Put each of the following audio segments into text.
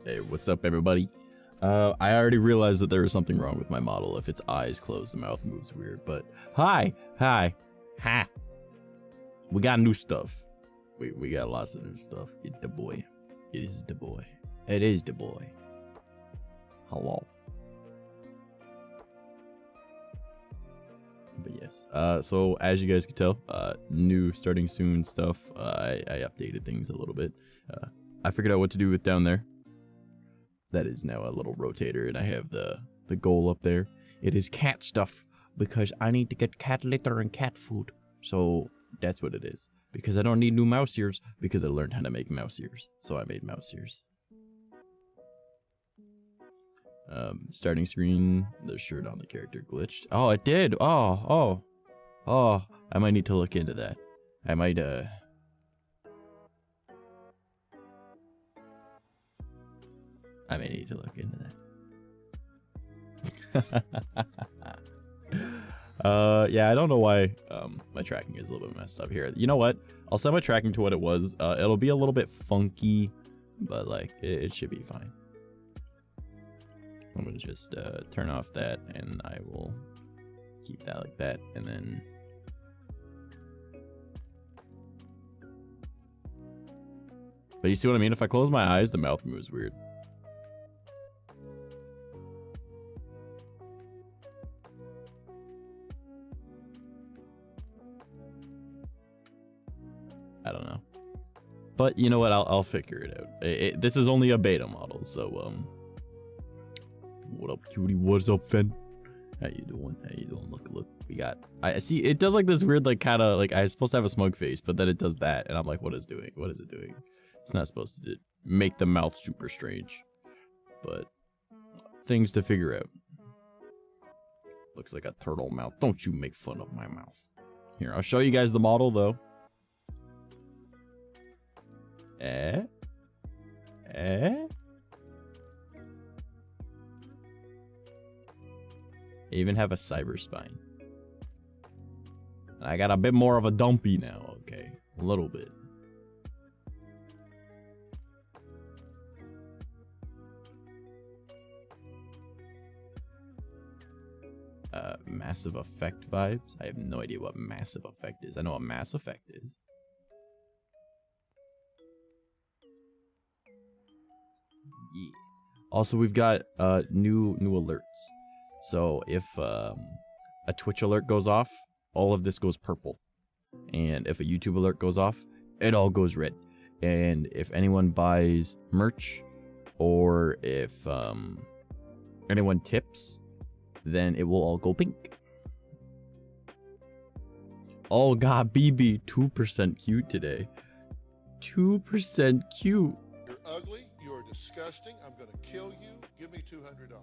Hey, what's up, everybody? I already realized that there was something wrong with my model. If its eyes close, the mouth moves weird. But hi. We got new stuff. We got lots of new stuff. It's the boy. It is the boy. It is the boy. Hello. But yes. So as you guys can tell, new starting soon stuff. I updated things a little bit. I figured out what to do with down there. That is now a little rotator, and I have the goal up there. It is cat stuff because I need to get cat litter and cat food. So that's what it is. Because I don't need new mouse ears because I learned how to make mouse ears. So I made mouse ears. Starting screen, the shirt on the character glitched. Oh, it did. Oh. I might need to look into that. I might may need to look into that. Yeah, I don't know why my tracking is a little bit messed up here. You know what? I'll set my tracking to what it was. It'll be a little bit funky, but like it should be fine. I'm gonna just turn off that, and I will keep that like that, and then but you see what I mean? If I close my eyes, the mouth moves weird. I don't know, but you know what? I'll figure it out. This is only a beta model, so what up, cutie? What's up, Fen? How you doing? How you doing? Look, we got. I see. It does like this weird, like kind of like I'm supposed to have a smug face, but then it does that, and I'm like, what is it doing? What is it doing? It's not supposed to make the mouth super strange, but things to figure out. Looks like a turtle mouth. Don't you make fun of my mouth. Here, I'll show you guys the model though. I even have a cyber spine. I got a bit more of a dumpy now, okay? A little bit. Massive Effect vibes? I have no idea what Massive Effect is. I know what Mass Effect is. Yeah. Also, we've got new alerts. So if a Twitch alert goes off, all of this goes purple. And if a YouTube alert goes off, it all goes red. And if anyone buys merch, or if anyone tips, then it will all go pink. Oh god, BB, 2% cute today. 2% cute. You're ugly, you're disgusting, I'm gonna kill you, give me $200.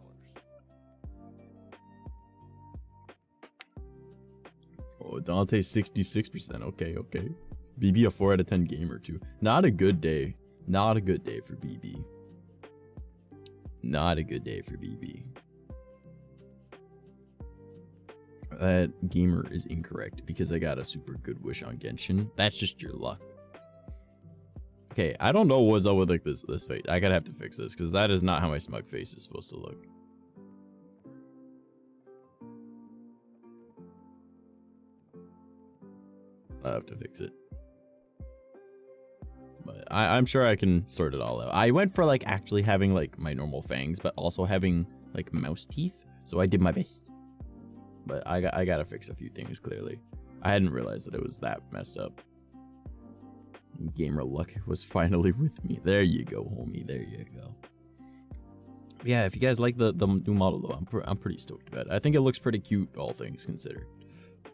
Oh, Dante 66%. Okay. BB a 4 out of 10 gamer too. Not a good day. Not a good day for BB. Not a good day for BB. That gamer is incorrect because I got a super good wish on Genshin. That's just your luck. Okay, I don't know what's up with like this face. I gotta have to fix this because that is not how my smug face is supposed to look. I have to fix it. But I'm sure I can sort it all out. I went for like actually having like my normal fangs, but also having like mouse teeth. So I did my best. But I gotta fix a few things clearly. I hadn't realized that it was that messed up. Gamer luck was finally with me. There you go, homie. There you go. Yeah, if you guys like the new model though, I'm pretty stoked about it. I think it looks pretty cute, all things considered.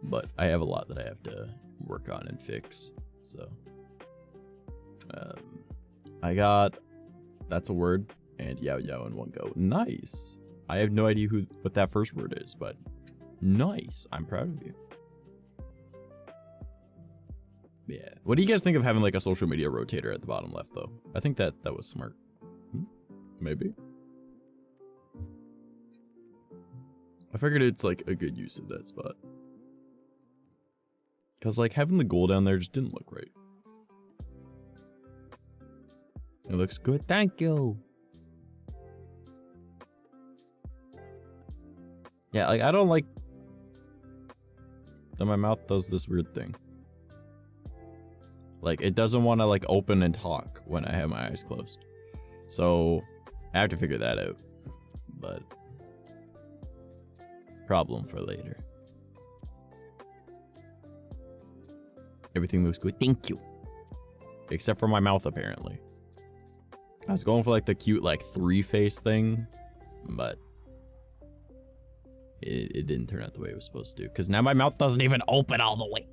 But I have a lot that I have to work on and fix. So I got that's a word and Yao Yao in one go. Nice. I have no idea what that first word is, but nice. I'm proud of you. Yeah. What do you guys think of having like a social media rotator at the bottom left though? I think that was smart. Maybe. I figured it's like a good use of that spot. Because like having the goal down there just didn't look right. It looks good. Thank you. Yeah, like I don't like that my mouth does this weird thing. Like it doesn't want to like open and talk when I have my eyes closed. So I have to figure that out. But problem for later. Everything looks good. Thank you. Except for my mouth, apparently. I was going for like the cute like 3-face thing, but it didn't turn out the way it was supposed to do. Because now my mouth doesn't even open all the way.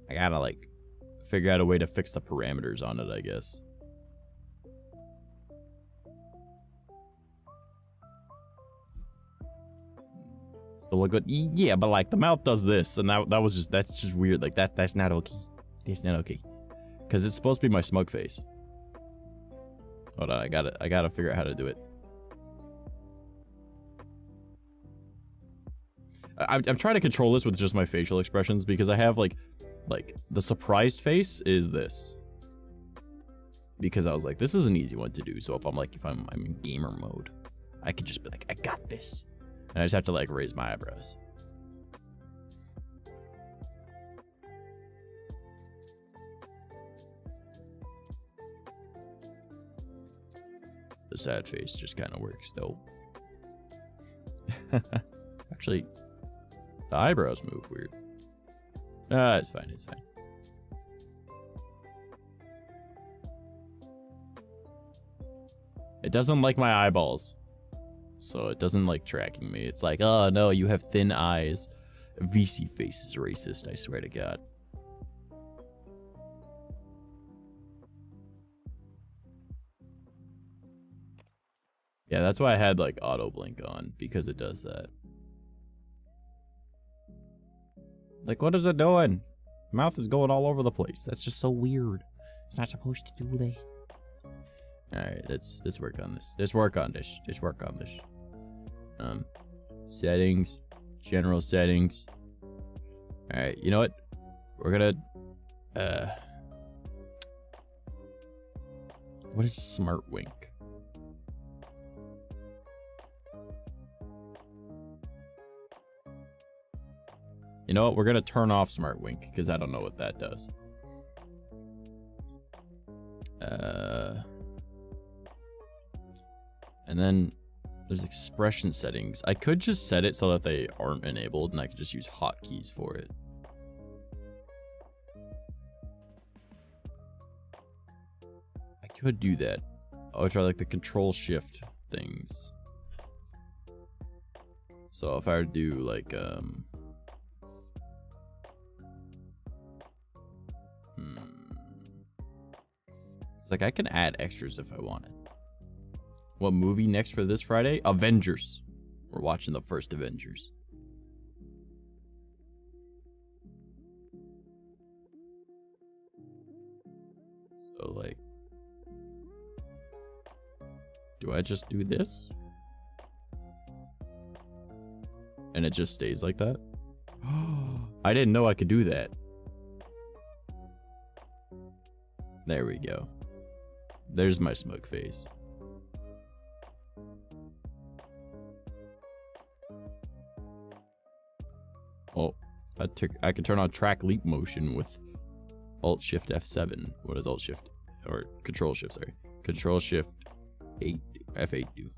I gotta like figure out a way to fix the parameters on it, I guess. Still look good. Yeah, but like the mouth does this, and that's just weird. Like that's not okay. That's not okay. Because it's supposed to be my smug face. Hold on, I gotta figure out how to do it. I'm trying to control this with just my facial expressions because I have like the surprised face is this. Because I was like, this is an easy one to do. So if I'm in gamer mode, I could just be like, I got this. And I just have to like raise my eyebrows. The sad face just kind of works though. Actually, the eyebrows move weird. It's fine, it's fine. It doesn't like my eyeballs. So it doesn't like tracking me. It's like, oh no, you have thin eyes. VC face is racist, I swear to God. Yeah, that's why I had like auto blink on, because it does that. Like, what is it doing? Mouth is going all over the place. That's just so weird. It's not supposed to do that. Alright, let's work on this. Let's work on this. Let's work on this. Settings. General settings. Alright, you know what? We're gonna what is smart wink? You know what? We're gonna turn off smart wink because I don't know what that does. And then there's expression settings. I could just set it so that they aren't enabled and I could just use hotkeys for it. I could do that. I'll try like the control shift things. So if I were to do like it's like I can add extras if I wanted. What movie next for this Friday? Avengers. We're watching the first Avengers. So like, do I just do this? And it just stays like that? I didn't know I could do that. There we go. There's my smug face. Oh, I can turn on track leap motion with Alt Shift F7. What does Alt Shift or Control Shift? Sorry, Control Shift 8 F8 do?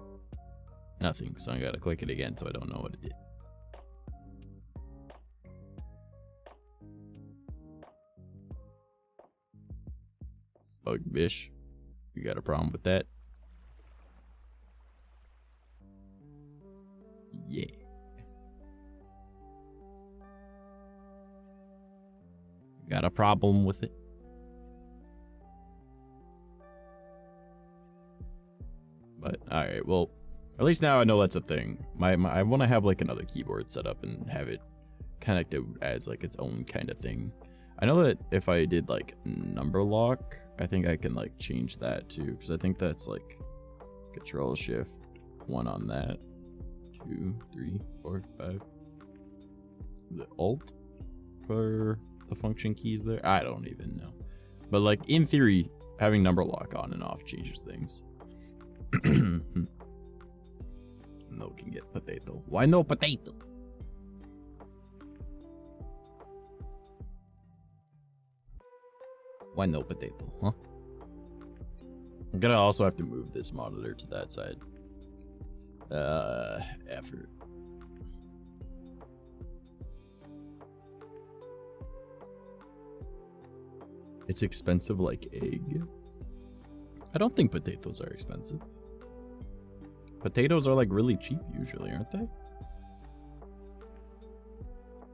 Nothing. So I gotta click it again, so I don't know what it did. Smug bish. You got a problem with that? Yeah. Got a problem with it? But alright, well, at least now I know that's a thing. I want to have like another keyboard set up and have it connected as like its own kind of thing. I know that if I did like number lock, I think I can like change that too, because I think that's like Control Shift 1 on that, 2, 3, 4, 5. The Alt for the function keys there. I don't even know, but like in theory, having number lock on and off changes things. no can get potato? Why no potato? Why no potato, huh? I'm gonna also have to move this monitor to that side. Effort. It's expensive like egg. I don't think potatoes are expensive. Potatoes are like really cheap usually, aren't they?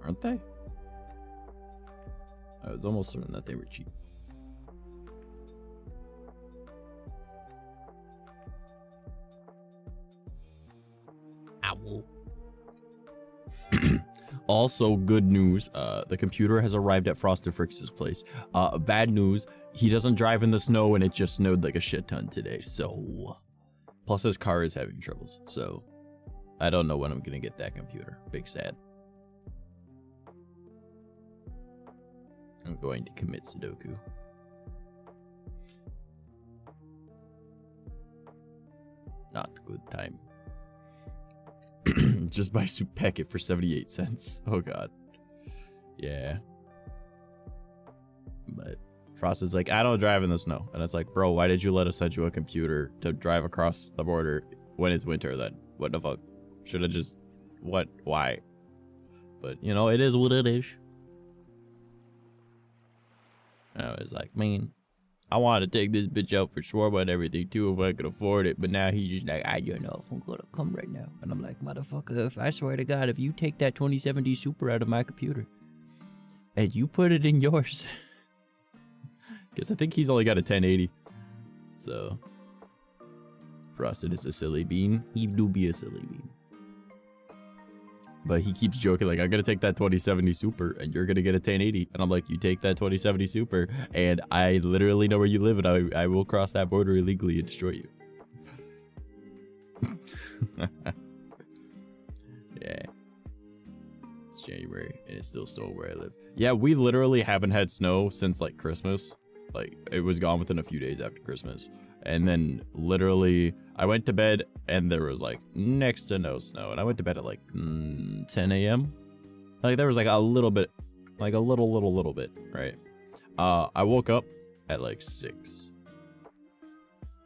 Aren't they? I was almost certain that they were cheap. Owl. Also, good news, the computer has arrived at Frosted Fricks's place. Bad news, he doesn't drive in the snow and it just snowed like a shit ton today, so... Plus his car is having troubles, so... I don't know when I'm gonna get that computer. Big sad. I'm going to commit Sudoku. Not a good time. Just buy soup packet for 78 cents. Oh god. Yeah. But Frost is like, I don't drive in the snow. And it's like, bro, why did you let us send you a computer to drive across the border when it's winter then? What the fuck? Should have just... What? Why? But, you know, it is what it is. I was like, man, I wanted to take this bitch out for shawarma and everything too if I could afford it. But now he's just like, I don't know if I'm gonna come right now. And I'm like, motherfucker, if I swear to God, if you take that 2070 Super out of my computer and you put it in yours, because I think he's only got a 1080. So, Frosted is a silly bean. He do be a silly bean. But he keeps joking like, I'm gonna take that 2070 Super and you're gonna get a 1080. And I'm like, you take that 2070 Super and I literally know where you live and I will cross that border illegally and destroy you. Yeah. It's January and it's still snowing where I live. Yeah, we literally haven't had snow since like Christmas. Like, it was gone within a few days after Christmas. And then literally I went to bed and there was like next to no snow. And I went to bed at like 10 a.m. Like there was like a little bit, like a little bit, right? I woke up at like 6.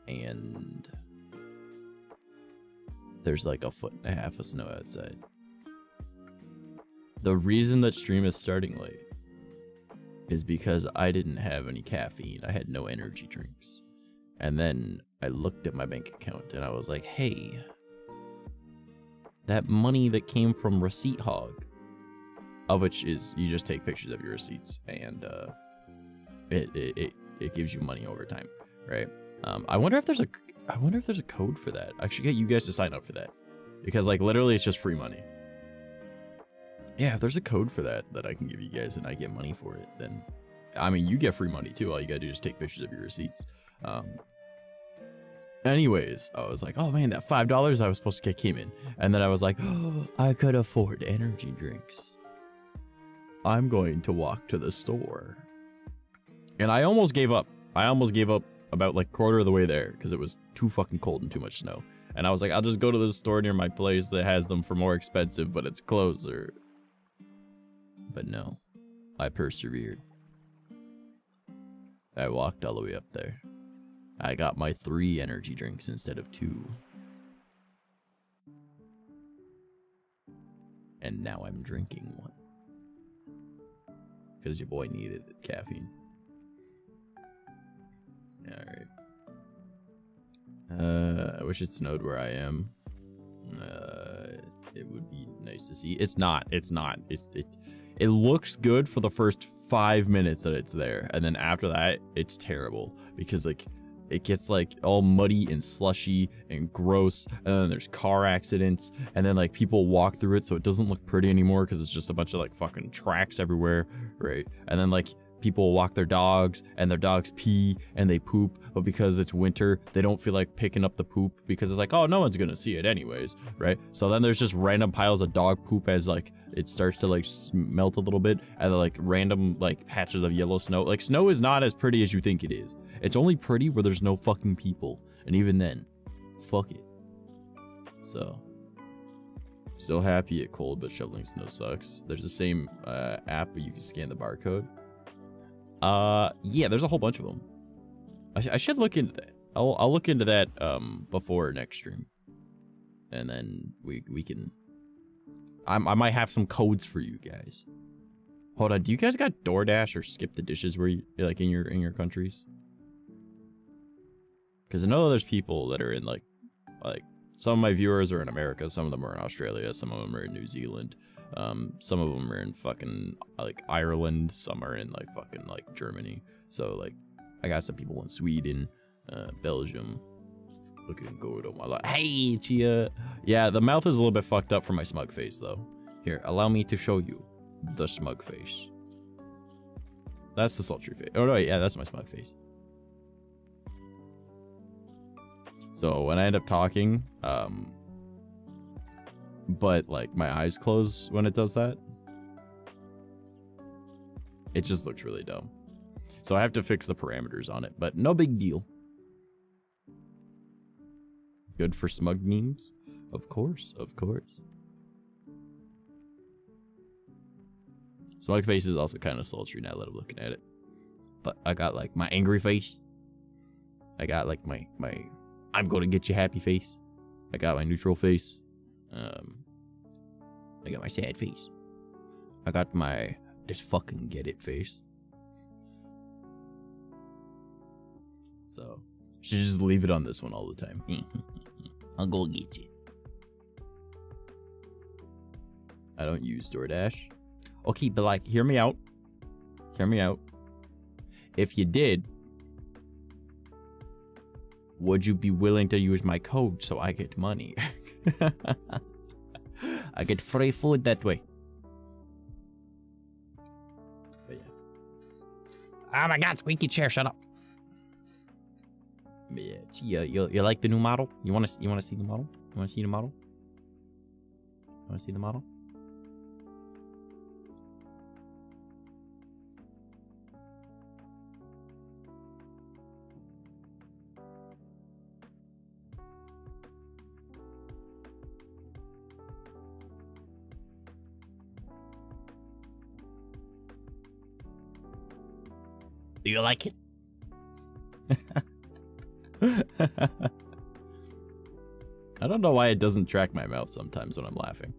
And there's like 1.5 feet of snow outside. The reason that stream is starting late is because I didn't have any caffeine. I had no energy drinks. And then I looked at my bank account and I was like, hey, that money that came from Receipt Hog, of which is you just take pictures of your receipts and it gives you money over time, right? I wonder if there's a code for that. I should get you guys to sign up for that because like literally it's just free money. Yeah, if there's a code for that I can give you guys and I get money for it, then I mean you get free money too. All you gotta do is take pictures of your receipts. Anyways, I was like, oh man, that $5 I was supposed to get came in. And then I was like, oh, I could afford energy drinks. I'm going to walk to the store. And I almost gave up. I almost gave up about like quarter of the way there because it was too fucking cold and too much snow. And I was like, I'll just go to the store near my place that has them for more expensive, but it's closer. But no, I persevered. I walked all the way up there. I got my 3 energy drinks instead of 2. And now I'm drinking one. Because your boy needed caffeine. Alright. I wish it snowed where I am. It would be nice to see. It's not. It looks good for the first 5 minutes that it's there. And then after that, it's terrible. Because like... it gets like all muddy and slushy and gross, and then there's car accidents, and then like people walk through it so it doesn't look pretty anymore because it's just a bunch of like fucking tracks everywhere, right? And then like people walk their dogs and their dogs pee and they poop, but because it's winter they don't feel like picking up the poop because it's like, oh, no one's gonna see it anyways, right? So then there's just random piles of dog poop as like it starts to like melt a little bit, and then like random like patches of yellow snow. Like snow is not as pretty as you think it is. It's only pretty where there's no fucking people. And even then, fuck it. So, Still happy at cold, but shoveling snow sucks. There's the same app, but you can scan the barcode. Yeah, there's a whole bunch of them. I should look into that. I'll look into that before next stream, and then we can. I might have some codes for you guys. Hold on, do you guys got DoorDash or Skip the Dishes where you like in your countries? Because I know there's people that are in like some of my viewers are in America, some of them are in Australia, some of them are in New Zealand, some of them are in fucking like Ireland, some are in like fucking like Germany. So like I got some people in Sweden, Belgium. Looking good on my life. Hey, Chia. Yeah, the mouth is a little bit fucked up from my smug face, though. Here, allow me to show you the smug face. That's the sultry face. Oh, no, yeah, that's my smug face. So, when I end up talking, but, like, my eyes close when it does that, it just looks really dumb. So, I have to fix the parameters on it, but no big deal. Good for smug memes? Of course, of course. Smug face is also kind of sultry now that I'm looking at it. But I got like my angry face. I got like my I'm gonna get you happy face. I got my neutral face. I got my sad face. I got my just fucking get it face. So should just leave it on this one all the time. I'll go get you. I don't use DoorDash. Okay, but like, hear me out. Hear me out. If you did, would you be willing to use my code so I get money? I get free food that way. But yeah. Oh my god, squeaky chair, shut up. Yeah, you like the new model? You wanna see the model? You wanna see the model? You wanna see the model? Do you like it? I don't know why it doesn't track my mouth sometimes when I'm laughing.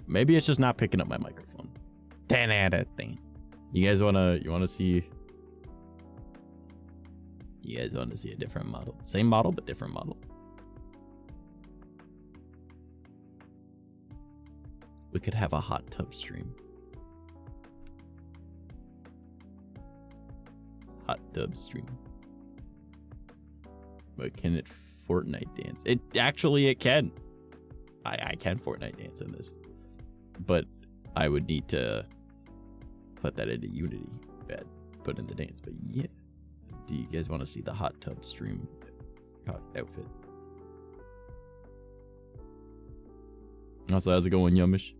Maybe it's just not picking up my microphone. 10 out of 10. You guys wanna see? You guys want to see a different model? Same model, but different model. We could have a hot tub stream. Hot tub stream. But can it Fortnite dance? It can. I can Fortnite dance in this. But I would need to put that into Unity. Put in the dance. But yeah. Do you guys want to see the hot tub stream outfit? Also, how's it going, Yummish?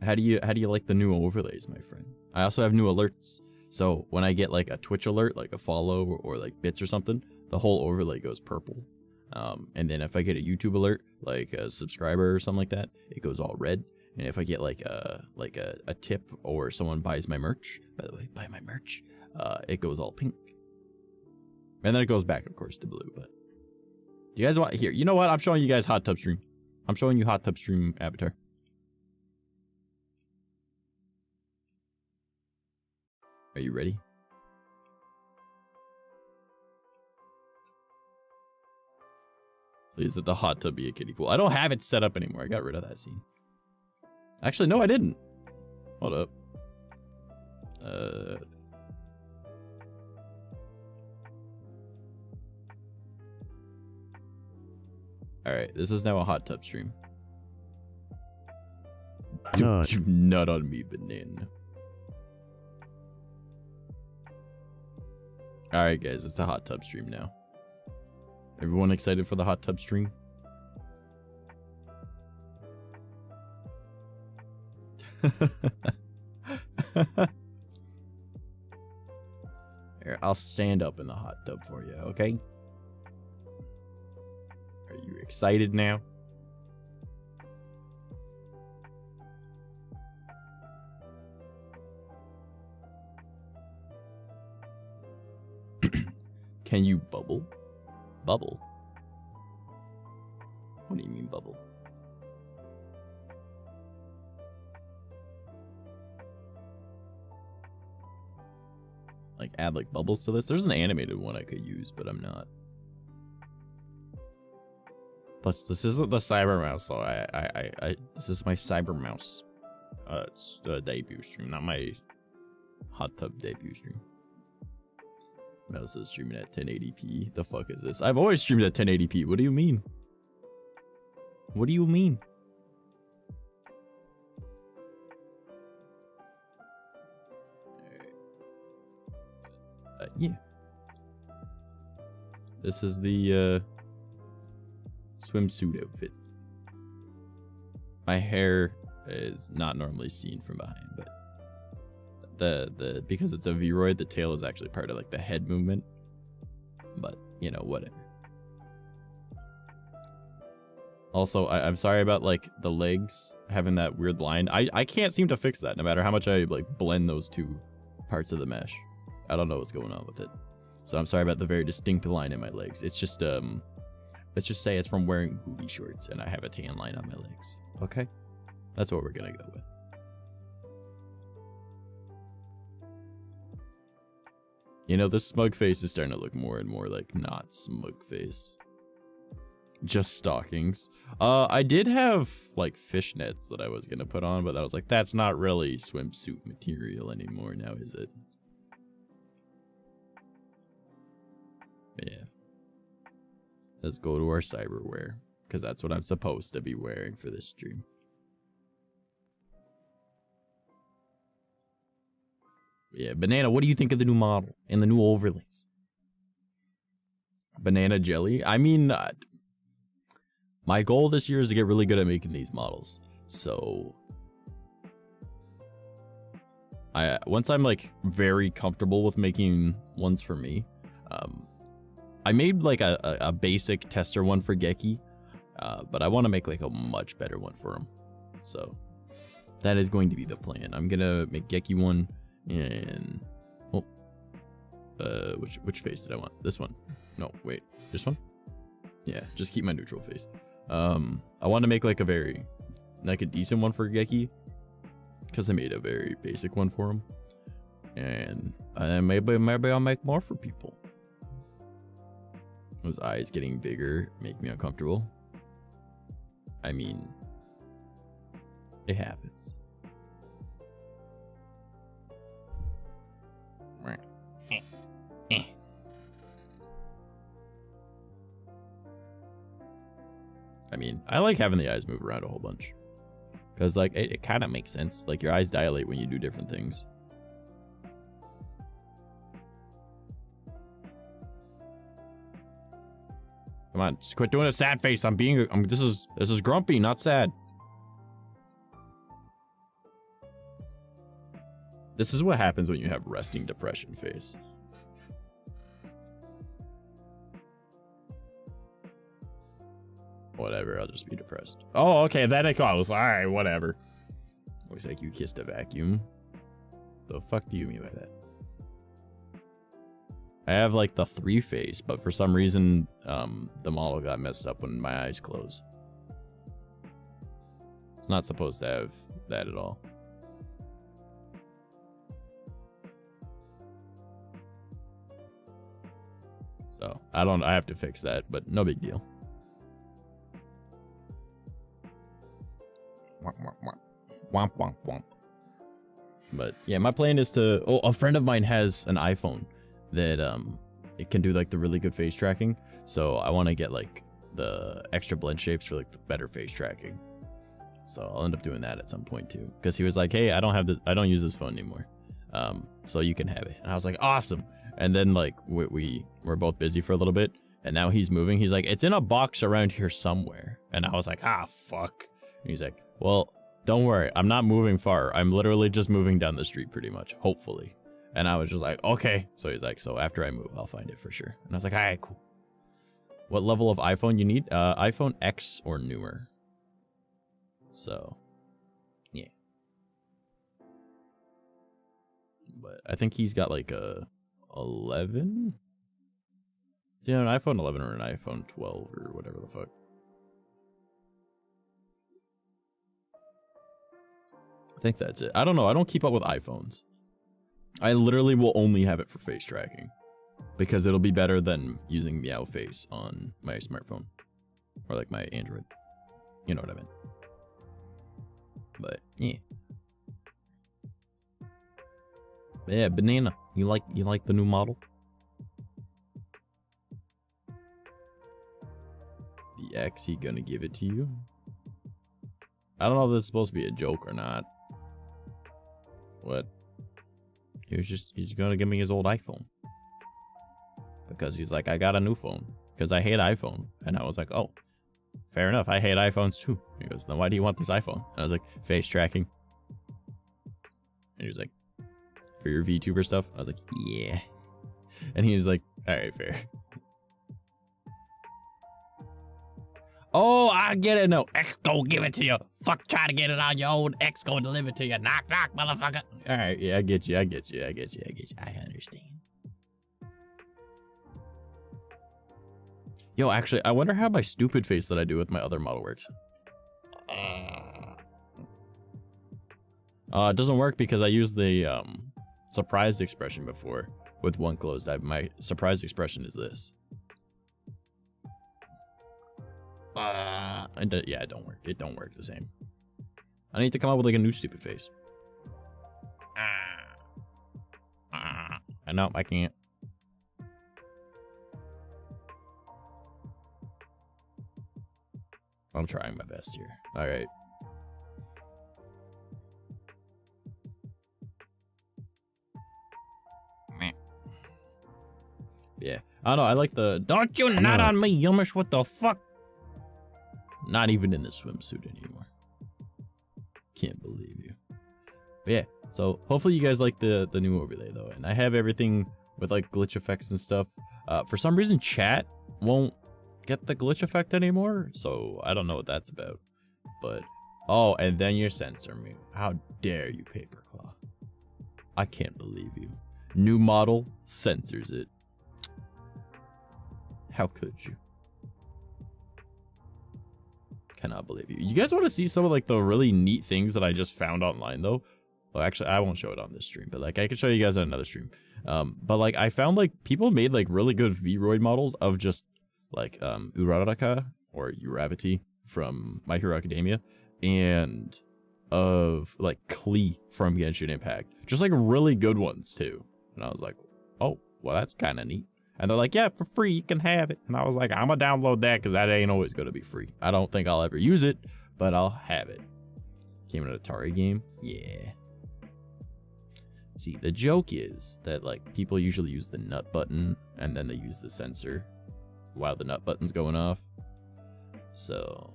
How do you like the new overlays, my friend? I also have new alerts. So when I get like a Twitch alert, like a follow or like bits or something, the whole overlay goes purple. And then if I get a YouTube alert, like a subscriber or something like that, it goes all red. And if I get like a tip or someone buys my merch, by the way, buy my merch, it goes all pink. And then it goes back, of course, to blue. But do you guys want here? You know what? I'm showing you guys hot tub stream. I'm showing you hot tub stream avatar. Are you ready? Please let the hot tub be a kiddie pool. I don't have it set up anymore. I got rid of that scene. Actually, no, I didn't. Hold up. Alright, this is now a hot tub stream. Do nut on me, banana. Alright guys, it's a hot tub stream now. Everyone excited for the hot tub stream? Here, I'll stand up in the hot tub for you, okay? Are you excited now? Can you bubble? Bubble? What do you mean bubble? Like add like bubbles to this? There's an animated one I could use, but I'm not. Plus, this isn't the Cyber Mouse, so this is my Cyber Mouse debut stream, not my hot tub debut stream. Mouse is streaming at 1080p. The fuck is this? I've always streamed at 1080p. What do you mean? What do you mean? Yeah. This is the swimsuit outfit. My hair is not normally seen from behind, but the because it's a V-roid, the tail is actually part of like the head movement. But you know, whatever. Also, I'm sorry about like the legs having that weird line. I can't seem to fix that no matter how much I like blend those two parts of the mesh. I don't know what's going on with it. So I'm sorry about the very distinct line in my legs. It's just let's just say it's from wearing booty shorts and I have a tan line on my legs. Okay? That's what we're gonna go with. You know, this smug face is starting to look more and more like not smug face. Just stockings. I did have like fishnets that I was gonna put on, but I was like, that's not really swimsuit material anymore now, is it? Yeah. Let's go to our cyberwear, because that's what I'm supposed to be wearing for this stream. Yeah, Banana, what do you think of the new model and the new overlays? Banana jelly? I mean, my goal this year is to get really good at making these models. So, once I'm like very comfortable with making ones for me, I made like a basic tester one for 𝐂𝐝𝐸, but I want to make like a much better one for him. So that is going to be the plan. I'm gonna make 𝐂𝐝𝐸 one, and which face did I want? This one? No, wait, this one? Yeah, just keep my neutral face. I want to make like a decent one for 𝐂𝐝𝐸, because I made a very basic one for him, and maybe I'll make more for people. His eyes getting bigger make me uncomfortable. I mean, it happens. I mean, I like having the eyes move around a whole bunch, because like it kind of makes sense. Like your eyes dilate when you do different things. Come on, just quit doing a sad face. This is grumpy, not sad. This is what happens when you have resting depression face. Whatever, I'll just be depressed. Oh, okay, then it goes. Alright, whatever. Looks like you kissed a vacuum. The fuck do you mean by that? I have like the 3 face, but for some reason, the model got messed up when my eyes close. It's not supposed to have that at all. So I have to fix that, but no big deal. Womp womp womp. But yeah, my plan is to, a friend of mine has an iPhone that it can do like the really good face tracking, so I want to get like the extra blend shapes for like the better face tracking. So I'll end up doing that at some point too, because he was like, hey, I don't use this phone anymore, so you can have it. And I was like, awesome. And then like we were both busy for a little bit, and now he's moving. He's like, it's in a box around here somewhere. And I was like, ah, fuck. And he's like, well, don't worry, I'm not moving far. I'm literally just moving down the street pretty much, hopefully. And I was just like, okay. So he's like, so after I move, I'll find it for sure. And I was like, all right, cool. What level of iPhone you need? iPhone X or newer. So, yeah. But I think he's got like a 11. It's either an iPhone 11 or an iPhone 12 or whatever the fuck. I think that's it. I don't know. I don't keep up with iPhones. I literally will only have it for face tracking because it'll be better than using Meow Face on my smartphone or like my Android. You know what I mean? But yeah. Yeah, Banana. You like the new model? The X, he gonna give it to you? I don't know if this is supposed to be a joke or not. What? He's gonna give me his old iPhone. Because he's like, I got a new phone. Because I hate iPhone. And I was like, oh, fair enough. I hate iPhones too. He goes, then why do you want this iPhone? And I was like, face tracking. And he was like, for your VTuber stuff? I was like, yeah. And he was like, alright, fair. Oh, I get it. No, X go give it to you. Fuck, try to get it on your own. X go deliver it to you. Knock, knock, motherfucker. Alright, yeah, I get you. I understand. Yo, actually, I wonder how my stupid face that I do with my other model works. It doesn't work because I used the surprised expression before with one closed eye. My surprised expression is this. Yeah, it don't work. It don't work the same. I need to come up with like a new stupid face. I know I can't. I'm trying my best here. All right. Yeah. I don't know. I like the. Don't you nut on me, Yumish. What the fuck? Not even in the swimsuit anymore. Can't believe you. But yeah. So hopefully you guys like the new overlay though, and I have everything with like glitch effects and stuff. For some reason, chat won't get the glitch effect anymore, so I don't know what that's about. But oh, and then you censor me. How dare you, Paperclaw? I can't believe you. New model censors it. How could you? Cannot believe you. You guys want to see some of like the really neat things that I just found online though? Well, actually, I won't show it on this stream, but like I can show you guys on another stream. But like I found like people made like really good VRoid models of just like Uraraka or Uravity from My Hero Academia and of like Klee from Genshin Impact. Just like really good ones too. And I was like, oh, well, that's kind of neat. And they're like, yeah, for free, you can have it. And I was like, I'm gonna download that because that ain't always gonna be free. I don't think I'll ever use it, but I'll have it. Came in an Atari game? Yeah. See, the joke is that like people usually use the nut button and then they use the sensor while the nut button's going off. So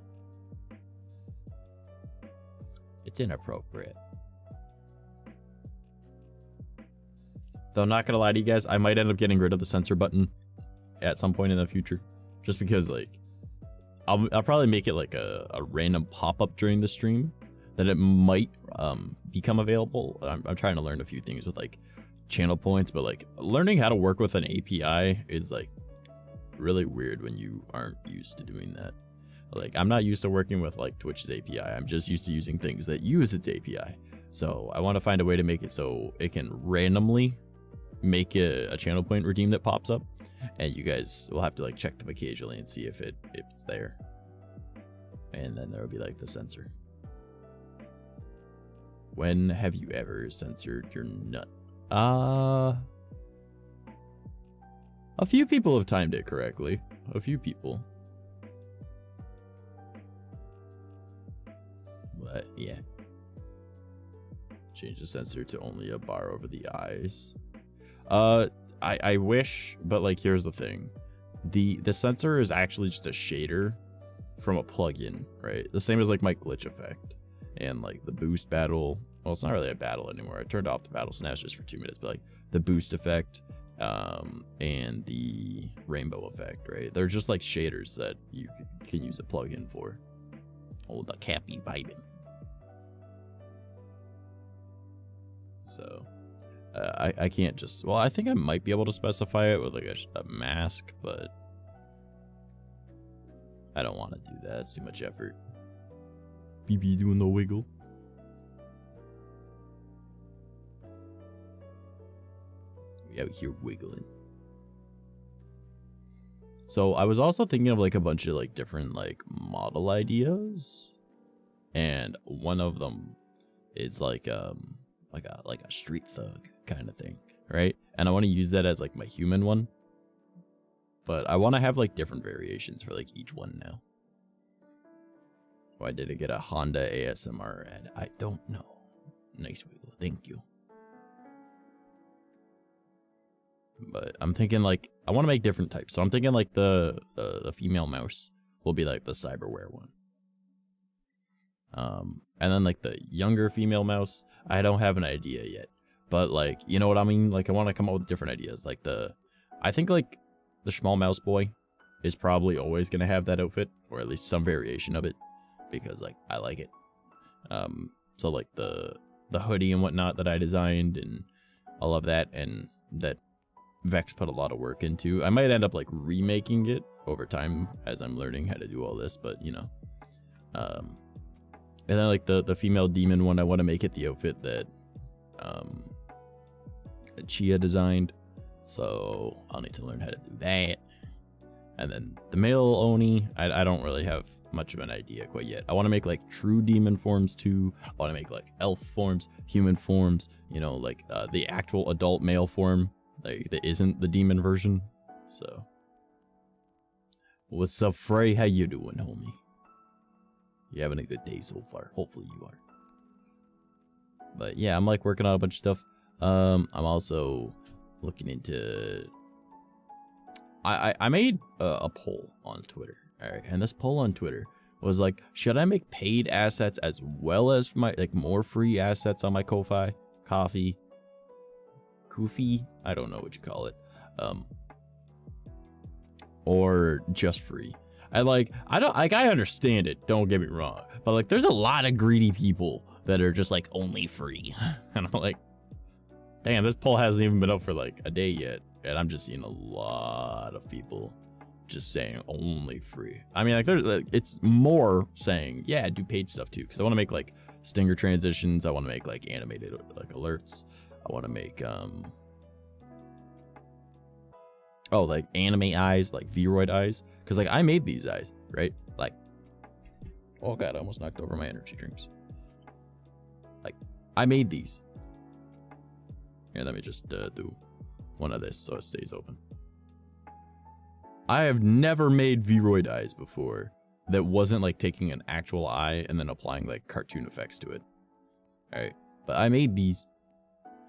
it's inappropriate. Though I'm not gonna lie to you guys, I might end up getting rid of the sensor button at some point in the future. Just because like I'll probably make it like a random pop-up during the stream that it might become available. I'm trying to learn a few things with like channel points, but like learning how to work with an API is like really weird when you aren't used to doing that. Like I'm not used to working with like Twitch's API. I'm just used to using things that use its API. So I want to find a way to make it so it can randomly make a channel point redeem that pops up, and you guys will have to like check them occasionally and see if it's there. And then there will be like the sensor. When have you ever censored your nut? A few people have timed it correctly. A few people. But yeah. Change the sensor to only a bar over the eyes. I wish, but like here's the thing. The sensor is actually just a shader from a plugin, right? The same as like my glitch effect and like the boost battle. Well, it's not really a battle anymore. I turned off the battle, so now it's just for 2 minutes. But like the boost effect and the rainbow effect, right? They're just like shaders that you can use a plugin for. Oh, the Cappy vibing. So I can't just, well, I think I might be able to specify it with like a mask, but I don't want to do that. It's too much effort. BB doing the wiggle. We out here wiggling. So I was also thinking of like a bunch of like different like model ideas, and one of them is like a street thug kind of thing, right? And I want to use that as like my human one, but I want to have like different variations for like each one now. Why did it get a Honda ASMR ad? I don't know. Nice wiggle, thank you. But I'm thinking like I want to make different types, so I'm thinking like the female mouse will be like the cyberware one. And then like the younger female mouse, I don't have an idea yet, but like, you know what I mean? Like I want to come up with different ideas. Like I think like the small mouse boy is probably always gonna have that outfit, or at least some variation of it, because like I like it. So like the hoodie and whatnot that I designed and all of that, and that Vex put a lot of work into. I might end up like remaking it over time as I'm learning how to do all this, but you know. And then like the female demon one, I want to make it the outfit that Chia designed, so I'll need to learn how to do that. And then the male Oni, I don't really have much of an idea quite yet. I want to make like true demon forms too. I want to make like elf forms, human forms, you know, like the actual adult male form like that isn't the demon version. So what's up, Frey? How you doing, homie? You having a good day so far? Hopefully you are. But yeah, I'm like working on a bunch of stuff. I'm also looking into. I made a poll on Twitter. All right, and this poll on Twitter was like, should I make paid assets as well as my like more free assets on my Ko-Fi, Coffee, Kofi? I don't know what you call it, or just free. I understand it, don't get me wrong, but like there's a lot of greedy people that are just like only free. And I'm like, damn, this poll hasn't even been up for like a day yet, and I'm just seeing a lot of people just saying only free. I mean, like there's like, it's more saying, yeah, do paid stuff too, because I want to make like stinger transitions, I want to make like animated like alerts, I want to make like anime eyes, like Vroid eyes. Because, like, I made these eyes, right? Like, oh, God, I almost knocked over my energy drinks. Like, I made these. Here, let me just do one of this so it stays open. I have never made Vroid eyes before that wasn't, like, taking an actual eye and then applying, like, cartoon effects to it. All right. But I made these,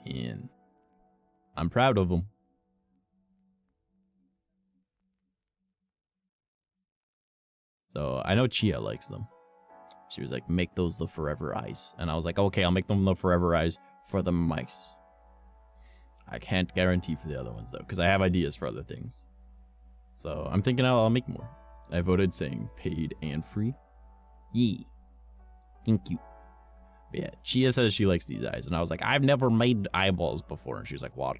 and I'm proud of them. So I know Chia likes them. She was like, make those the forever eyes. And I was like, okay, I'll make them the forever eyes for the mice. I can't guarantee for the other ones though, because I have ideas for other things. So I'm thinking I'll make more. I voted saying paid and free. Yee. Thank you. But yeah, Chia says she likes these eyes. And I was like, I've never made eyeballs before. And she was like, what?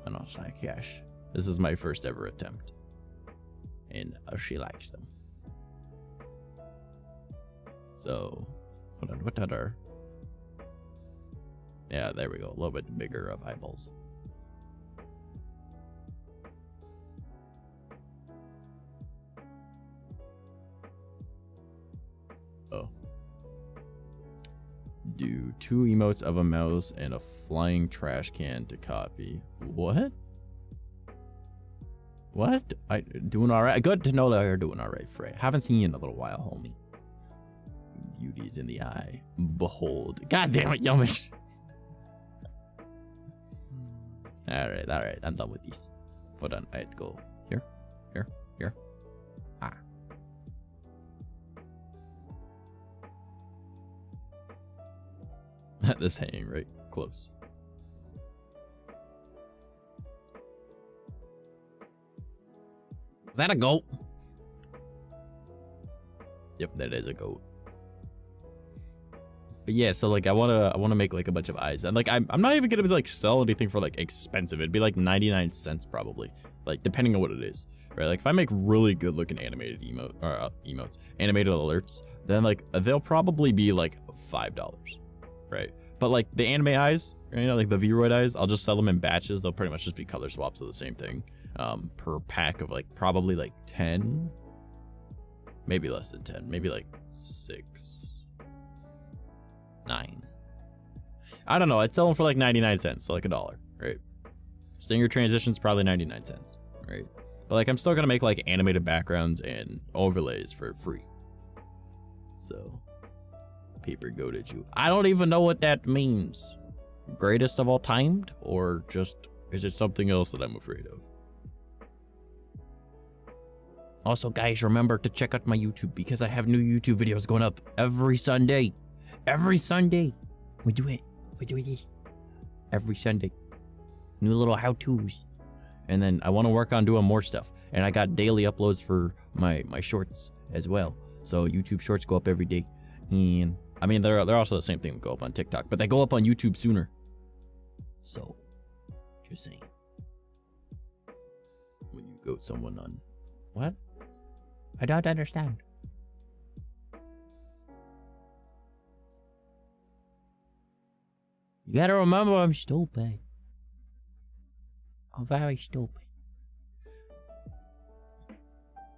And I was like, yes, this is my first ever attempt. And she likes them. So, hold on, what other? Yeah, there we go. A little bit bigger of eyeballs. Oh. Do 2 emotes of a mouse and a flying trash can to copy. What? What? I doing all right? Good to know that you're doing all right, Frey. Haven't seen you in a little while, homie. Beauty is in the eye. Behold. God damn it, Yomish. All right. I'm done with these. Hold on. I had to go here. Ah. This hanging right close. Is that a goat? Yep, that is a goat. But yeah, so like I wanna make like a bunch of eyes, and like I'm not even gonna like sell anything for like expensive. It'd be like 99 cents probably, like depending on what it is, right? Like if I make really good looking animated emotes, animated alerts, then like they'll probably be like $5, right? But like the anime eyes, you know, like the Vroid eyes, I'll just sell them in batches. They'll pretty much just be color swaps of the same thing, per pack of like probably like 10, maybe less than 10, maybe like 6, 9. I don't know. I'd sell them for like 99 cents, so like $1, right? Stinger transitions probably 99 cents, right? But like I'm still gonna make like animated backgrounds and overlays for free. So paper goated you. I don't even know what that means. Greatest of all timed, or just is it something else that I'm afraid of? Also, guys, remember to check out my YouTube because I have new YouTube videos going up every Sunday. Every Sunday. We do it. We do this. Every Sunday. New little how-tos. And then I want to work on doing more stuff. And I got daily uploads for my shorts as well. So YouTube shorts go up every day. And I mean, they're also the same thing that go up on TikTok, but they go up on YouTube sooner. So, just saying. When you goat someone on... What? I don't understand. You gotta remember I'm stupid. I'm very stupid.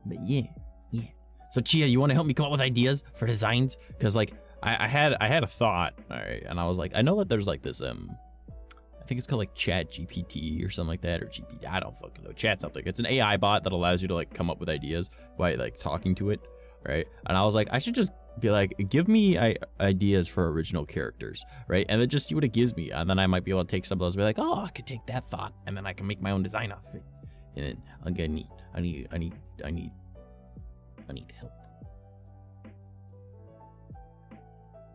But yeah. So Chia, you want to help me come up with ideas for designs? Because like I had a thought, all right, and I was like, I know that there's like this I think it's called like Chat GPT or something like that, or GPT. I don't fucking know. Chat something. It's an AI bot that allows you to like come up with ideas by like talking to it, right? And I was like, I should just be like, give me ideas for original characters, right? And then just see what it gives me, and then I might be able to take some of those and be like, oh, I could take that thought, and then I can make my own design off it. And then I'm gonna need help.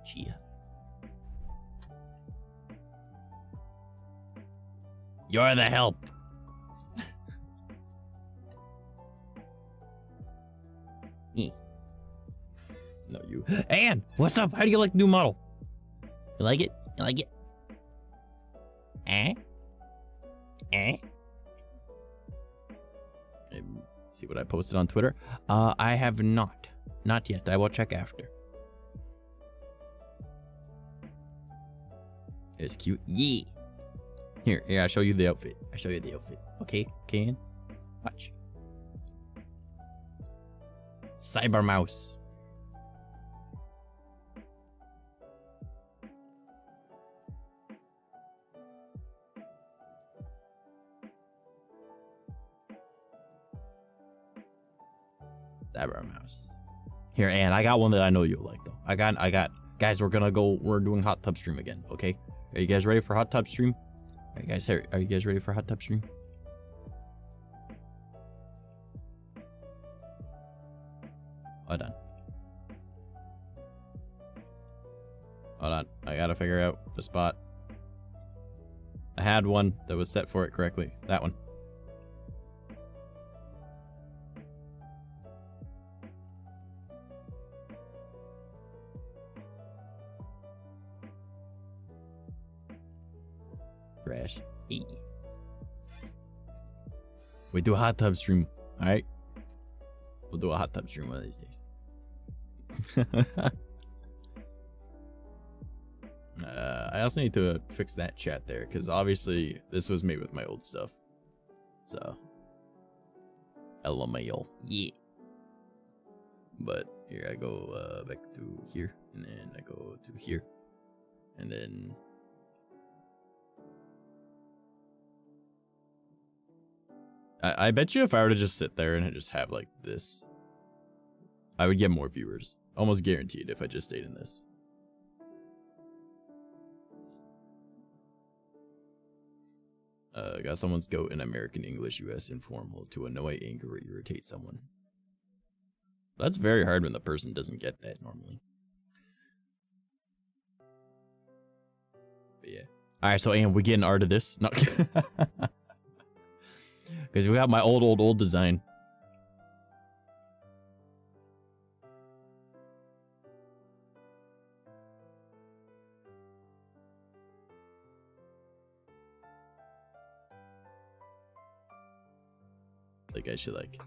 Chia. You're the help. No, you. Ann, what's up? How do you like the new model? You like it? You like it? See what I posted on Twitter? I have not. Not yet. I will check after. It's cute. Yeah. Here, I'll show you the outfit. Okay, Ann? Watch. Cyber mouse. Cyber mouse. Here, Ann, I got one that I know you'll like though. I got guys, we're doing hot tub stream again, okay? Are you guys ready for hot tub stream? Are you guys ready for hot tub stream? Hold on. I gotta figure out the spot. I had one that was set for it correctly. That one. Crash. We do a hot tub stream, alright? We'll do a hot tub stream one of these days. I also need to fix that chat there, because obviously this was made with my old stuff. So, LMAO. Yeah. But here I go back to here, and then I go to here, and then... I bet you if I were to just sit there and just have like this, I would get more viewers. Almost guaranteed if I just stayed in this. Got someone's goat in American English US informal to annoy, anger, or irritate someone. That's very hard when the person doesn't get that normally. But yeah. Alright, so Ann, we getting art of this? No. Because we got my old design. like I should like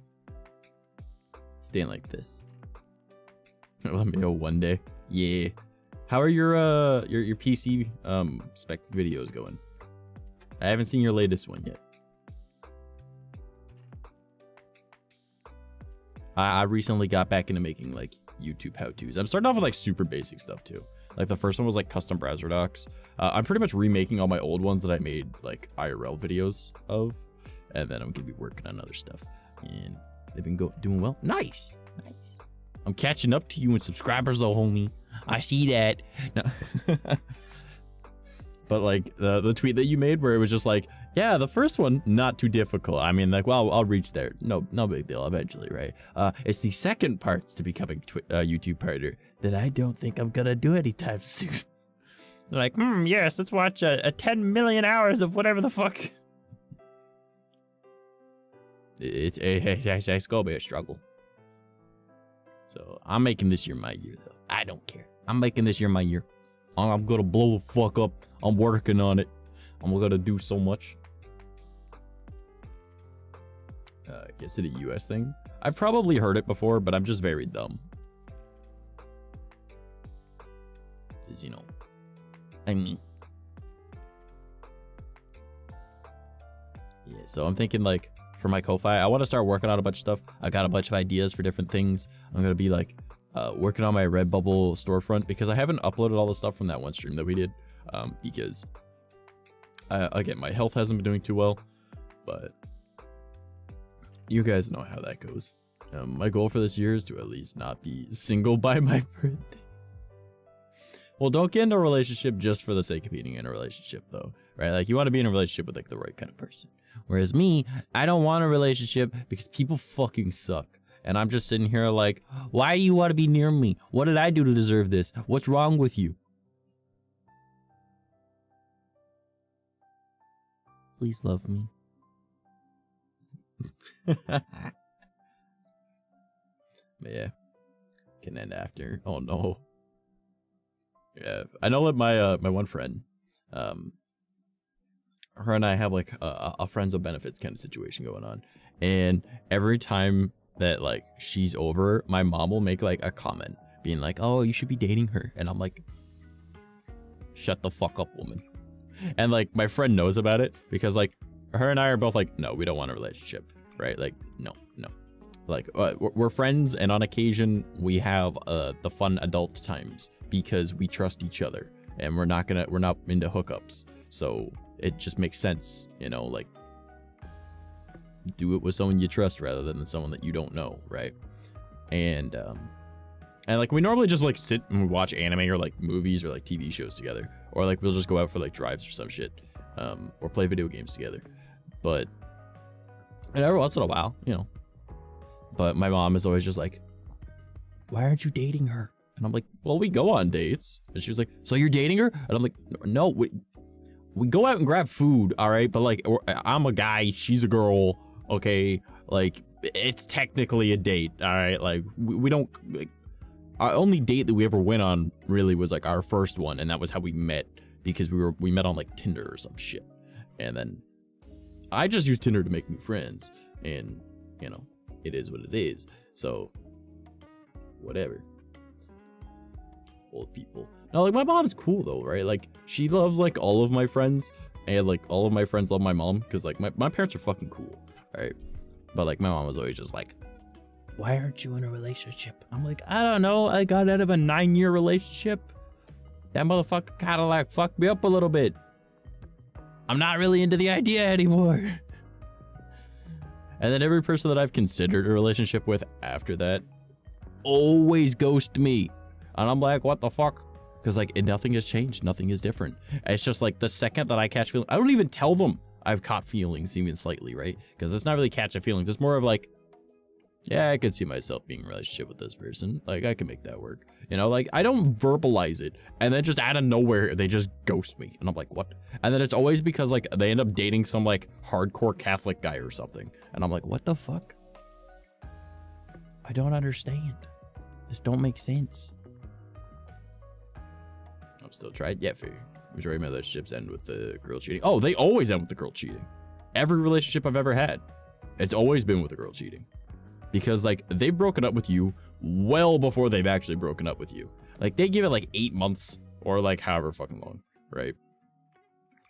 stand like this. Let me know one day. Yeah. How are your PC spec videos going? I haven't seen your latest one yet. I recently got back into making like YouTube how-tos. I'm starting off with like super basic stuff too. Like the first one was like custom browser docs. I'm pretty much remaking all my old ones that I made like IRL videos of, and then I'm gonna be working on other stuff. And they've been doing well. Nice. I'm catching up to you in subscribers though, homie. I see that. No. But like the tweet that you made where it was just like, yeah, the first one, not too difficult. I mean, like, well, I'll reach there. No big deal eventually, right? It's the second parts to becoming YouTube partner that I don't think I'm gonna do anytime soon. They're like, yes, let's watch a 10 million hours of whatever the fuck. It's gonna be a struggle. So I'm making this year my year, though. I don't care. I'm making this year my year. I'm gonna blow the fuck up. I'm working on it. I'm gonna do so much. Is it a US thing? I've probably heard it before, but I'm just very dumb. Because, you know, I mean. Yeah, so I'm thinking like for my Ko-Fi, I want to start working on a bunch of stuff. I got a bunch of ideas for different things. I'm gonna be like working on my Redbubble storefront because I haven't uploaded all the stuff from that one stream that we did. Because again, my health hasn't been doing too well, but you guys know how that goes. My goal for this year is to at least not be single by my birthday. Well, don't get into a relationship just for the sake of being in a relationship, though, right? Like, you want to be in a relationship with, like, the right kind of person. Whereas me, I don't want a relationship because people fucking suck. And I'm just sitting here like, why do you want to be near me? What did I do to deserve this? What's wrong with you? Please love me. But yeah, can end after. Oh no. Yeah, I know that my my one friend, her and I have like a friends with benefits kind of situation going on, and every time that like she's over, my mom will make like a comment being like, "Oh, you should be dating her," and I'm like, "Shut the fuck up, woman." And like my friend knows about it because like her and I are both like, no, we don't want a relationship, right? Like, no. Like, we're friends, and on occasion we have the fun adult times because we trust each other, and we're not into hookups. So it just makes sense, you know, like do it with someone you trust rather than someone that you don't know, right? And like we normally just like sit and watch anime or like movies or like TV shows together, or like we'll just go out for like drives or some shit, or play video games together. But and every once in a while, you know. But my mom is always just like, why aren't you dating her? And I'm like, well, we go on dates. And she was like, so you're dating her? And I'm like, no, we go out and grab food, all right? But like, I'm a guy, she's a girl, okay? Like, it's technically a date, all right? Like, we don't, like, our only date that we ever went on really was like our first one, and that was how we met, because we met on like Tinder or some shit. And then I just used Tinder to make new friends, and you know, it is what it is. So whatever. Old people. No, like my mom's cool though, right? Like she loves like all of my friends, and like all of my friends love my mom because like my parents are fucking cool, right? But like my mom was always just like, why aren't you in a relationship? I'm like, I don't know. I got out of a 9-year relationship. That motherfucker kind of like fucked me up a little bit. I'm not really into the idea anymore. And then every person that I've considered a relationship with after that always ghost me. And I'm like, what the fuck? Because like nothing has changed. Nothing is different. It's just like the second that I catch feelings, I don't even tell them I've caught feelings even slightly, right? Because it's not really catching feelings. It's more of like, yeah, I could see myself being in a relationship with this person. Like I can make that work. You know, like I don't verbalize it. And then just out of nowhere, they just ghost me. And I'm like, what? And then it's always because like they end up dating some like hardcore Catholic guy or something. And I'm like, what the fuck? I don't understand. This don't make sense. I'm still trying. Yeah, fair. Majority of my relationships end with the girl cheating. Oh, they always end with the girl cheating. Every relationship I've ever had. It's always been with a girl cheating. Because, like, they've broken up with you well before they've actually broken up with you. Like, they give it, like, 8 months or, like, however fucking long, right?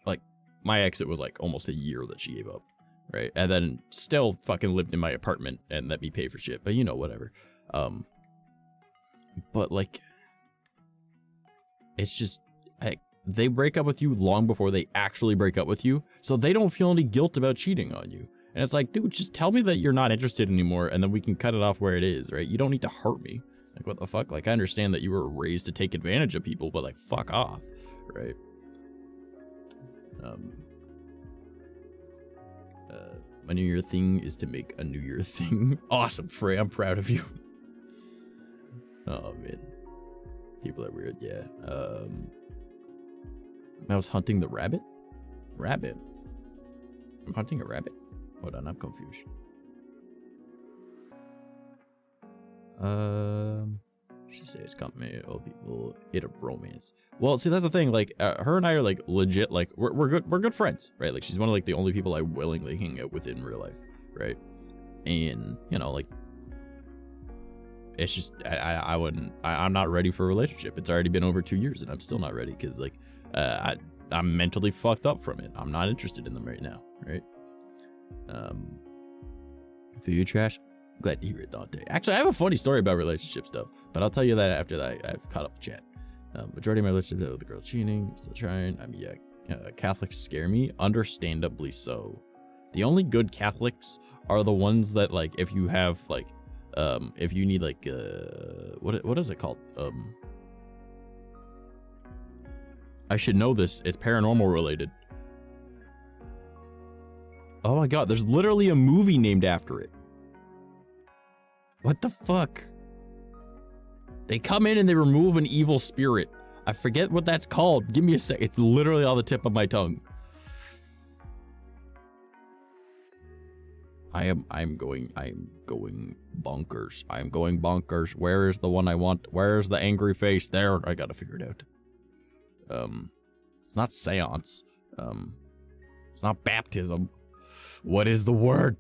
Like, my ex, it was, like, almost a year that she gave up, right? And then still fucking lived in my apartment and let me pay for shit. But, you know, whatever. But, like, it's just, like, they break up with you long before they actually break up with you. So they don't feel any guilt about cheating on you. And it's like, dude, just tell me that you're not interested anymore, and then we can cut it off where it is, right? You don't need to hurt me. Like, what the fuck? Like, I understand that you were raised to take advantage of people, but, like, fuck off, right? My New Year thing is to make a New Year thing. Awesome, Frey. I'm proud of you. Oh, man. People are weird, yeah. I was hunting the rabbit? Rabbit? I'm hunting a rabbit? Hold on, I'm confused. She says, "Compliment old people, it a bromance." Well, see, that's the thing. Like, her and I are like legit. Like, we're good friends, right? Like, she's one of like the only people I willingly hang out with in real life, right? And you know, like, it's just I wouldn't. I'm not ready for a relationship. It's already been over 2 years, and I'm still not ready because like I'm mentally fucked up from it. I'm not interested in them right now, right? For you, trash. Glad to hear it, Dante. Actually, I have a funny story about relationship stuff, but I'll tell you that after that I've caught up with chat. Majority of my relationships with the girl cheating. I'm still trying. I mean, yeah, Catholics scare me. Understandably so. The only good Catholics are the ones that, like, if you have like, if you need like, what is it called? I should know this. It's paranormal related. Oh my god, there's literally a movie named after it. What the fuck? They come in and they remove an evil spirit. I forget what that's called. Give me a sec. It's literally on the tip of my tongue. I'm going bonkers. I'm going bonkers. Where is the one I want? Where is the angry face? There, I gotta figure it out. It's not seance. It's not baptism. What is the word?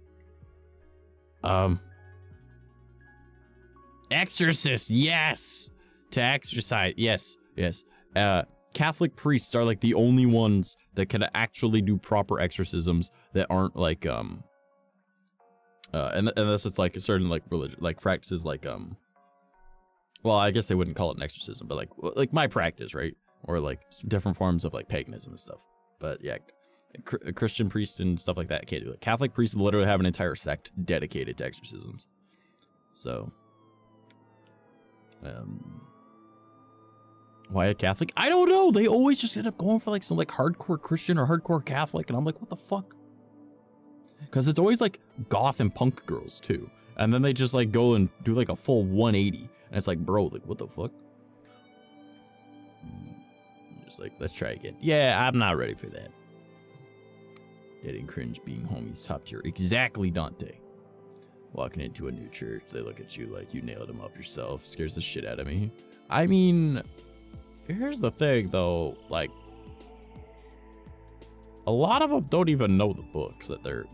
Exorcist, yes. To exorcise, yes. Catholic priests are like the only ones that can actually do proper exorcisms that aren't like unless it's like a certain like religion, like practices like well, I guess they wouldn't call it an exorcism, but like my practice, right? Or like different forms of like paganism and stuff. But yeah, Christian priests and stuff like that can't do it. Catholic priests literally have an entire sect dedicated to exorcisms. So why a Catholic? I don't know. They always just end up going for like some like hardcore Christian or hardcore Catholic, and I'm like, what the fuck? Because it's always like goth and punk girls too, and then they just like go and do like a full 180, and it's like, bro, like what the fuck? Just like, let's try again. Yeah, I'm not ready for that. Getting cringe being homies top tier. Exactly, Dante. Walking into a new church, they look at you like you nailed them up yourself. Scares the shit out of me. I mean, here's the thing though, like, a lot of them don't even know the books that they're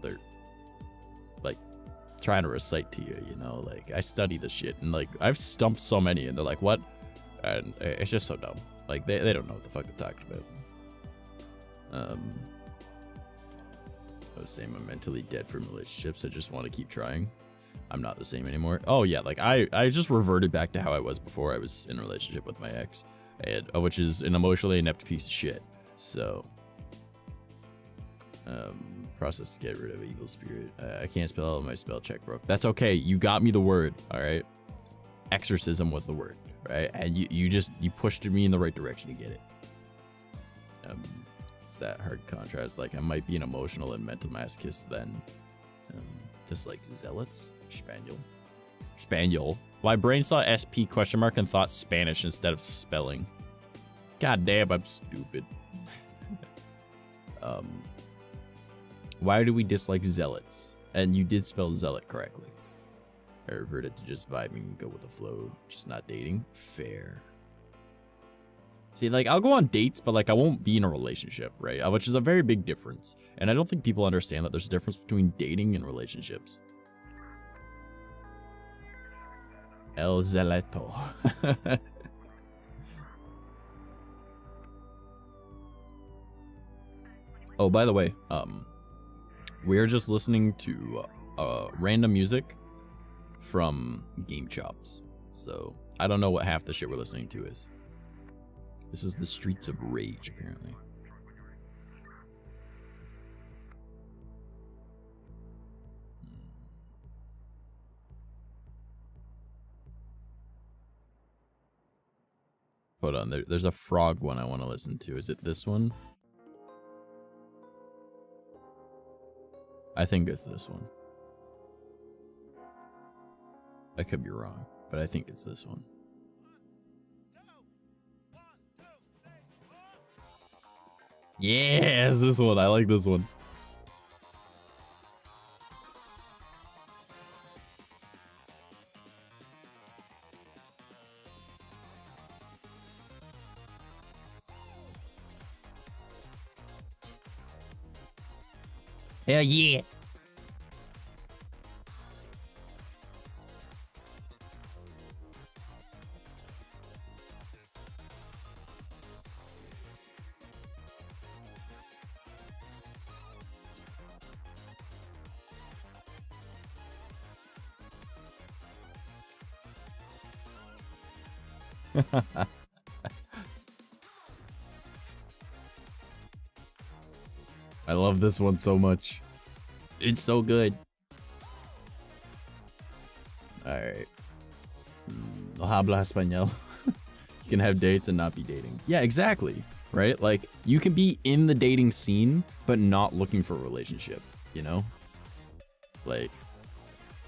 like trying to recite to you, you know? Like, I study the shit, and like I've stumped so many, and they're like, what? And it's just so dumb. Like, they don't know what the fuck they're talking about. I was saying I'm mentally dead from relationships. I just want to keep trying. I'm not the same anymore. Oh yeah, like I just reverted back to how I was before I was in a relationship with my ex, and which is an emotionally inept piece of shit. So process to get rid of evil spirit. I can't spell my spell check broke. That's okay. You got me the word. All right. Exorcism was the word, right? And you pushed me in the right direction to get it. It's that hard contrast. Like, I might be an emotional and mental masochist then. Just like zealots. Spaniel. My brain saw SP question mark and thought Spanish instead of spelling. God damn, I'm stupid. Why do we dislike zealots? And you did spell zealot correctly. I reverted to just vibing and go with the flow. Just not dating. Fair. See, like, I'll go on dates, but, like, I won't be in a relationship, right? Which is a very big difference. And I don't think people understand that there's a difference between dating and relationships. El Zeleto. Oh, by the way, we're just listening to random music from Game Chops. So, I don't know what half the shit we're listening to is. This is the Streets of Rage, apparently. Hold on, there's a frog one I want to listen to. Is it this one? I think it's this one. I could be wrong, but I think it's this one. Yes, this one. I like this one. Hell yeah. I love this one so much. It's so good. Alright. Habla español. You can have dates and not be dating. Yeah, exactly. Right? Like, you can be in the dating scene, but not looking for a relationship, you know? Like,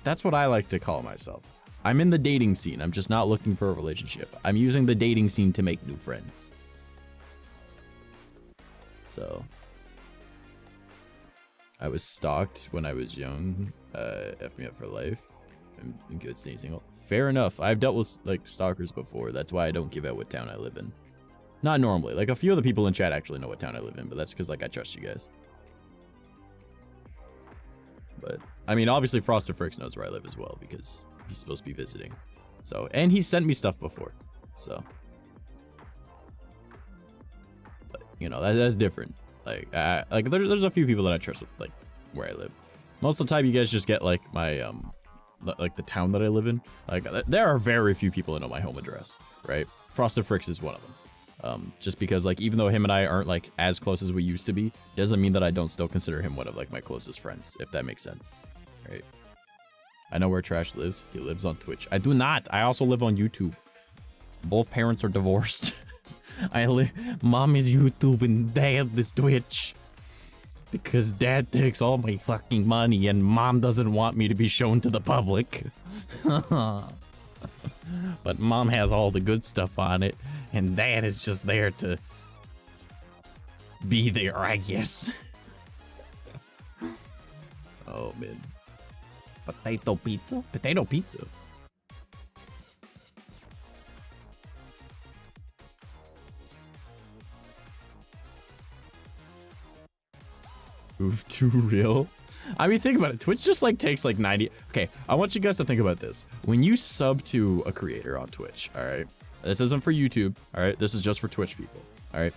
that's what I like to call myself. I'm in the dating scene. I'm just not looking for a relationship. I'm using the dating scene to make new friends. So, I was stalked when I was young. F me up for life. I'm good staying single. Fair enough. I've dealt with like stalkers before. That's why I don't give out what town I live in. Not normally. Like a few of the people in chat actually know what town I live in, but that's because like I trust you guys. But I mean, obviously Frosted Fricks knows where I live as well because he's supposed to be visiting. So, and he sent me stuff before. So, but, you know, that's different. Like there's a few people that I trust with, like where I live. Most of the time, you guys just get like my like the town that I live in. Like there are very few people that know my home address, right? Frosted Fricks is one of them. Just because like even though him and I aren't like as close as we used to be, doesn't mean that I don't still consider him one of like my closest friends, if that makes sense, right? I know where Trash lives. He lives on Twitch. I do not. I also live on YouTube. Both parents are divorced. Mom is YouTube and dad is Twitch. Because dad takes all my fucking money and mom doesn't want me to be shown to the public. But mom has all the good stuff on it and dad is just there to be there, I guess. Oh man. Potato pizza? Potato pizza. Move too real. I mean, think about it. Twitch just like takes like 90. Okay, I want you guys to think about this. When you sub to a creator on Twitch, all right, this isn't for YouTube, all right, this is just for Twitch people, all right.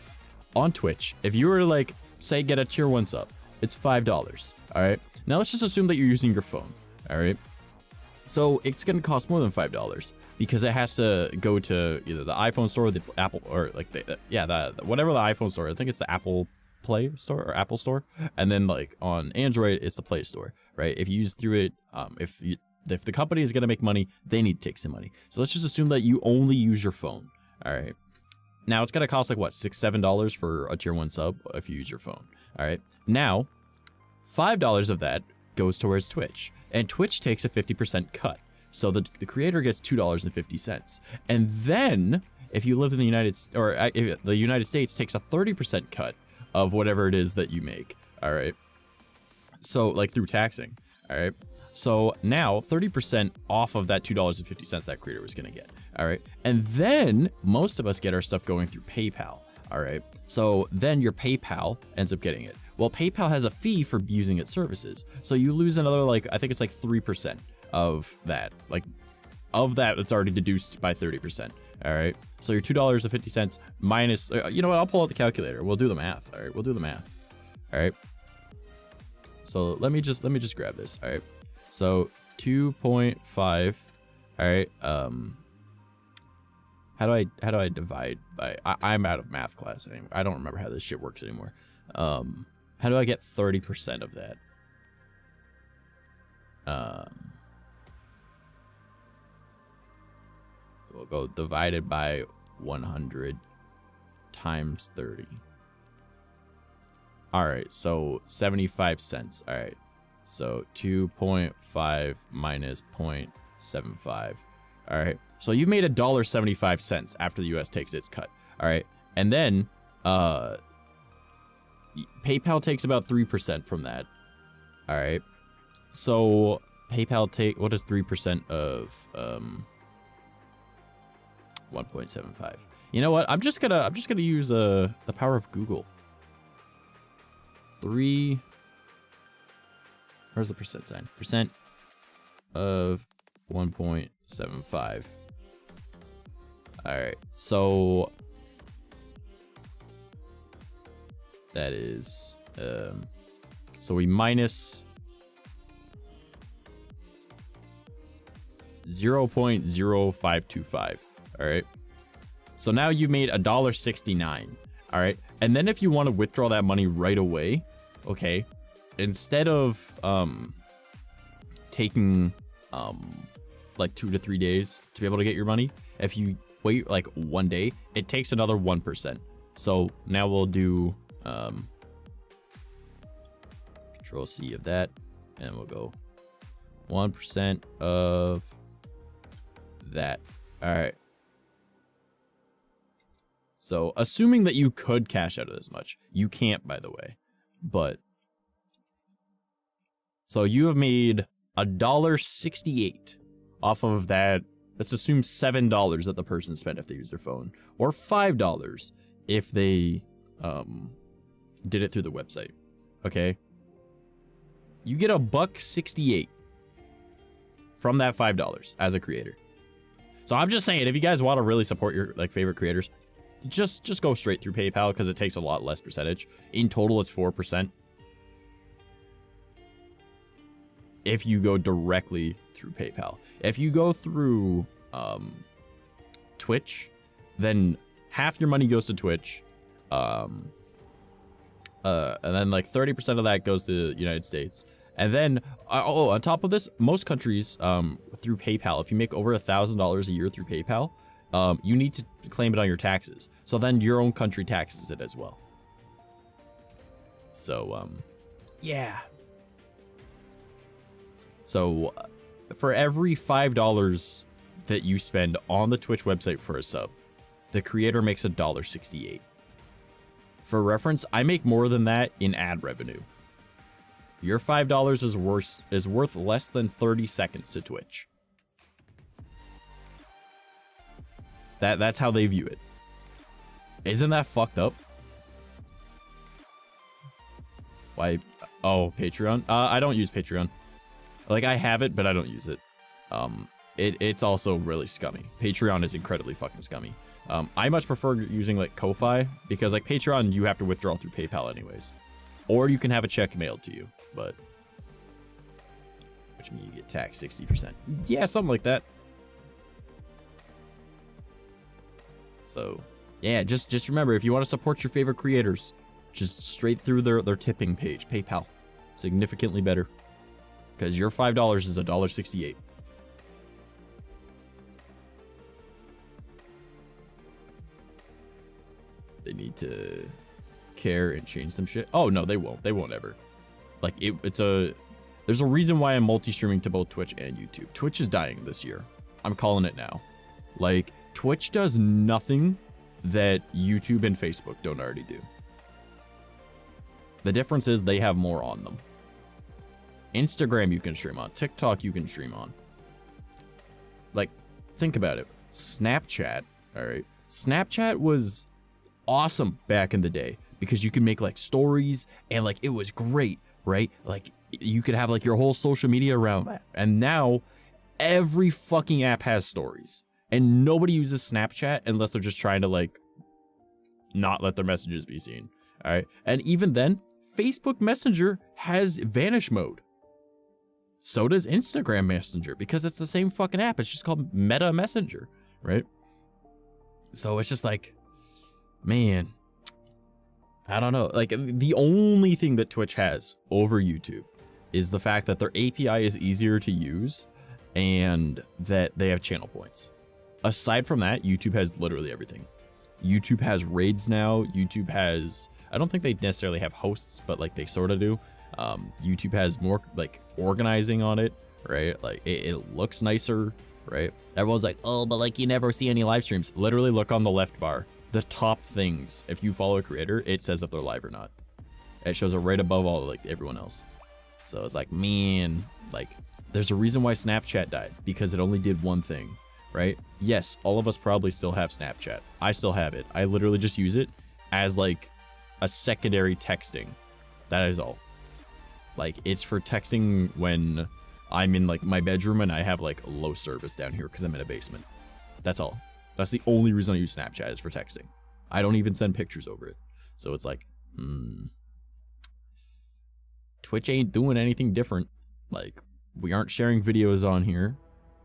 On Twitch, if you were to like say get a tier 1 sub, it's $5, all right. Now let's just assume that you're using your phone, all right. So it's gonna cost more than $5 because it has to go to either the iPhone store, or the Apple, or like the whatever the iPhone store. I think it's the Apple Play Store or Apple Store, and then like on Android it's the Play Store, right? If you use through it, if the company is gonna make money, they need to take some money. So let's just assume that you only use your phone, all right? Now it's gonna cost like what, $6-7 for a tier 1 sub if you use your phone, all right? Now $5 of that goes towards Twitch, and Twitch takes a 50% cut, so the creator gets $2.50, and then if you live in the United States takes a 30% cut of whatever it is that you make, all right? So like through taxing, all right? So now 30% off of that $2.50 that creator was gonna get, All right. And then most of us get our stuff going through PayPal. All right. So then your PayPal ends up getting it. Well, PayPal has a fee for using its services. So you lose another, like, I think it's like 3% of that. Like, of that, it's already deduced by 30%. All right. So your $2.50 minus, you know what? I'll pull out the calculator. We'll do the math. All right. We'll do the math. All right. So let me just grab this. All right. So 2.5. All right. How do I divide by, I'm out of math class anymore. I don't remember how this shit works anymore. How do I get 30% of that? We'll go divided by 100 times 30. All right, so 75 cents. All right, so 2.5 minus 0.75. All right, so you've made $1.75 after the U.S. takes its cut. All right, and then PayPal takes about 3% from that. All right, so PayPal what is 3% of 1.75? You know what? I'm just gonna use the power of Google. Where's the percent sign? Percent of 1.75. All right, so that is so we minus 0.0525. All right, so now you made $1.69. All right, and then if you want to withdraw that money right away, okay, instead of taking like 2 to 3 days to be able to get your money, if you wait like 1 day, it takes another 1%. So now we'll do Control C of that, and we'll go 1% of that. All right. So assuming that you could cash out of this much, you can't, by the way, but so you have made $1.68 off of that. Let's assume $7 that the person spent if they used their phone, or $5 if they did it through the website. Okay, you get $1.68 from that $5 as a creator. So I'm just saying, if you guys want to really support your like favorite creators, just go straight through PayPal because it takes a lot less percentage. In total, it's 4%. If you go directly through PayPal. If you go through Twitch, then half your money goes to Twitch. And then like 30% of that goes to the United States. And then, on top of this, most countries through PayPal, if you make over $1,000 a year through PayPal, you need to claim it on your taxes. So then your own country taxes it as well. So, yeah. So for every $5 that you spend on the Twitch website for a sub, the creator makes $1.68. For reference, I make more than that in ad revenue. Your $5 is worth less than 30 seconds to Twitch. That's how they view it. Isn't that fucked up? Why? Oh, Patreon? I don't use Patreon. Like, I have it, but I don't use it. It's also really scummy. Patreon is incredibly fucking scummy. I much prefer using, like, Ko-Fi, because, like, Patreon, you have to withdraw through PayPal anyways. Or you can have a check mailed to you, but... which means you get taxed 60%. Yeah, something like that. So, yeah, just remember, if you want to support your favorite creators, just straight through their tipping page, PayPal. Significantly better. Because your $5 is $1.68. They need to care and change some shit. Oh, no, they won't. They won't ever. Like, there's a reason why I'm multi-streaming to both Twitch and YouTube. Twitch is dying this year. I'm calling it now. Like, Twitch does nothing that YouTube and Facebook don't already do. The difference is they have more on them. Instagram you can stream on. TikTok you can stream on. Like, think about it. Snapchat, all right? Snapchat was awesome back in the day because you could make like stories and like it was great, right? Like you could have like your whole social media around that. And now every fucking app has stories and nobody uses Snapchat unless they're just trying to like not let their messages be seen, all right? And even then, Facebook Messenger has vanish mode. So does Instagram Messenger because it's the same fucking app. It's just called Meta Messenger, right? So it's just like, man, I don't know. Like the only thing that Twitch has over YouTube is the fact that their API is easier to use and that they have channel points. Aside from that, YouTube has literally everything. YouTube has raids now. YouTube has, I don't think they necessarily have hosts, but like they sort of do. YouTube has more like organizing on it, right? Like it looks nicer, right? Everyone's like, oh, but like you never see any live streams. Literally look on the left bar. The top things, if you follow a creator, it says if they're live or not. It shows it right above all like everyone else. So it's like, man, like there's a reason why Snapchat died because it only did one thing, right? Yes, all of us probably still have Snapchat. I still have it. I literally just use it as like a secondary texting. That is all. Like it's for texting when I'm in like my bedroom and I have like low service down here because I'm in a basement. That's all. That's the only reason I use Snapchat is for texting. I don't even send pictures over it. So it's like, Twitch ain't doing anything different. Like we aren't sharing videos on here.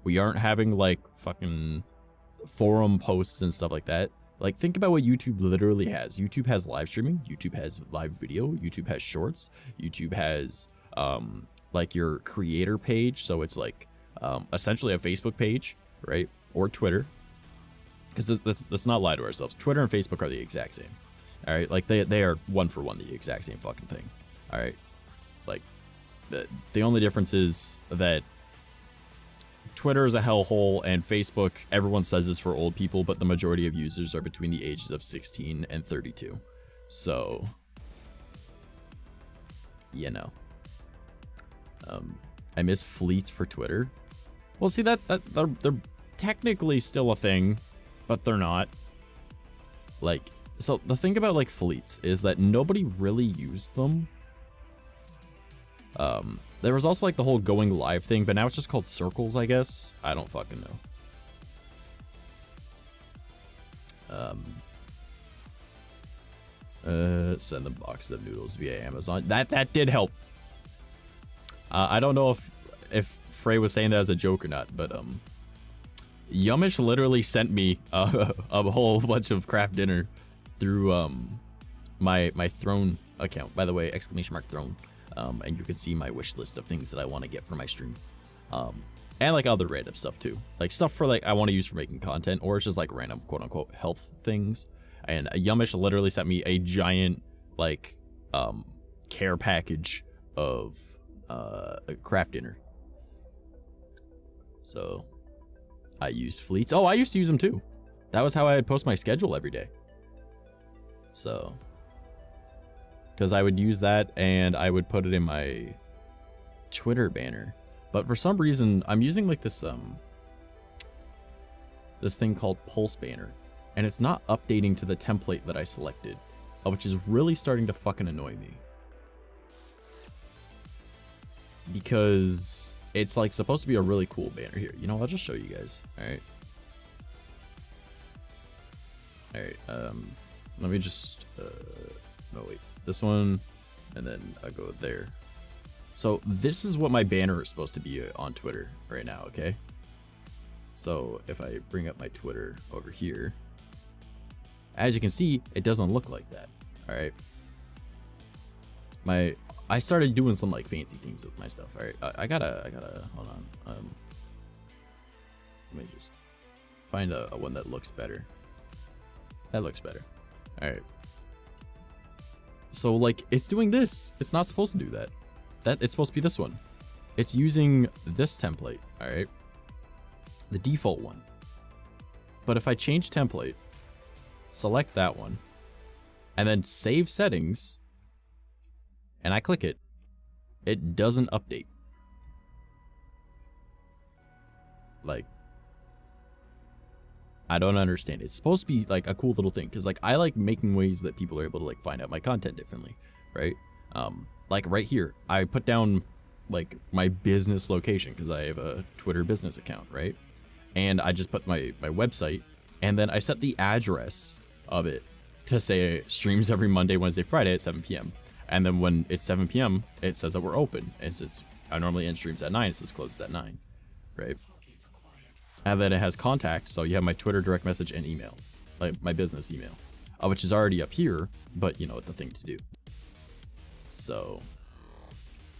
We aren't having like fucking forum posts and stuff like that. Like think about what YouTube literally has. YouTube has live streaming. YouTube has live video. YouTube has shorts. YouTube has like your creator page. So it's like essentially a Facebook page, right? Or Twitter. Because let's not lie to ourselves. Twitter and Facebook are the exact same. All right, like they are one for one the exact same fucking thing. All right, like the only difference is that Twitter is a hellhole and Facebook, everyone says is for old people, but the majority of users are between the ages of 16 and 32. So, you know, I miss fleets for Twitter. Well, see that they're technically still a thing, but they're not. Like, so the thing about like fleets is that nobody really used them. There was also like the whole going live thing, but now it's just called circles, I guess. I don't fucking know. Send them boxes of noodles via Amazon. That did help. I don't know if Frey was saying that as a joke or not, but Yumish literally sent me a whole bunch of craft dinner through my Throne account. By the way, !Throne. And you can see my wish list of things that I want to get for my stream. And like other random stuff too. Like stuff for like I want to use for making content, or it's just like random quote unquote health things. And Yumish literally sent me a giant like care package of a craft dinner. So I used fleets. Oh, I used to use them too. That was how I would post my schedule every day. So, because I would use that and I would put it in my Twitter banner. But for some reason, I'm using like this this thing called Pulse Banner, and it's not updating to the template that I selected, which is really starting to fucking annoy me. Because it's like supposed to be a really cool banner here. You know, I'll just show you guys. All right. All right. Let me just no wait, this one, and then I'll go there. So this is what my banner is supposed to be on Twitter right now. Okay. So if I bring up my Twitter over here, as you can see, it doesn't look like that. All right. I started doing some like fancy things with my stuff. All right, I gotta hold on. Let me just find a one that looks better. That looks better. All right. So like it's doing this. It's not supposed to do that. It's supposed to be this one. It's using this template. All right. The default one. But if I change template, select that one, and then save settings, and I click it, it doesn't update. Like, I don't understand. It's supposed to be like a cool little thing because like I like making ways that people are able to like find out my content differently, right? Like right here, I put down like my business location because I have a Twitter business account, right? And I just put my website, and then I set the address of it to say streams every Monday, Wednesday, Friday at 7 p.m. And then when it's 7 p.m., it says that we're open. I normally end streams at 9. It says closes at 9, right? And then it has contact, so you have my Twitter direct message and email, like my business email, which is already up here, but you know, it's a thing to do. So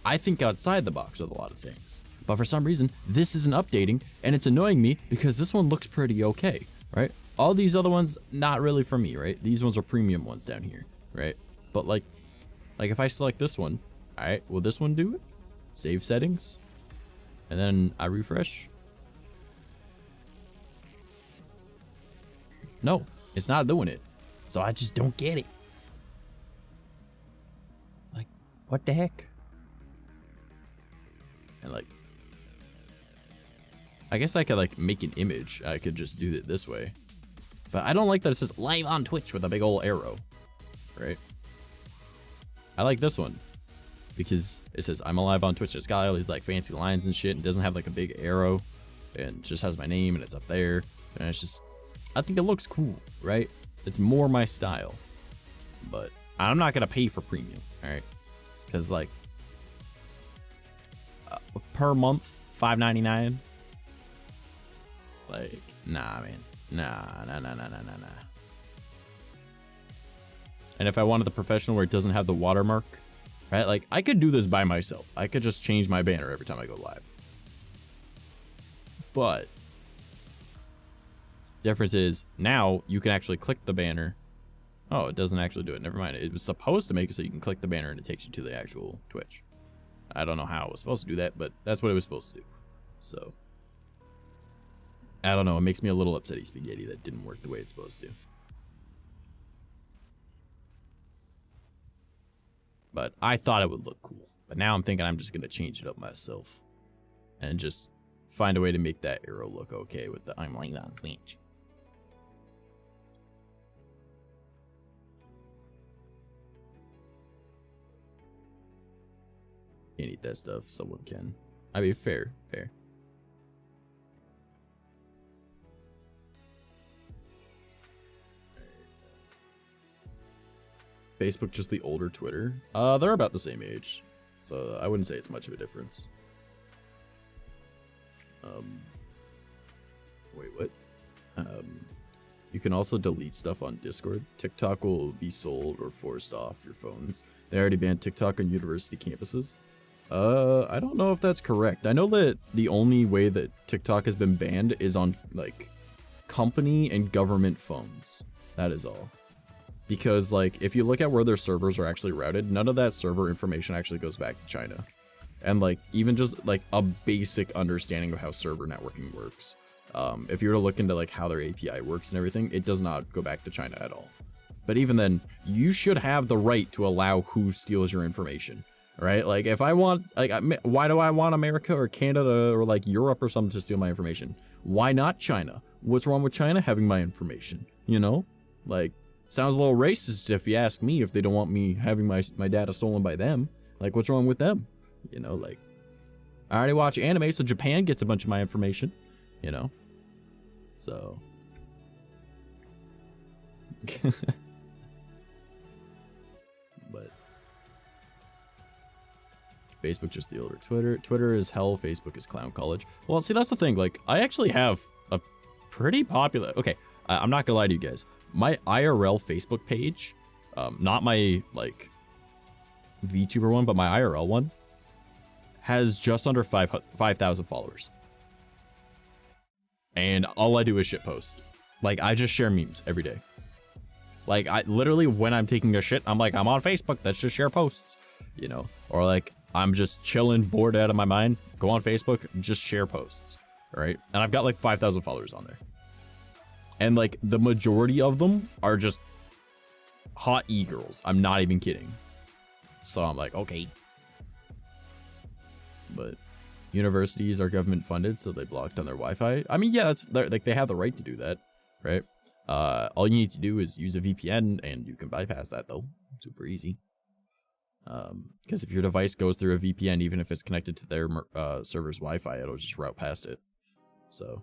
I think outside the box with a lot of things, but for some reason, this isn't updating, and it's annoying me because this one looks pretty okay, right? All these other ones, not really for me, right? These ones are premium ones down here, right? But like if I select this one, all right, will this one do it? Save settings, and then I refresh. No, it's not doing it. So I just don't get it. Like, what the heck? And like, I guess I could like make an image. I could just do it this way. But I don't like that it says live on Twitch with a big old arrow, right? I like this one because it says I'm alive on Twitch. It's got all these like fancy lines and shit, and doesn't have like a big arrow, and just has my name and it's up there. And it's just, I think it looks cool, right? It's more my style, but I'm not gonna pay for premium, all right? Because like per month, $5.99. Like, nah, man, nah. And if I wanted the professional where it doesn't have the watermark, right? Like I could do this by myself. I could just change my banner every time I go live. But difference is now you can actually click the banner. Oh, it doesn't actually do it. Never mind. It was supposed to make it so you can click the banner and it takes you to the actual Twitch. I don't know how it was supposed to do that, but that's what it was supposed to do. So I don't know. It makes me a little upsetty spaghetti that didn't work the way it's supposed to. But I thought it would look cool. But now I'm thinking I'm just going to change it up myself and just find a way to make that arrow look okay with the I'm live on Twitch. Can't eat that stuff. Someone can. I mean, fair. Facebook just the older Twitter. They're about the same age, so I wouldn't say it's much of a difference. Wait, what? You can also delete stuff on Discord. TikTok will be sold or forced off your phones. They already banned TikTok on university campuses. I don't know if that's correct. I know that the only way that TikTok has been banned is on like company and government phones. That is all. Because like if you look at where their servers are actually routed, none of that server information actually goes back to China. And like even just like a basic understanding of how server networking works, if you were to look into like how their API works and everything, it does not go back to China at all. But even then, you should have the right to allow who steals your information, right? Like if I want, like, why do I want America or Canada or like Europe or something to steal my information? Why not China? What's wrong with China having my information? You know, like, sounds a little racist if you ask me, if they don't want me having my data stolen by them. Like, what's wrong with them? You know, like, I already watch anime, so Japan gets a bunch of my information, you know? So. But. Facebook just the older Twitter. Twitter is hell, Facebook is clown college. Well, see, that's the thing. Like, I actually have a pretty popular... Okay, I'm not gonna lie to you guys. My IRL Facebook page, not my like VTuber one, but my IRL one, has just under 5,000 followers. And all I do is shit post. Like, I just share memes every day. Like, I literally, when I'm taking a shit, I'm like, I'm on Facebook, let's just share posts, you know? Or like, I'm just chilling, bored out of my mind, go on Facebook, just share posts, right? And I've got like 5,000 followers on there. And like the majority of them are just hot e-girls. I'm not even kidding. So I'm like, okay. But universities are government funded, so they blocked on their Wi-Fi. I mean, yeah, that's like they have the right to do that, right? All you need to do is use a VPN, and you can bypass that though. Super easy. Because if your device goes through a VPN, even if it's connected to their server's Wi-Fi, it'll just route past it. So.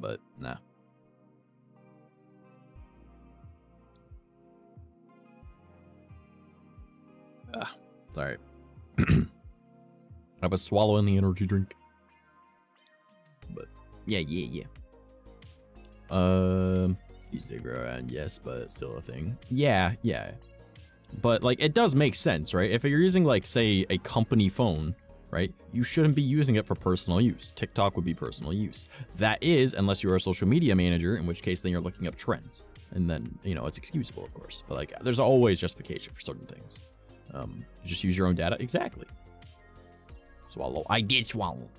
But, nah. Sorry. I was swallowing the energy drink. But, yeah. Easy to grow around, yes, but still a thing. Yeah. But, like, it does make sense, right? If you're using, like, say, a company phone, right, you shouldn't be using it for personal use. TikTok would be personal use. That is, unless you're a social media manager, in which case then you're looking up trends. And then, you know, it's excusable, of course. But, like, there's always justification for certain things. Just use your own data. Exactly. Swallow. I did swallow.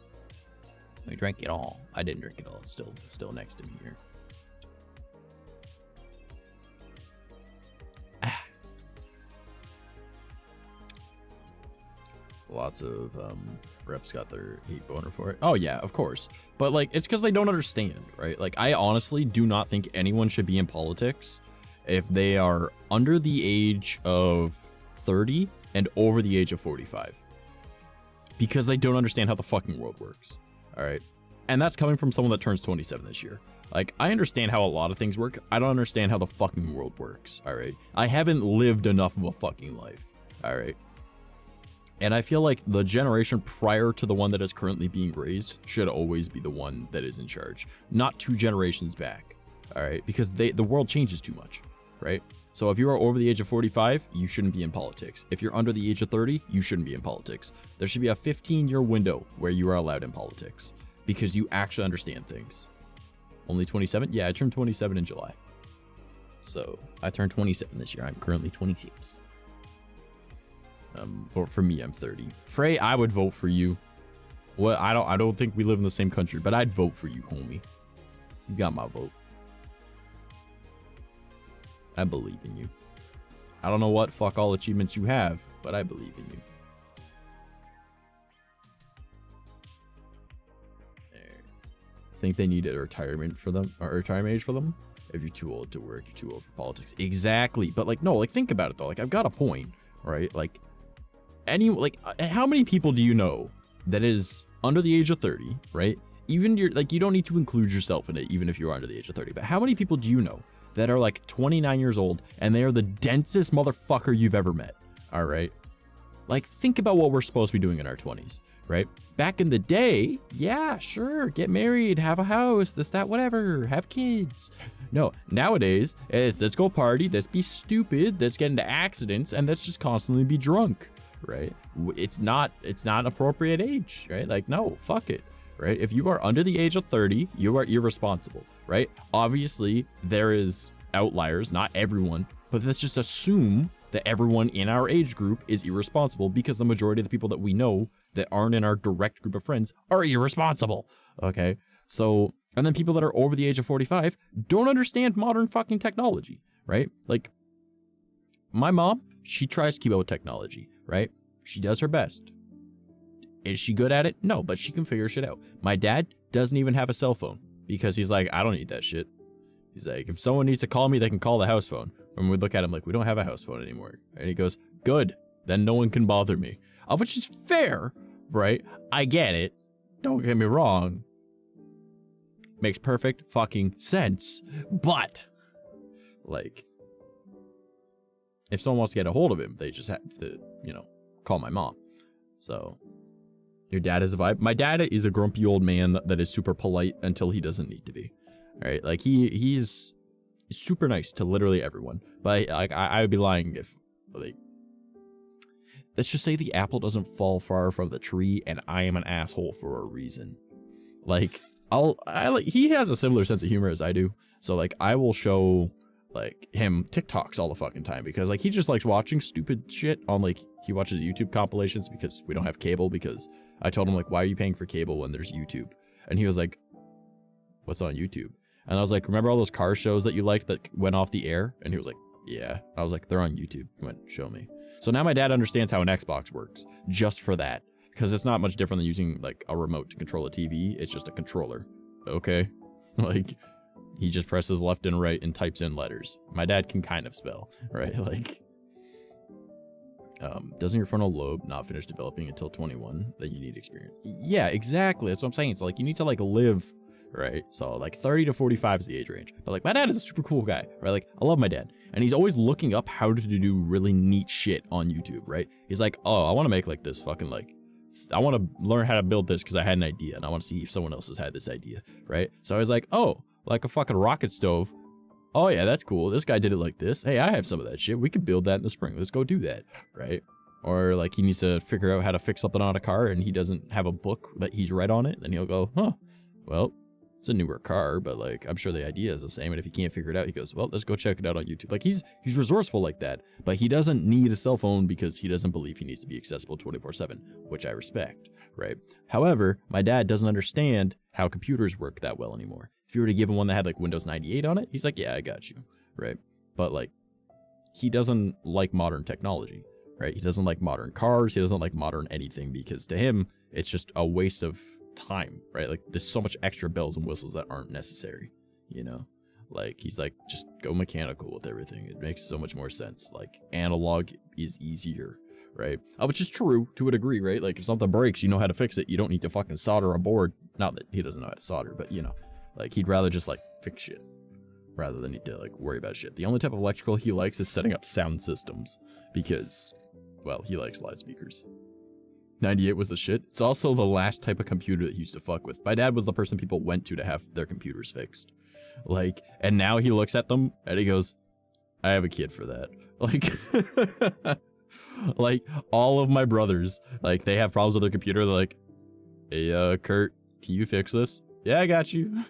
I drank it all. I didn't drink it all. It's still next to me here. Lots of reps got their hate boner for it. Oh yeah, of course. But like, it's because they don't understand, right? Like, I honestly do not think anyone should be in politics if they are under the age of 30 and over the age of 45. Because they don't understand how the fucking world works. All right. And that's coming from someone that turns 27 this year. Like, I understand how a lot of things work. I don't understand how the fucking world works. All right. I haven't lived enough of a fucking life. All right. And I feel like the generation prior to the one that is currently being raised should always be the one that is in charge, not 2 generations back. All right. Because the world changes too much. Right. So if you are over the age of 45, you shouldn't be in politics. If you're under the age of 30, you shouldn't be in politics. There should be a 15-year window where you are allowed in politics because you actually understand things. Only 27? Yeah, I turned 27 in July. So I turned 27 this year. I'm currently 26. For me, I'm 30. Frey, I would vote for you. Well, I don't think we live in the same country, but I'd vote for you, homie. You got my vote. I believe in you. I don't know what fuck all achievements you have, but I believe in you. Think they need a retirement for them, or retirement age for them? If you're too old to work, you're too old for politics. Exactly. But like, no, like, think about it though. Like, I've got a point, right? Like, how many people do you know that is under the age of 30, right? Even you're like, you don't need to include yourself in it, even if you're under the age of 30. But how many people do you know that are like 29 years old and they are the densest motherfucker you've ever met? All right. Like, think about what we're supposed to be doing in our 20s, right? Back in the day, yeah, sure, get married, have a house, this, that, whatever, have kids. No, nowadays, let's go party, let's be stupid, let's get into accidents, and let's just constantly be drunk, right? It's not appropriate age, right? Like, no, fuck it, right? If you are under the age of 30, you are irresponsible, right? Obviously, there is outliers, not everyone, but let's just assume that everyone in our age group is irresponsible because the majority of the people that we know that aren't in our direct group of friends are irresponsible. Okay. So, and then people that are over the age of 45 don't understand modern fucking technology, right? Like, my mom, she tries to keep up with technology, right? She does her best. Is she good at it? No, but she can figure shit out. My dad doesn't even have a cell phone because he's like, I don't need that shit. He's like, if someone needs to call me, they can call the house phone. And we look at him like, we don't have a house phone anymore. And he goes, good, then no one can bother me. Which is fair, right? I get it. Don't get me wrong. Makes perfect fucking sense. But, like, if someone wants to get a hold of him, they just have to, you know, call my mom. So, your dad is a vibe. My dad is a grumpy old man that is super polite until he doesn't need to be. All right, like, he's super nice to literally everyone. But like, I would be lying if, like, let's just say the apple doesn't fall far from the tree and I am an asshole for a reason. Like, he has a similar sense of humor as I do. So like, I will show like him TikToks all the fucking time because like, he just likes watching stupid shit on, like, he watches YouTube compilations because we don't have cable, because I told him like, why are you paying for cable when there's YouTube? And he was like, what's on YouTube? And I was like, remember all those car shows that you liked that went off the air? And he was like, yeah. I was like, they're on YouTube. He went, show me. So now my dad understands how an Xbox works just for that. because it's not much different than using like a remote to control a TV. It's just a controller. Okay. Like, he just presses left and right and types in letters. My dad can kind of spell, right? Like, doesn't your frontal lobe not finish developing until 21? That you need experience. Yeah, exactly. That's what I'm saying. So like, you need to like live, right? So like 30 to 45 is the age range. But like, my dad is a super cool guy, right? Like, I love my dad, and he's always looking up how to do really neat shit on YouTube, right? He's like, oh, I want to make like this fucking like, I want to learn how to build this because I had an idea and I want to see if someone else has had this idea, right? So I was like, oh, like a fucking rocket stove. Oh yeah, that's cool. This guy did it like this. Hey, I have some of that shit. We could build that in the spring. Let's go do that, right? Or like he needs to figure out how to fix something on a car and he doesn't have a book that he's read on it. Then he'll go, huh, well, it's a newer car, but like, I'm sure the idea is the same. And if he can't figure it out, he goes, well, let's go check it out on YouTube. Like he's resourceful like that, but he doesn't need a cell phone because he doesn't believe he needs to be accessible 24/7, which I respect, right? However, my dad doesn't understand how computers work that well anymore. If you were to give him one that had like Windows 98 on it, he's like, yeah, I got you, right? But like, he doesn't like modern technology, right? He doesn't like modern cars. He doesn't like modern anything because to him, it's just a waste of time, right? Like, there's so much extra bells and whistles that aren't necessary, you know? Like, he's like, just go mechanical with everything. It makes so much more sense. Like, analog is easier, right? Which is true to a degree, right? Like, if something breaks, you know how to fix it. You don't need to fucking solder a board. Not that he doesn't know how to solder, but you know. Like, he'd rather just, like, fix shit rather than need to, like, worry about shit. The only type of electrical he likes is setting up sound systems because, well, he likes loudspeakers. 98 was the shit. It's also the last type of computer that he used to fuck with. My dad was the person people went to have their computers fixed. Like, and now he looks at them and he goes, I have a kid for that. Like, like, all of my brothers, like, they have problems with their computer. They're like, hey, Kurt, can you fix this? Yeah, I got you.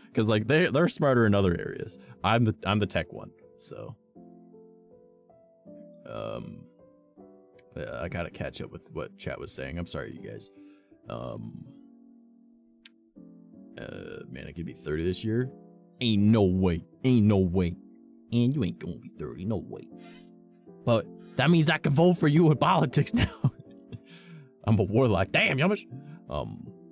Because like they're smarter in other areas. I'm the tech one, so yeah, I gotta catch up with what chat was saying. I'm sorry, you guys. Man, I could be 30 this year. Ain't no way. Ain't no way. And you ain't gonna be 30. No way. But that means I can vote for you in politics now. I'm a warlock. Damn, Yamish.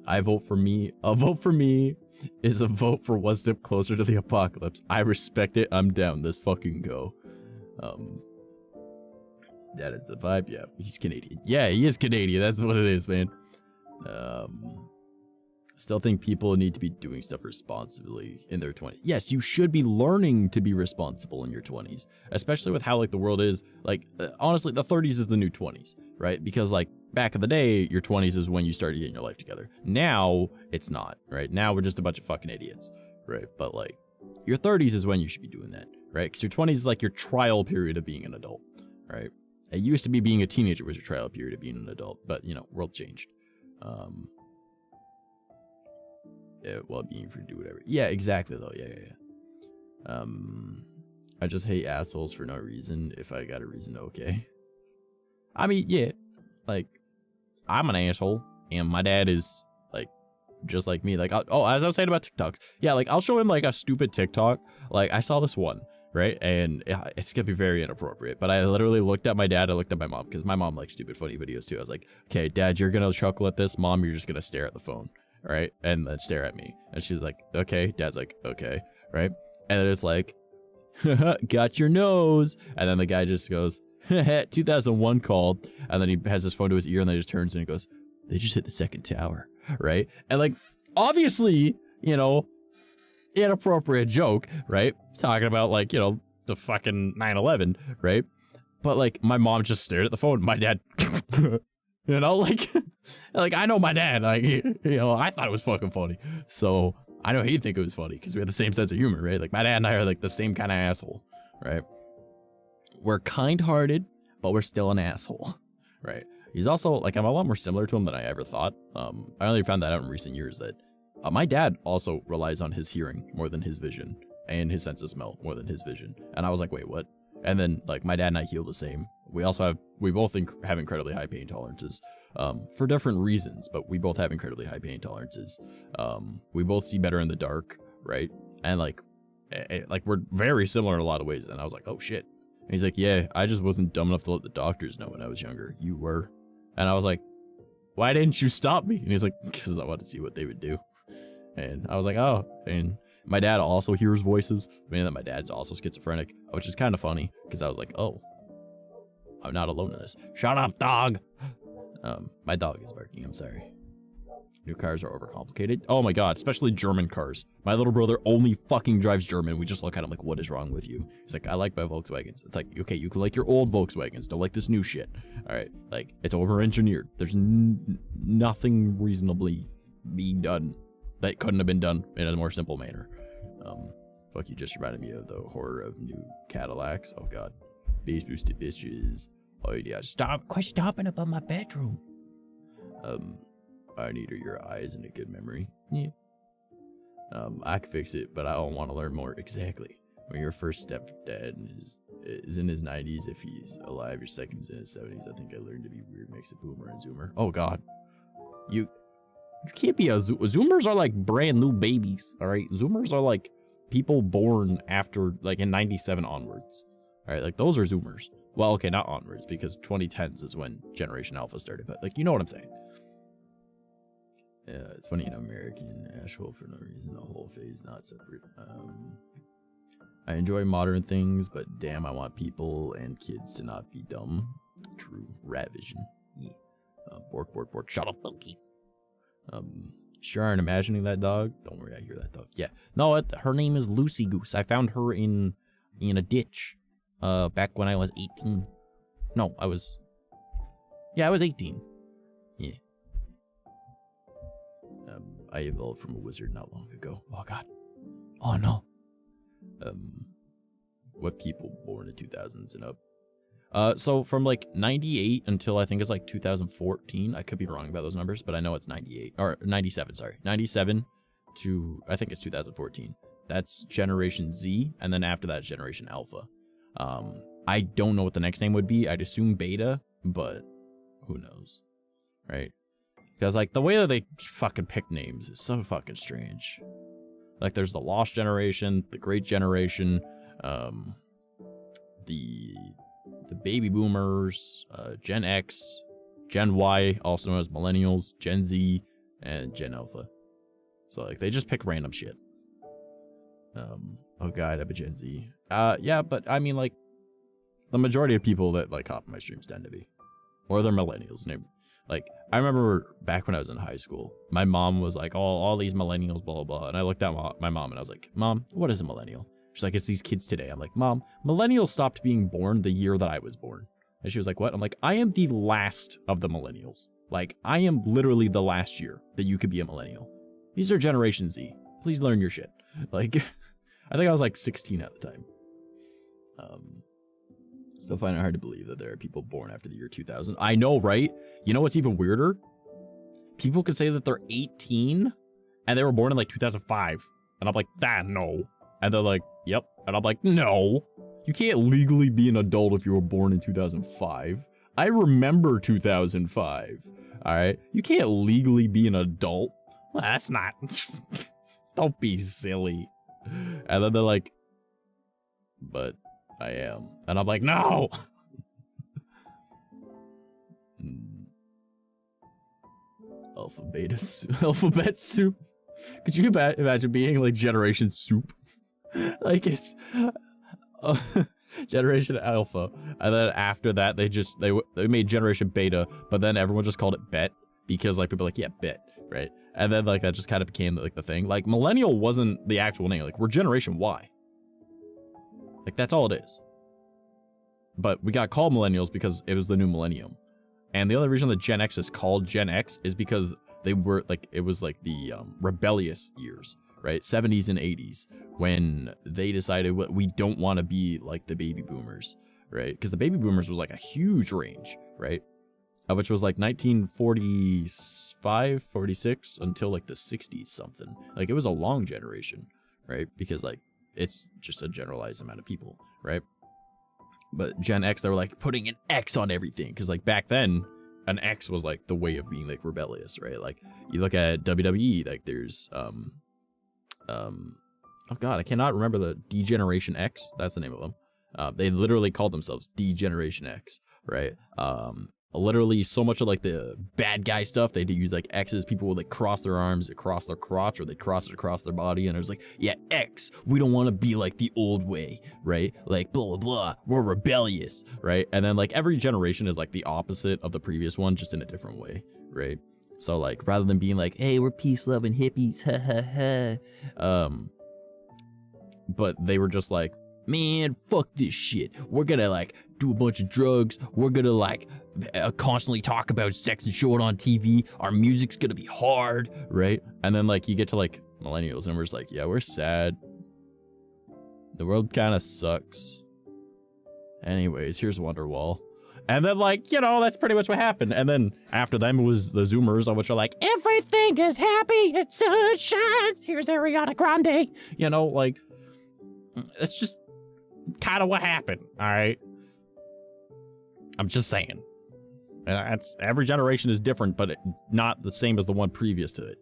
I vote for me. A vote for me is a vote for one step closer to the apocalypse. I respect it. I'm down. Let's fucking go. That is the vibe. Yeah, he's Canadian. Yeah, he is Canadian. That's what it is, man. Still think people need to be doing stuff responsibly in their 20s. Yes, you should be learning to be responsible in your 20s, especially with how like the world is. Like, honestly, the 30s is the new 20s, right? Because like back in the day, your 20s is when you started getting your life together. Now it's not, right? Now we're just a bunch of fucking idiots, right? But like your 30s is when you should be doing that, right? Because your 20s is like your trial period of being an adult, right? It used to be being a teenager was your trial period of being an adult, but you know, world changed. Yeah, well, being free to do whatever. Yeah, exactly though. Yeah. I just hate assholes for no reason. If I got a reason, okay. I mean, yeah, like I'm an asshole, and my dad is like just like me. Like, as I was saying about TikToks, yeah, like I'll show him like a stupid TikTok. Like I saw this one, right, and it's gonna be very inappropriate. But I literally looked at my dad. I looked at my mom because my mom likes stupid, funny videos too. I was like, okay, Dad, you're gonna chuckle at this. Mom, you're just gonna stare at the phone. Right, and then stare at me, and she's like, okay. Dad's like, okay, right, and then it's like, got your nose, and then the guy just goes, 2001 called, and then he has his phone to his ear, and then he just turns and he goes, they just hit the second tower, right, and like, obviously, you know, inappropriate joke, right, talking about like, you know, the fucking 9/11, right, but like, my mom just stared at the phone, my dad, you know, like I know my dad, like, you know, I thought it was fucking funny. So I know he'd think it was funny because we have the same sense of humor, right? Like my dad and I are like the same kind of asshole, right? We're kind-hearted, but we're still an asshole, right? He's also like, I'm a lot more similar to him than I ever thought. I only found that out in recent years that my dad also relies on his hearing more than his vision and his sense of smell more than his vision. And I was like, wait, what? And then like my dad and I heal the same. We both have incredibly high pain tolerances for different reasons, but we both have incredibly high pain tolerances. We both see better in the dark, right? And like we're very similar in a lot of ways. And I was like, oh shit. And he's like, yeah, I just wasn't dumb enough to let the doctors know when I was younger. You were. And I was like, why didn't you stop me? And he's like, because I wanted to see what they would do. And I was like, oh. And my dad also hears voices, meaning that my dad's also schizophrenic, which is kind of funny because I was like, oh, I'm not alone in this. Shut up, dog. My dog is barking. I'm sorry. New cars are overcomplicated. Oh my god, especially German cars. My little brother only fucking drives German. We just look at him like, what is wrong with you? He's like, I like my Volkswagens. It's like, okay, you can like your old Volkswagens. Don't like this new shit. All right, like, it's over-engineered. There's nothing reasonably being done that couldn't have been done in a more simple manner. Fuck, you just reminded me of the horror of new Cadillacs. Oh god. Bass boosted bitches. Oh yeah, quit stopping above my bedroom. I need your eyes and a good memory. Yeah. I can fix it, but I don't want to learn more. Exactly. When your first stepdad is in his 90s, if he's alive, your second's in his 70s. I think I learned to be weird, makes a boomer and zoomer. Oh god. You can't be a zoomers are like brand new babies, all right? Zoomers are like people born after, like, in 97 onwards. All right, like, those are zoomers. Well, okay, not onwards, because 2010s is when Generation Alpha started, but, like, you know what I'm saying. Yeah, it's funny, in American Asheville, for no reason, the whole phase not separate. I enjoy modern things, but damn, I want people and kids to not be dumb. True. Rat vision. Yeah. Bork, bork, bork. Shut up, Loki. Sure aren't imagining that dog. Don't worry, I hear that dog. Yeah. No, her name is Lucy Goose. I found her in a ditch. Back when I was 18. No, I was 18. Yeah. I evolved from a wizard not long ago. Oh god. Oh no. What people born in 2000s and up? So from like 98 until I think it's like 2014. I could be wrong about those numbers, but I know it's 98 or 97. Sorry, 97 to I think it's 2014. That's Generation Z, and then after that, Generation Alpha. I don't know what the next name would be. I'd assume Beta, but who knows, right? Because like the way that they fucking pick names is so fucking strange. Like there's the Lost Generation, the Great Generation, the Baby Boomers, Gen X, Gen Y, also known as Millennials, Gen Z, and Gen Alpha. So like they just pick random shit. Oh god, I'm a Gen Z. Yeah, but I mean like the majority of people that like hop my streams tend to be, or they're millennials. Like I remember back when I was in high school, my mom was like, "Oh, all these millennials, blah blah blah," and I looked at my mom and I was like, "Mom, what is a millennial?" She's like, "It's these kids today." I'm like, "Mom, millennials stopped being born the year that I was born." And she was like, "What?" I'm like, "I am the last of the millennials. Like I am literally the last year that you could be a millennial. These are Generation Z. Please learn your shit." Like, I think I was like 16 at the time. Still find it hard to believe that there are people born after the year 2000. I know, right? You know what's even weirder? People can say that they're 18 and they were born in like 2005. And I'm like, no. And they're like, yep. And I'm like, no. You can't legally be an adult if you were born in 2005. I remember 2005. All right? You can't legally be an adult. Well, that's not... Don't be silly. And then they're like, but I am. And I'm like, no! Alphabet soup. Could you imagine being like Generation Soup? Like it's Generation Alpha, and then after that they made Generation Beta, but then everyone just called it Bet because like people are like, yeah, Bet, right? And then like that just kind of became like the thing. Like Millennial wasn't the actual name. Like we're Generation Y. Like that's all it is. But we got called Millennials because it was the new millennium. And the only reason that Gen X is called Gen X is because they were like, it was like the rebellious years, right? 70s and 80s when they decided we don't want to be like the baby boomers, right? Because the baby boomers was like a huge range, right? Which was like 1945, 46 until like the 60s something. Like it was a long generation, right? Because like it's just a generalized amount of people, right? But Gen X, they were like putting an X on everything because like back then an X was like the way of being like rebellious, right? Like you look at WWE, like there's oh god, I cannot remember the D-Generation X. That's the name of them. They literally called themselves D-Generation X, right? literally so much of like the bad guy stuff, they do use like X's. People would like cross their arms across their crotch, or they cross it across their body, and it was like, yeah, X, we don't want to be like the old way, right? Like blah blah blah, we're rebellious, right? And then like every generation is like the opposite of the previous one, just in a different way, right? So like rather than being like, hey, we're peace loving hippies, ha ha ha, but they were just like, man, fuck this shit, we're gonna like do a bunch of drugs, we're gonna like constantly talk about sex and show it on TV, our music's gonna be hard, right? And then like you get to like millennials and we're just like, yeah, we're sad, the world kind of sucks, anyways, here's Wonderwall. And then like, you know, that's pretty much what happened. And then after them it was the Zoomers, which are like, everything is happy and sunshine, here's Ariana Grande, you know, like it's just kind of what happened. All right, I'm just saying. And that's, every generation is different, but not the same as the one previous to it.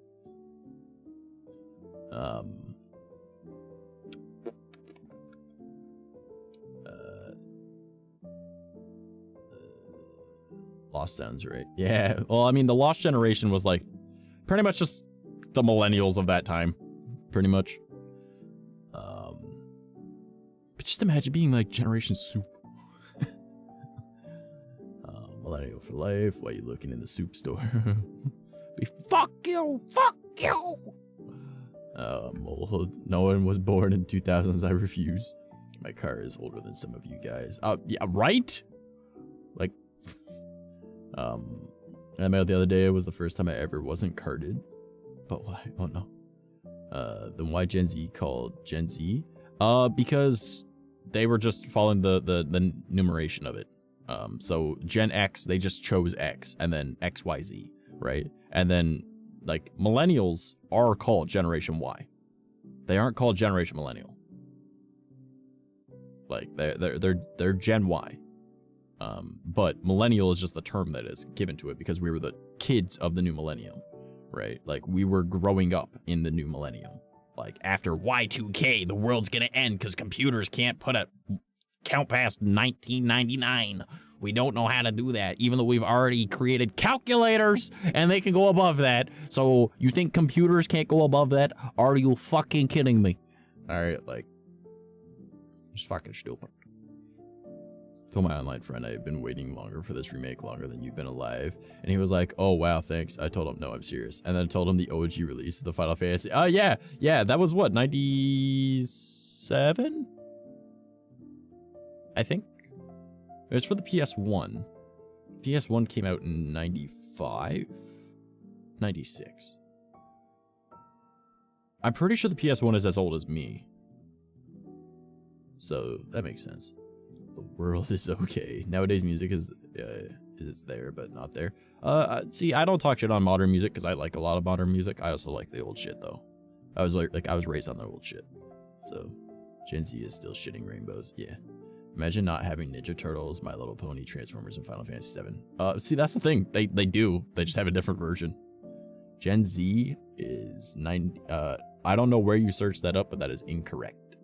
Lost sounds right. Yeah, well, I mean, the Lost generation was like pretty much just the millennials of that time, pretty much. But just imagine being like Generation Soup. Millennial for life. Why you looking in the soup store? Be fuck you, fuck you. Well, no one was born in 2000s. I refuse. My car is older than some of you guys. Yeah, right. Like, I mailed the other day. It was the first time I ever wasn't carded. But why? Oh no. Then why Gen Z called Gen Z? Because they were just following the numeration of it. So Gen X, they just chose X, and then XYZ, right? And then like millennials are called Generation Y. They aren't called Generation Millennial. Like they're Gen Y. But millennial is just the term that is given to it because we were the kids of the new millennium, right? Like we were growing up in the new millennium. Like after Y2K, the world's gonna end because computers can't put a count past 1999. We don't know how to do that, even though we've already created calculators and they can go above that. So you think computers can't go above that? Are you fucking kidding me? All right, like, it's fucking stupid. I told my online friend I had been waiting longer for this remake longer than you've been alive, and he was like, oh wow, thanks. I told him, no, I'm serious. And then I told him the OG release of the Final Fantasy. Oh yeah, that was what, 97? I think it was for the PS1. PS1 came out in 95, 96. I'm pretty sure the PS1 is as old as me, so that makes sense. The world is okay. Nowadays music is it's there but not there. See, I don't talk shit on modern music because I like a lot of modern music. I also like the old shit though. I was like I was raised on the old shit. So Gen Z is still shitting rainbows. Yeah. Imagine not having Ninja Turtles, My Little Pony, Transformers, and Final Fantasy VII. See, that's the thing. They do. They just have a different version. Gen Z is 90. I don't know where you searched that up, but that is incorrect.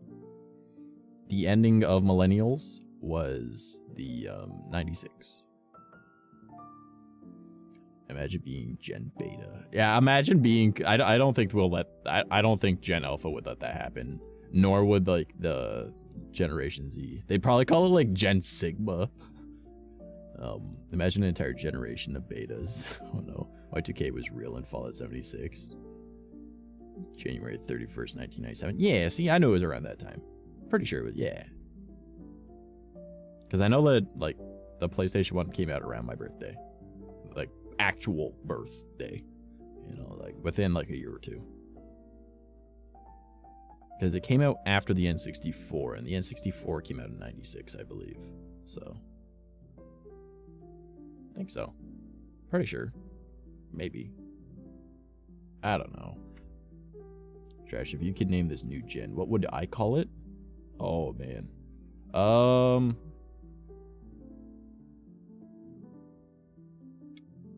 The ending of Millennials was the 96. Imagine being Gen Beta. Yeah, imagine being. I don't think we'll let. I don't think Gen Alpha would let that happen. Nor would like the Generation Z. They'd probably call it like Gen Sigma. Imagine an entire generation of betas. Oh no. Y2K was real in Fallout 76. January 31st, 1997. Yeah, see, I knew it was around that time. Pretty sure it was, yeah. Because I know that, like, the PlayStation 1 came out around my birthday. Like, actual birthday. You know, like, within, like, a year or two. Because it came out after the N64, and the N64 came out in 96, I believe. So. I think so. Pretty sure. Maybe. I don't know. Trash, if you could name this new gen, what would I call it? Oh, man.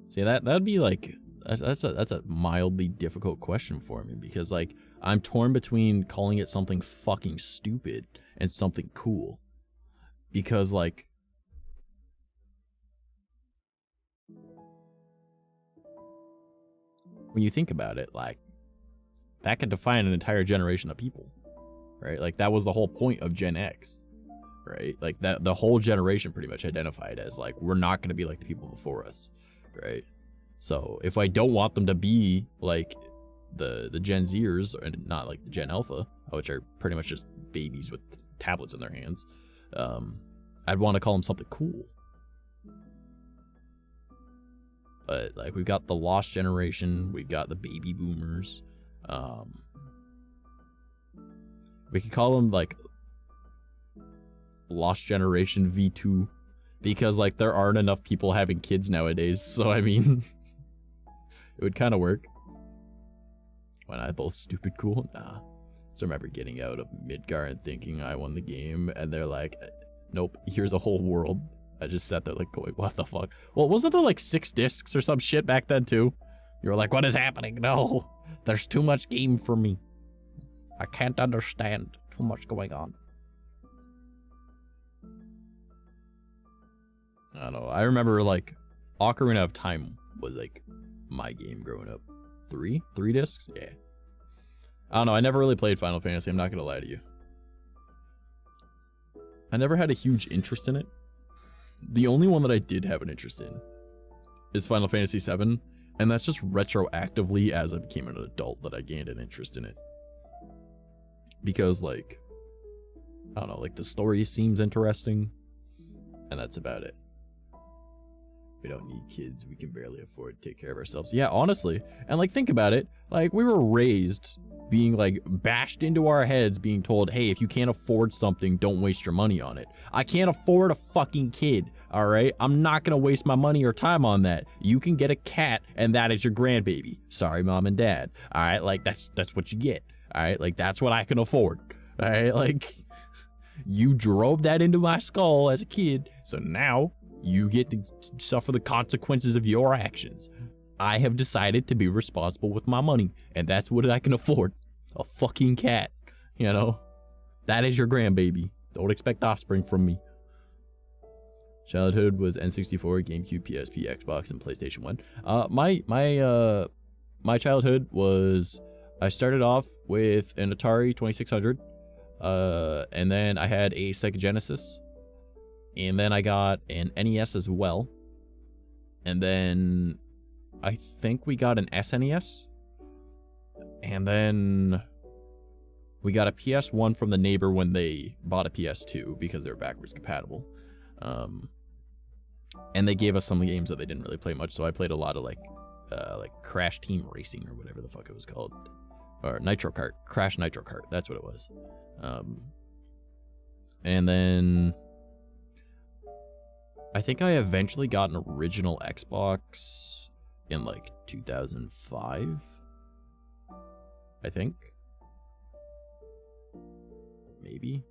See, that'd be like, that's a mildly difficult question for me, because, like, I'm torn between calling it something fucking stupid and something cool. Because, like, when you think about it, like, that could define an entire generation of people, right? Like, that was the whole point of Gen X, right? Like, that the whole generation pretty much identified as, like, we're not going to be like the people before us, right? So if I don't want them to be like the Gen Zers, and not like the Gen Alpha, which are pretty much just babies with tablets in their hands, I'd want to call them something cool. But like, we've got the lost generation, we've got the baby boomers. We could call them like lost generation V2, because like there aren't enough people having kids nowadays. So I mean, it would kind of work. Why not both stupid cool? Nah. So I remember getting out of Midgar and thinking I won the game, and they're like, nope, here's a whole world. I just sat there like going, what the fuck? Well, wasn't there like 6 discs or some shit back then too? You were like, what is happening? No, there's too much game for me. I can't understand. Too much going on. I don't know. I remember like Ocarina of Time was like my game growing up. 3 discs? Yeah. I don't know. I never really played Final Fantasy. I'm not going to lie to you. I never had a huge interest in it. The only one that I did have an interest in is Final Fantasy VII, and that's just retroactively as I became an adult that I gained an interest in it. Because, like, I don't know, like, the story seems interesting, and that's about it. We don't need kids. We can barely afford to take care of ourselves. Yeah, honestly. And, like, think about it. Like, we were raised being, like, bashed into our heads being told, hey, if you can't afford something, don't waste your money on it. I can't afford a fucking kid, all right? I'm not going to waste my money or time on that. You can get a cat, and that is your grandbaby. Sorry, mom and dad. All right? Like, that's what you get. All right? Like, that's what I can afford. All right? Like, you drove that into my skull as a kid, so now you get to suffer the consequences of your actions. I have decided to be responsible with my money, and that's what I can afford. A fucking cat, you know? That is your grandbaby. Don't expect offspring from me. Childhood was N64, GameCube, PSP, Xbox, and PlayStation 1. My childhood was, I started off with an Atari 2600, and then I had a Sega Genesis, and then I got an NES as well, and then I think we got an SNES, and then we got a PS1 from the neighbor when they bought a PS2 because they were backwards compatible. And they gave us some games that they didn't really play much, so I played a lot of like Crash Team Racing or whatever the fuck it was called, or Nitro Kart, Crash Nitro Kart. That's what it was. And then I think I eventually got an original Xbox in like 2005. I think. Maybe.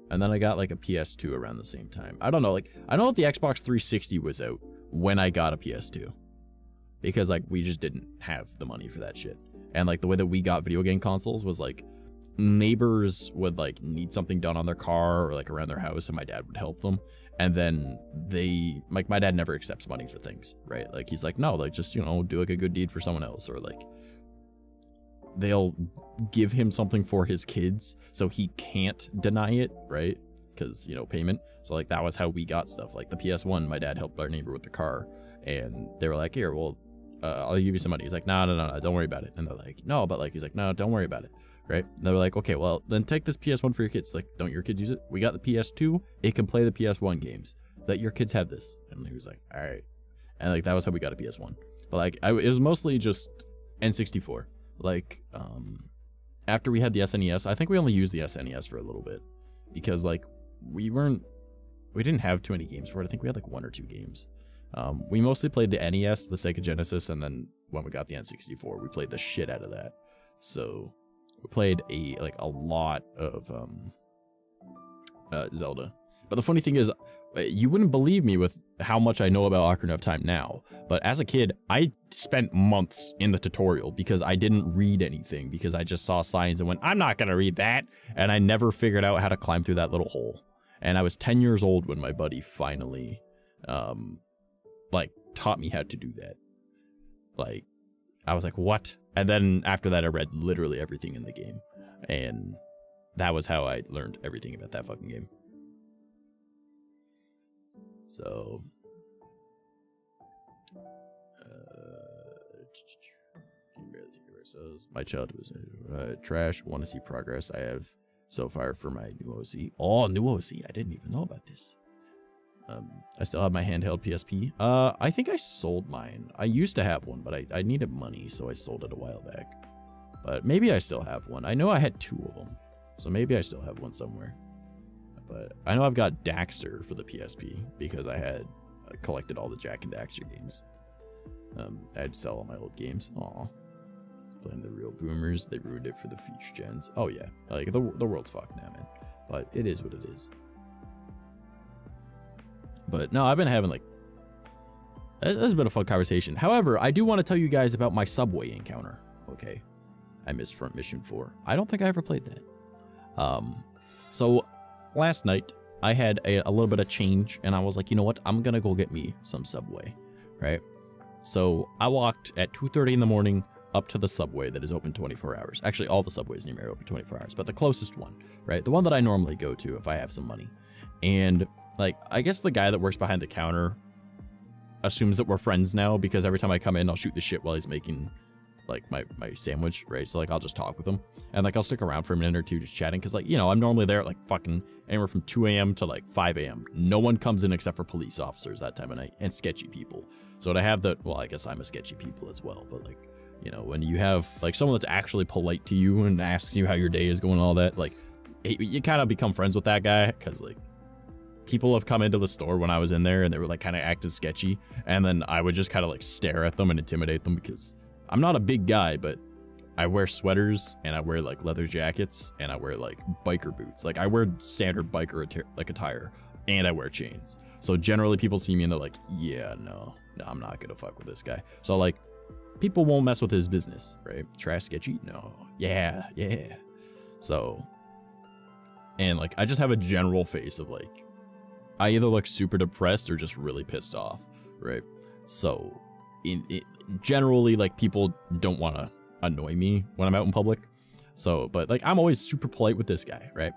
And then I got like a PS2 around the same time. I don't know, like, I know that the Xbox 360 was out when I got a PS2. Because, like, we just didn't have the money for that shit. And, like, the way that we got video game consoles was, like, neighbors would, like, need something done on their car or, like, around their house, and my dad would help them. And then they, like, my dad never accepts money for things, right? Like, he's like, no, like, just, you know, do, like, a good deed for someone else. Or, like, they'll give him something for his kids so he can't deny it, right? Because, you know, payment. So, like, that was how we got stuff. Like, the PS1, my dad helped our neighbor with the car, and they were like, here, well, I'll give you some money. He's like, no, don't worry about it. And they're like, no, but, like, he's like, no, don't worry about it, right? And they were like, okay, well, then take this PS1 for your kids. Like, don't your kids use it? We got the PS2. It can play the PS1 games. Let your kids have this. And he was like, all right. And, like, that was how we got a PS1. But, like, it was mostly just N64. Like, after we had the SNES, I think we only used the SNES for a little bit because, like, we didn't have too many games for it. I think we had like 1 or 2 games. We mostly played the NES, the Sega Genesis, and then when we got the N64, we played the shit out of that. So we played a lot of Zelda. But the funny thing is, you wouldn't believe me with how much I know about Ocarina of Time now, but as a kid, I spent months in the tutorial because I didn't read anything, because I just saw signs and went, I'm not gonna read that, and I never figured out how to climb through that little hole. And I was 10 years old when my buddy finally, like, taught me how to do that. like, I was like, what? And then after that, I read literally everything in the game. And that was how I learned everything about that fucking game. So, my childhood was trash. Want to see progress I have so far for my new OC. Oh, new OC. I didn't even know about this. I still have my handheld PSP. I think I sold mine. I used to have one, but I needed money, so I sold it a while back. But maybe I still have one. I know I had 2 of them, so maybe I still have one somewhere. But I know I've got Daxter for the PSP because I had collected all the Jak and Daxter games. I had to sell all my old games. Aw. Playing the real boomers, they ruined it for the future gens. Oh yeah, like the world's fucked now, man. But it is what it is. But no, I've been having like, this has been a fun conversation. However, I do want to tell you guys about my subway encounter. Okay, I missed Front Mission 4. I don't think I ever played that. So last night I had a little bit of change, and I was like, you know what? I'm gonna go get me some Subway, right? So I walked at 2:30 in the morning up to the Subway that is open 24 hours. Actually, all the Subways near me are open 24 hours, but the closest one, right? The one that I normally go to if I have some money. And like, I guess the guy that works behind the counter assumes that we're friends now because every time I come in, I'll shoot the shit while he's making like my sandwich, right? So like, I'll just talk with him and like, I'll stick around for a minute or two just chatting. Cause like, you know, I'm normally there at like fucking anywhere from 2 a.m. to like 5 a.m. No one comes in except for police officers that time of night and sketchy people. So to have the, well, I guess I'm a sketchy people as well, but like, you know, when you have like someone that's actually polite to you and asks you how your day is going and all that, like you kind of become friends with that guy. Cause like people have come into the store when I was in there and they were like kind of acting sketchy. And then I would just kind of like stare at them and intimidate them because I'm not a big guy, but I wear sweaters and I wear like leather jackets and I wear like biker boots. Like I wear standard biker attire and I wear chains. So generally people see me and they're like, yeah, no, I'm not gonna fuck with this guy. So like people won't mess with his business, right? Trash sketchy? No. Yeah. So, and like I just have a general face of like, I either look super depressed or just really pissed off, right? So generally like people don't want to annoy me when I'm out in public. So, but like I'm always super polite with this guy, right?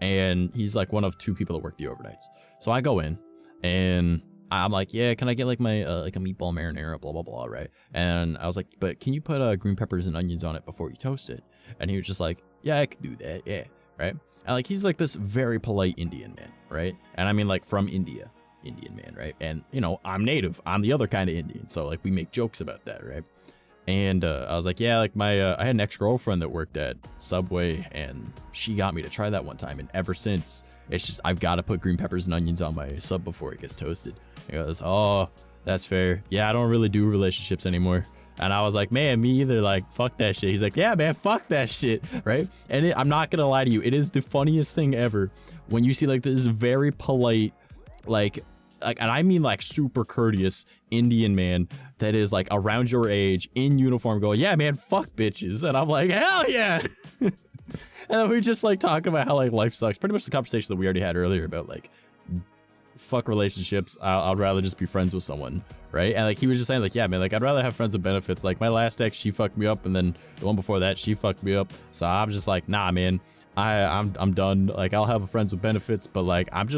And he's like one of 2 people that work the overnights. So I go in and I'm like, yeah, can I get like my like a meatball marinara, blah blah blah, right? And I was like, but can you put green peppers and onions on it before you toast it? And he was just like, yeah, I could do that, yeah, right? And like he's like this very polite Indian man, right? And I mean like from India, Indian man, right? And you know, I'm native, I'm the other kind of Indian, so like we make jokes about that, right? And I was like, yeah, like my I had an ex-girlfriend that worked at Subway and she got me to try that one time, and ever since it's just I've got to put green peppers and onions on my sub before it gets toasted. He goes, oh, that's fair. Yeah, I don't really do relationships anymore. And I was like, man, me either. Like, fuck that shit. He's like, yeah, man, fuck that shit, right? And I'm not gonna lie to you, it is the funniest thing ever when you see like this very polite, like, and I mean like super courteous Indian man that is like around your age in uniform going, yeah, man, fuck bitches. And I'm like, hell yeah. And then we just like talking about how like life sucks. Pretty much the conversation that we already had earlier about like, fuck relationships. I'd rather just be friends with someone, right? And like he was just saying like, yeah, man, like I'd rather have friends with benefits. Like my last ex, she fucked me up, and then the one before that, she fucked me up. So I'm just like, nah, man, I'm done. Like I'll have friends with benefits, but like I'm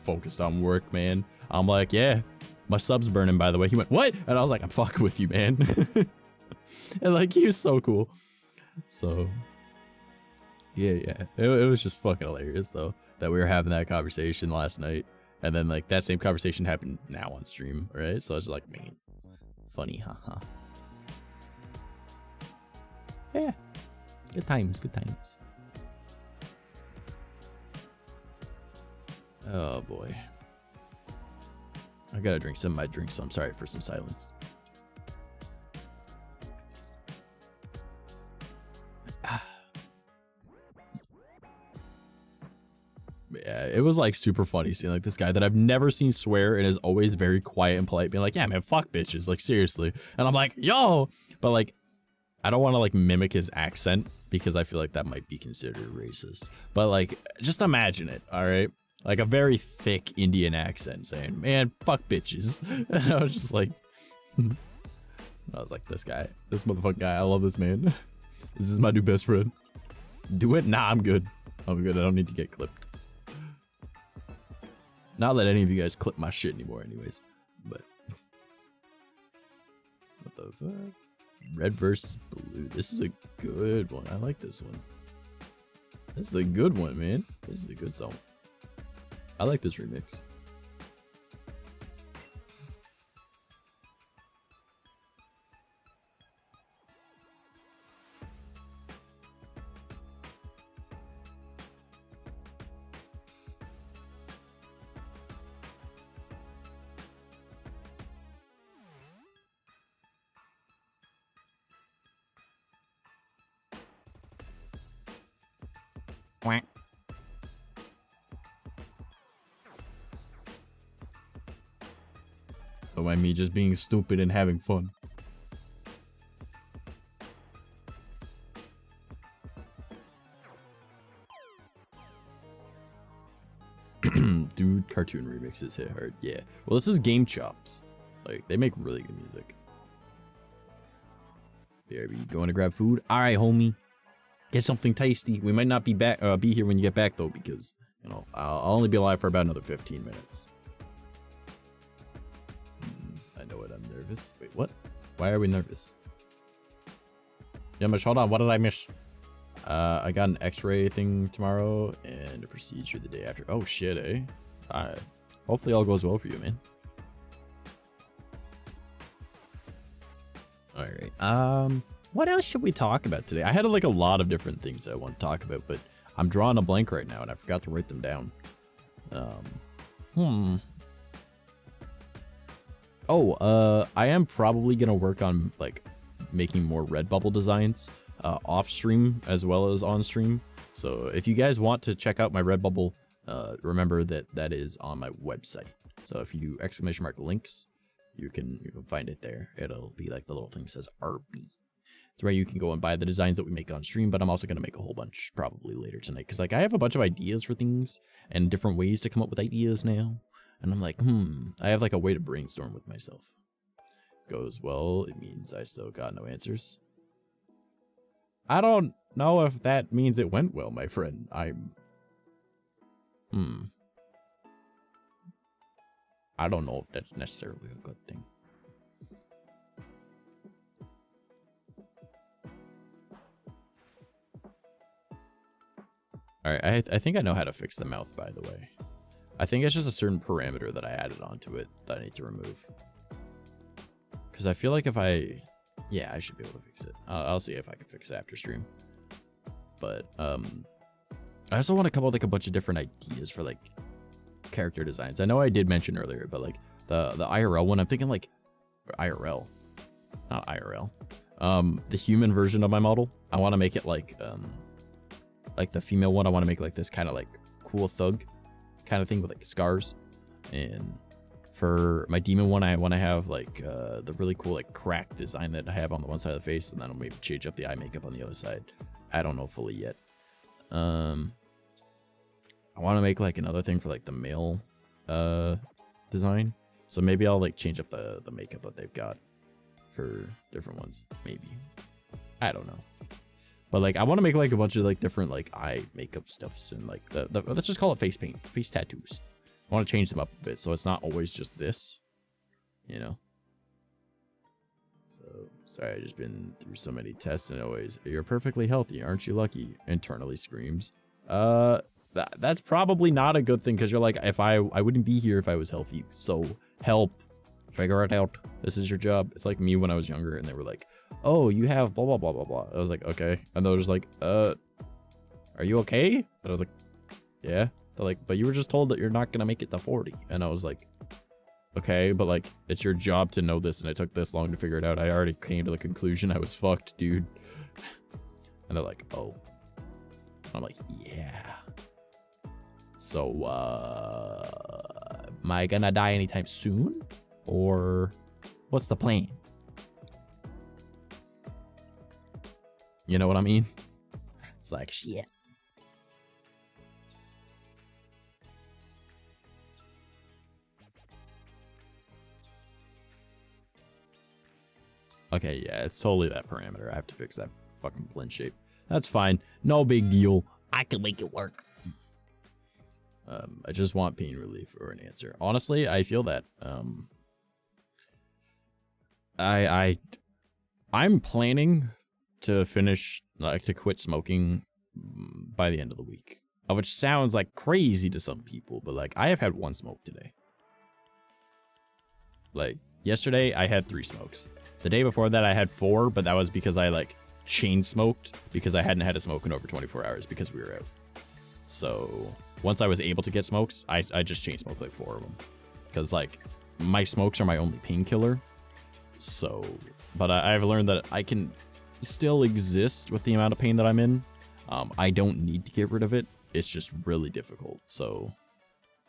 focused on work, man. I'm like, yeah, my sub's burning, by the way. He went, what? And I was like, I'm fucking with you, man. And like he was so cool. So yeah, it was just fucking hilarious though that we were having that conversation last night. And then like that same conversation happened now on stream, right? So I was like, man, funny, haha. Yeah, good times. Oh boy, I gotta drink some of my drink, so I'm sorry for some silence. Yeah, it was like super funny seeing like this guy that I've never seen swear and is always very quiet and polite, being like, yeah, man, fuck bitches, like seriously. And I'm like, yo, but like, I don't want to like mimic his accent because I feel like that might be considered racist. But like, just imagine it, all right? Like a very thick Indian accent saying, man, fuck bitches. And I was just like, I was like, this motherfucking guy, I love this man. This is my new best friend. Do it? Nah, I'm good. I'm good. I don't need to get clipped. Not that any of you guys clip my shit anymore anyways. But what the fuck? Red versus blue. This is a good one. I like this one. This is a good one, man. This is a good song. I like this remix. Quack. So by me just being stupid and having fun. Dude, cartoon remixes hit hard. Yeah. Well, this is Game Chops. Like, they make really good music. BRB, going to grab food? Alright, homie. Get something tasty. We might not be back be here when you get back though, because you know I'll only be alive for about another 15 minutes. I know it. I'm nervous. Wait, what? Why are we nervous? Yeah, Mish, hold on. What did I miss? I got an X-ray thing tomorrow and a procedure the day after. Oh shit, eh? Alright. Hopefully all goes well for you, man. Alright. What else should we talk about today? I had like a lot of different things I want to talk about, but I'm drawing a blank right now and I forgot to write them down. I am probably gonna work on like making more Redbubble designs off stream as well as on stream. So if you guys want to check out my Redbubble, remember that that is on my website. So if you do !links, you can find it there. It'll be like the little thing that says RB. It's where you can go and buy the designs that we make on stream, but I'm also going to make a whole bunch probably later tonight. Because like I have a bunch of ideas for things and different ways to come up with ideas now. And I'm like, I have like a way to brainstorm with myself. Goes well, it means I still got no answers. I don't know if that means it went well, my friend. I don't know if that's necessarily a good thing. Alright, I think I know how to fix the mouth, by the way. I think it's just a certain parameter that I added onto it that I need to remove. Because I feel like if I... Yeah, I should be able to fix it. I'll see if I can fix it after stream. But, I also want to come up with like a bunch of different ideas for like character designs. I know I did mention earlier, but like the IRL one, I'm thinking like... IRL. Not IRL. The human version of my model. I want to make it like the female one, I want to make like this kind of like cool thug kind of thing with like scars. And for my demon one, I want to have like the really cool like crack design that I have on the one side of the face, and then I'll maybe change up the eye makeup on the other side. I don't know fully yet. I want to make like another thing for like the male design. So maybe I'll like change up the makeup that they've got for different ones. Maybe. I don't know. But like I want to make like a bunch of like different like eye makeup stuffs and like let's just call it face paint, face tattoos. I want to change them up a bit so it's not always just this, you know. So sorry, I've just been through so many tests and always you're perfectly healthy, aren't you lucky? Internally screams. That's probably not a good thing because you're like I wouldn't be here if I was healthy. So help, figure it out. This is your job. It's like me when I was younger and they were like, oh, you have blah, blah, blah, blah, blah. I was like, okay. And they were just like, are you okay? And I was like, yeah. They're like, but you were just told that you're not going to make it to 40. And I was like, okay, but like, it's your job to know this. And it took this long to figure it out. I already came to the conclusion I was fucked, dude. And they're like, oh. I'm like, yeah. So, am I going to die anytime soon? Or what's the plan? You know what I mean? It's like, shit. Okay, yeah, it's totally that parameter. I have to fix that fucking blend shape. That's fine. No big deal. I can make it work. I just want pain relief or an answer. Honestly, I feel that. I'm planning to finish, like, to quit smoking by the end of the week. Which sounds like crazy to some people, but like, I have had 1 smoke today. Like, yesterday I had 3 smokes. The day before that I had 4, but that was because I like chain smoked because I hadn't had a smoke in over 24 hours because we were out. So once I was able to get smokes, I just chain smoked like 4 of them. Because like, my smokes are my only painkiller. So, but I've learned that I can still exist with the amount of pain that I'm in. I don't need to get rid of it. It's just really difficult. So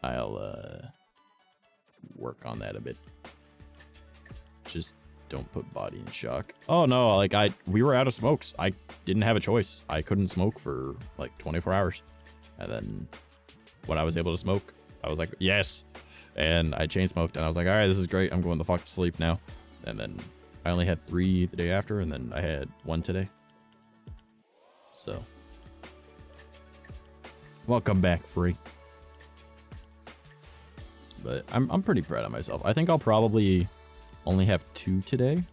I'll work on that a bit. Just don't put body in shock. Oh no, like we were out of smokes. I didn't have a choice. I couldn't smoke for like 24 hours. And then when I was able to smoke, I was like, yes. And I chain smoked and I was like, all right, this is great. I'm going the fuck to sleep now. And then I only had 3 the day after, and then I had 1 today. So welcome back, free. But I'm pretty proud of myself. I think I'll probably only have 2 today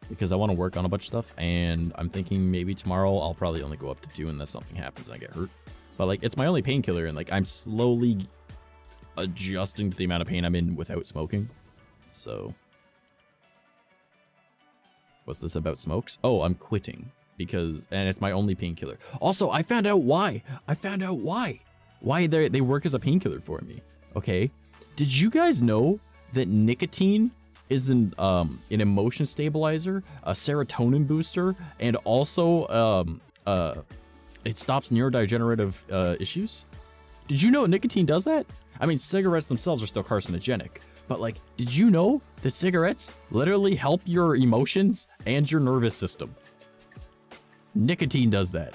because I want to work on a bunch of stuff, and I'm thinking maybe tomorrow I'll probably only go up to 2 unless something happens and I get hurt. But like, it's my only painkiller, and like, I'm slowly adjusting to the amount of pain I'm in without smoking. So what's this about smokes? Oh, I'm quitting because, and it's my only painkiller. Also, I found out why. Why they work as a painkiller for me. Okay, did you guys know that nicotine is an emotion stabilizer, a serotonin booster, and also it stops neurodegenerative issues? Did you know nicotine does that? I mean, cigarettes themselves are still carcinogenic, but like, did you know that cigarettes literally help your emotions and your nervous system? Nicotine does that.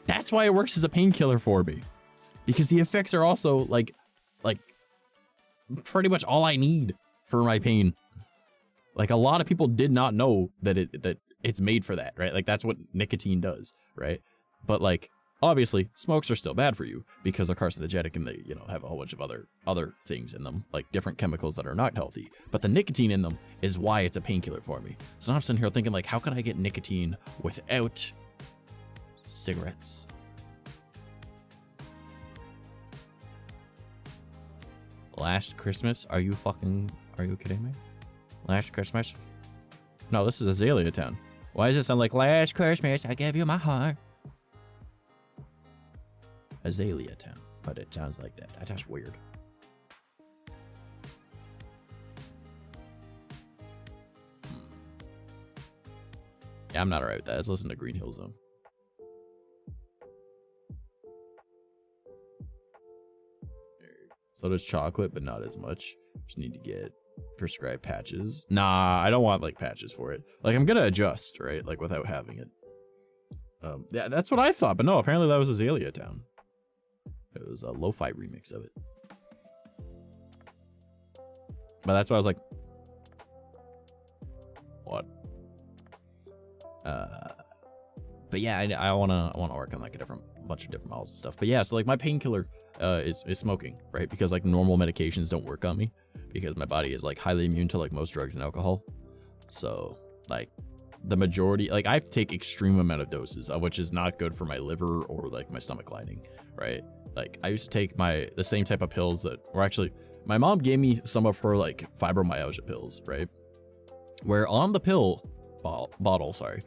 That's why it works as a painkiller for me, because the effects are also like pretty much all I need for my pain. Like, a lot of people did not know that it's made for that, right? Like, that's what nicotine does, right? But like, obviously smokes are still bad for you because they're carcinogenic and they, you know, have a whole bunch of other things in them, like different chemicals that are not healthy. But the nicotine in them is why it's a painkiller for me. So I'm sitting here thinking, like, how can I get nicotine without cigarettes? Last Christmas? Are you kidding me? Last Christmas? No, this is Azalea Town. Why does it sound like last Christmas I gave you my heart? Azalea Town, but it sounds like that. That's just weird. Yeah, I'm not alright with that. Let's listen to Green Hill Zone. So does chocolate, but not as much. Just need to get prescribed patches. Nah, I don't want like patches for it. Like, I'm gonna adjust, right? Like, without having it. Yeah, that's what I thought, but no, apparently that was Azalea Town. It was a lo-fi remix of it. But that's why I was like, what? But yeah, I wanna work on like a bunch of different models and stuff. But yeah, so like, my painkiller is smoking, right? Because like, normal medications don't work on me because my body is like highly immune to like most drugs and alcohol. So like, the majority, like, I take extreme amount of doses, which is not good for my liver or like my stomach lining, right? Like, I used to take the same type of pills that were actually, my mom gave me some of her like fibromyalgia pills, right? Where on the pill bottle, sorry,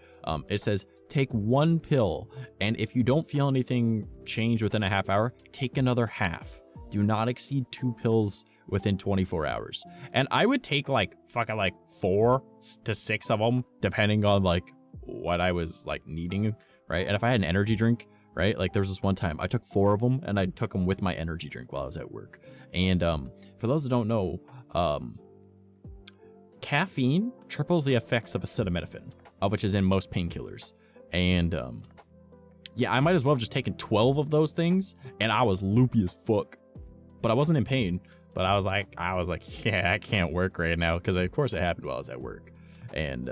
it says take 1 pill, and if you don't feel anything change within a half hour, take another half. Do not exceed 2 pills within 24 hours. And I would take like fucking like 4 to 6 of them, depending on like what I was like needing, right? And if I had an energy drink, right? Like, there was this one time I took 4 of them, and I took them with my energy drink while I was at work. And for those that don't know, caffeine triples the effects of acetaminophen, which is in most painkillers. And yeah, I might as well have just taken 12 of those things, and I was loopy as fuck. But I wasn't in pain. But I was like, yeah, I can't work right now. Because of course it happened while I was at work. And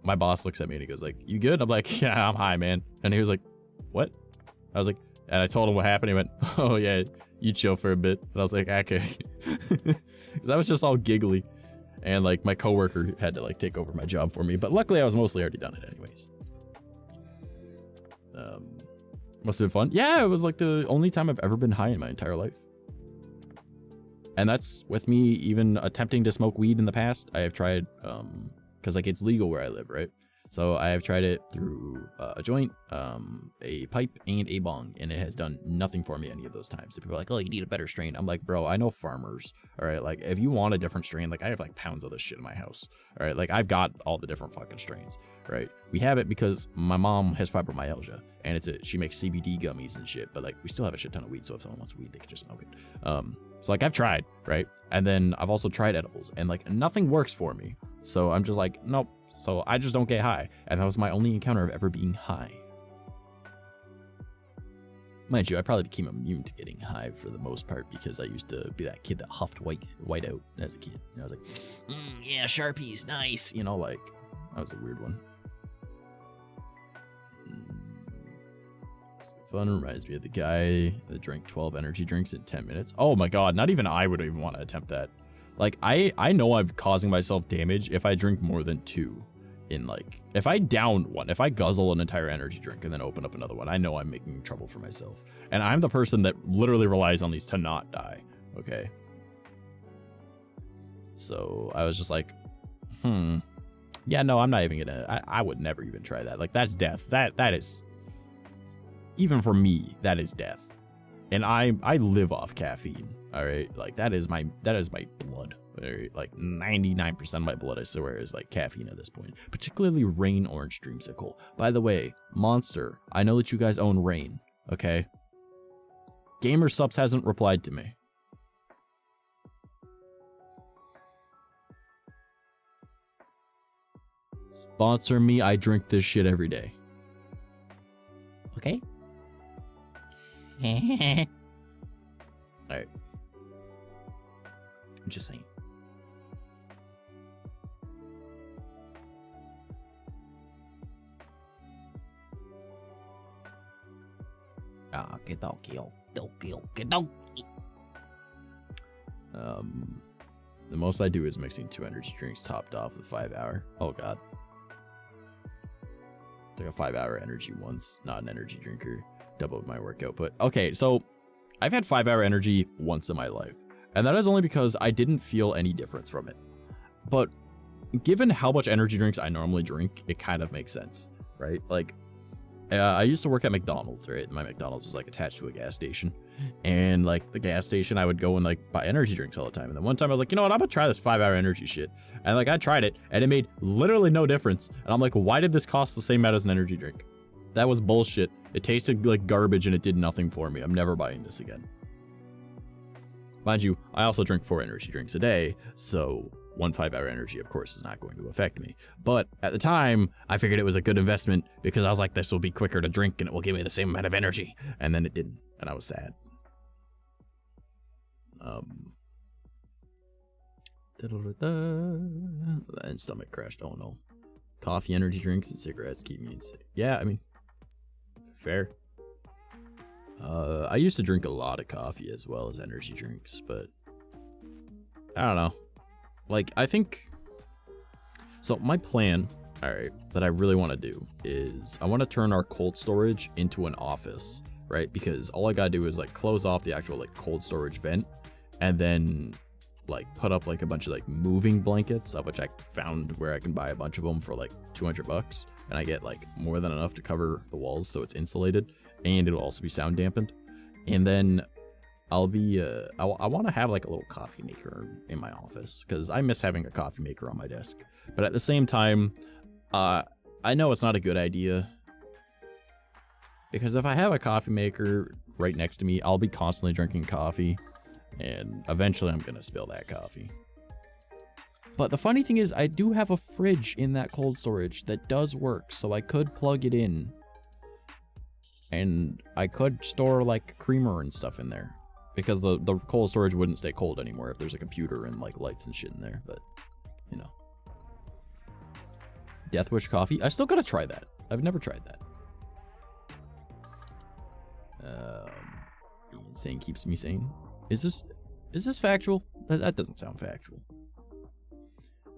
my boss looks at me and he goes like, you good? I'm like, yeah, I'm high, man. And he was like, what? I was like, and I told him what happened. He went, oh yeah, you chill for a bit. And I was like, okay. Because I was just all giggly. And like my coworker had to like take over my job for me. But luckily I was mostly already done it anyways. Must have been fun. Yeah, it was like the only time I've ever been high in my entire life. And that's with me even attempting to smoke weed in the past. I have tried, because like it's legal where I live, right? So I have tried it through a joint, a pipe, and a bong, and it has done nothing for me any of those times. So people are like, oh, you need a better strain. I'm like, bro, I know farmers, all right? Like, if you want a different strain, like, I have, like, pounds of this shit in my house, all right? Like, I've got all the different fucking strains, right? We have it because my mom has fibromyalgia, and she makes CBD gummies and shit, but, like, we still have a shit ton of weed, so if someone wants weed, they can just smoke it. So, like, I've tried, right? And then I've also tried edibles, and, like, nothing works for me. So I'm just like, nope. So I just don't get high. And that was my only encounter of ever being high. Mind you, I probably became immune to getting high for the most part because I used to be that kid that huffed white out as a kid. And I was like, yeah, Sharpies, nice. You know, like, that was a weird one. Fun reminds me of the guy that drank 12 energy drinks in 10 minutes. Oh my god, not even I would even want to attempt that. Like, I know I'm causing myself damage if I drink more than 2 in, like, if I down one, if I guzzle an entire energy drink and then open up another one, I know I'm making trouble for myself. And I'm the person that literally relies on these to not die, okay? So I was just like, yeah, no, I'm not even gonna, I would never even try that. Like, that's death. That is, even for me, that is death. And I live off caffeine. All right, like that is my blood. Right? Like 99% of my blood, I swear, is like caffeine at this point. Particularly Reign Orange Dreamsicle. By the way, Monster, I know that you guys own Reign. Okay. Gamer Subs hasn't replied to me. Sponsor me. I drink this shit every day. Okay. All right. I'm just saying. The most I do is mixing 2 energy drinks topped off with 5-hour. Oh god. Took a 5-hour energy once, not an energy drinker. Doubled my work output. Okay, so I've had 5-hour energy once in my life. And that is only because I didn't feel any difference from it. But given how much energy drinks I normally drink, it kind of makes sense, right? Like, I used to work at McDonald's, right? My McDonald's was like attached to a gas station. And like the gas station, I would go and like buy energy drinks all the time. And then one time I was like, you know what? I'm gonna try this 5-hour energy shit. And like I tried it and it made literally no difference. And I'm like, why did this cost the same amount as an energy drink? That was bullshit. It tasted like garbage and it did nothing for me. I'm never buying this again. Mind you, I also drink 4 energy drinks a day, so 1 5-hour energy, of course, is not going to affect me. But at the time, I figured it was a good investment because I was like, this will be quicker to drink and it will give me the same amount of energy. And then it didn't, and I was sad. And stomach crashed, oh no. Coffee, energy drinks, and cigarettes keep me insane. Yeah, I mean, fair. I used to drink a lot of coffee as well as energy drinks, but I don't know. Like, I think, so my plan, all right, that I really want to do is I want to turn our cold storage into an office, right? Because all I gotta do is like close off the actual like cold storage vent and then like put up like a bunch of like moving blankets, of which I found where I can buy a bunch of them for like $200, and I get like more than enough to cover the walls so it's insulated. And it'll also be sound dampened. And then I'll be, I want to have like a little coffee maker in my office because I miss having a coffee maker on my desk. But at the same time, I know it's not a good idea because if I have a coffee maker right next to me, I'll be constantly drinking coffee and eventually I'm going to spill that coffee. But the funny thing is I do have a fridge in that cold storage that does work, so I could plug it in. And I could store like creamer and stuff in there because the cold storage wouldn't stay cold anymore if there's a computer and like lights and shit in there. But you know, Death Wish coffee. I still gotta try that. I've never tried that. Being insane keeps me sane. Is this factual? That doesn't sound factual.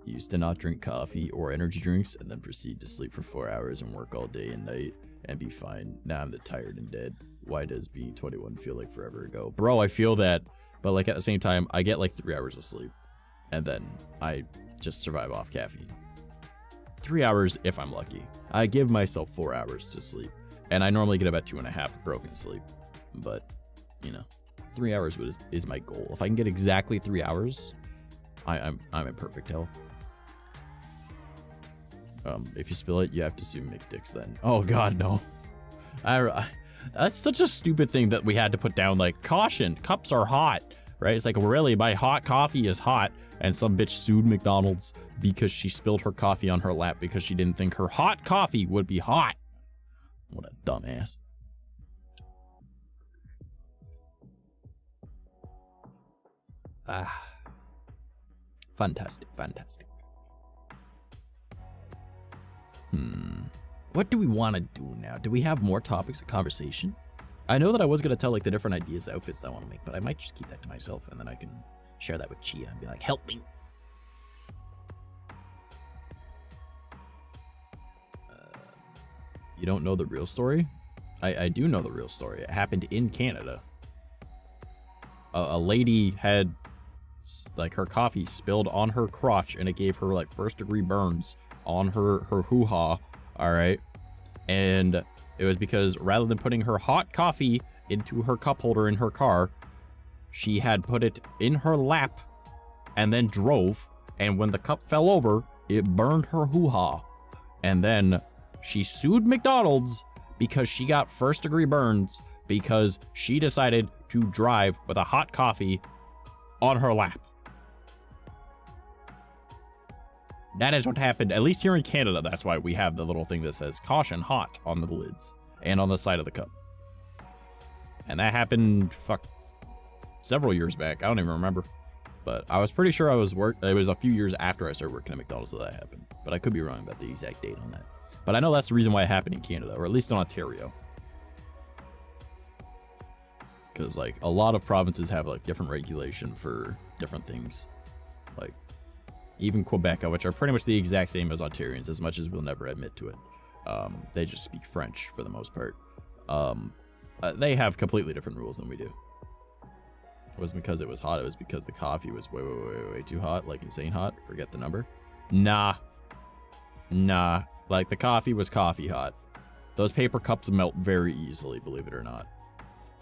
Used to not drink coffee or energy drinks and then proceed to sleep for 4 hours and work all day and night and be fine. Now I'm tired and dead. Why does being 21 feel like forever ago? Bro, I feel that, but like at the same time, I get like 3 hours of sleep and then I just survive off caffeine. 3 hours if I'm lucky. I give myself 4 hours to sleep and I normally get about 2.5 broken sleep, but you know, 3 hours is my goal. If I can get exactly 3 hours, I'm in perfect health. If you spill it, you have to sue McDicks then. Oh god, no. That's such a stupid thing that we had to put down, like, caution, cups are hot, right? It's like, really, my hot coffee is hot, and some bitch sued McDonald's because she spilled her coffee on her lap because she didn't think her hot coffee would be hot. What a dumbass. Ah. Fantastic, fantastic. What do we want to do now? Do we have more topics of conversation? I know that I was going to tell like the different ideas, outfits that I want to make, but I might just keep that to myself and then I can share that with Chia and be like, help me. You don't know the real story? I do know the real story. It happened in Canada. A lady had like her coffee spilled on her crotch and it gave her like first-degree burns on her hoo-ha, all right? And it was because rather than putting her hot coffee into her cup holder in her car, she had put it in her lap and then drove, and when the cup fell over, it burned her hoo-ha. And then she sued McDonald's because she got first-degree burns because she decided to drive with a hot coffee on her lap. That is what happened, at least here in Canada. That's why we have the little thing that says caution hot on the lids and on the side of the cup. And that happened, several years back. I don't even remember. But I was pretty sure it was a few years after I started working at McDonald's that happened. But I could be wrong about the exact date on that. But I know that's the reason why it happened in Canada, or at least in Ontario. Because like a lot of provinces have like different regulation for different things. Like even Quebec, which are pretty much the exact same as Ontarians, as much as we'll never admit to it. They just speak French for the most part. They have completely different rules than we do. It wasn't because it was hot, it was because the coffee was way too hot, like insane hot. Forget the number. Nah. Like the coffee was coffee hot. Those paper cups melt very easily, believe it or not.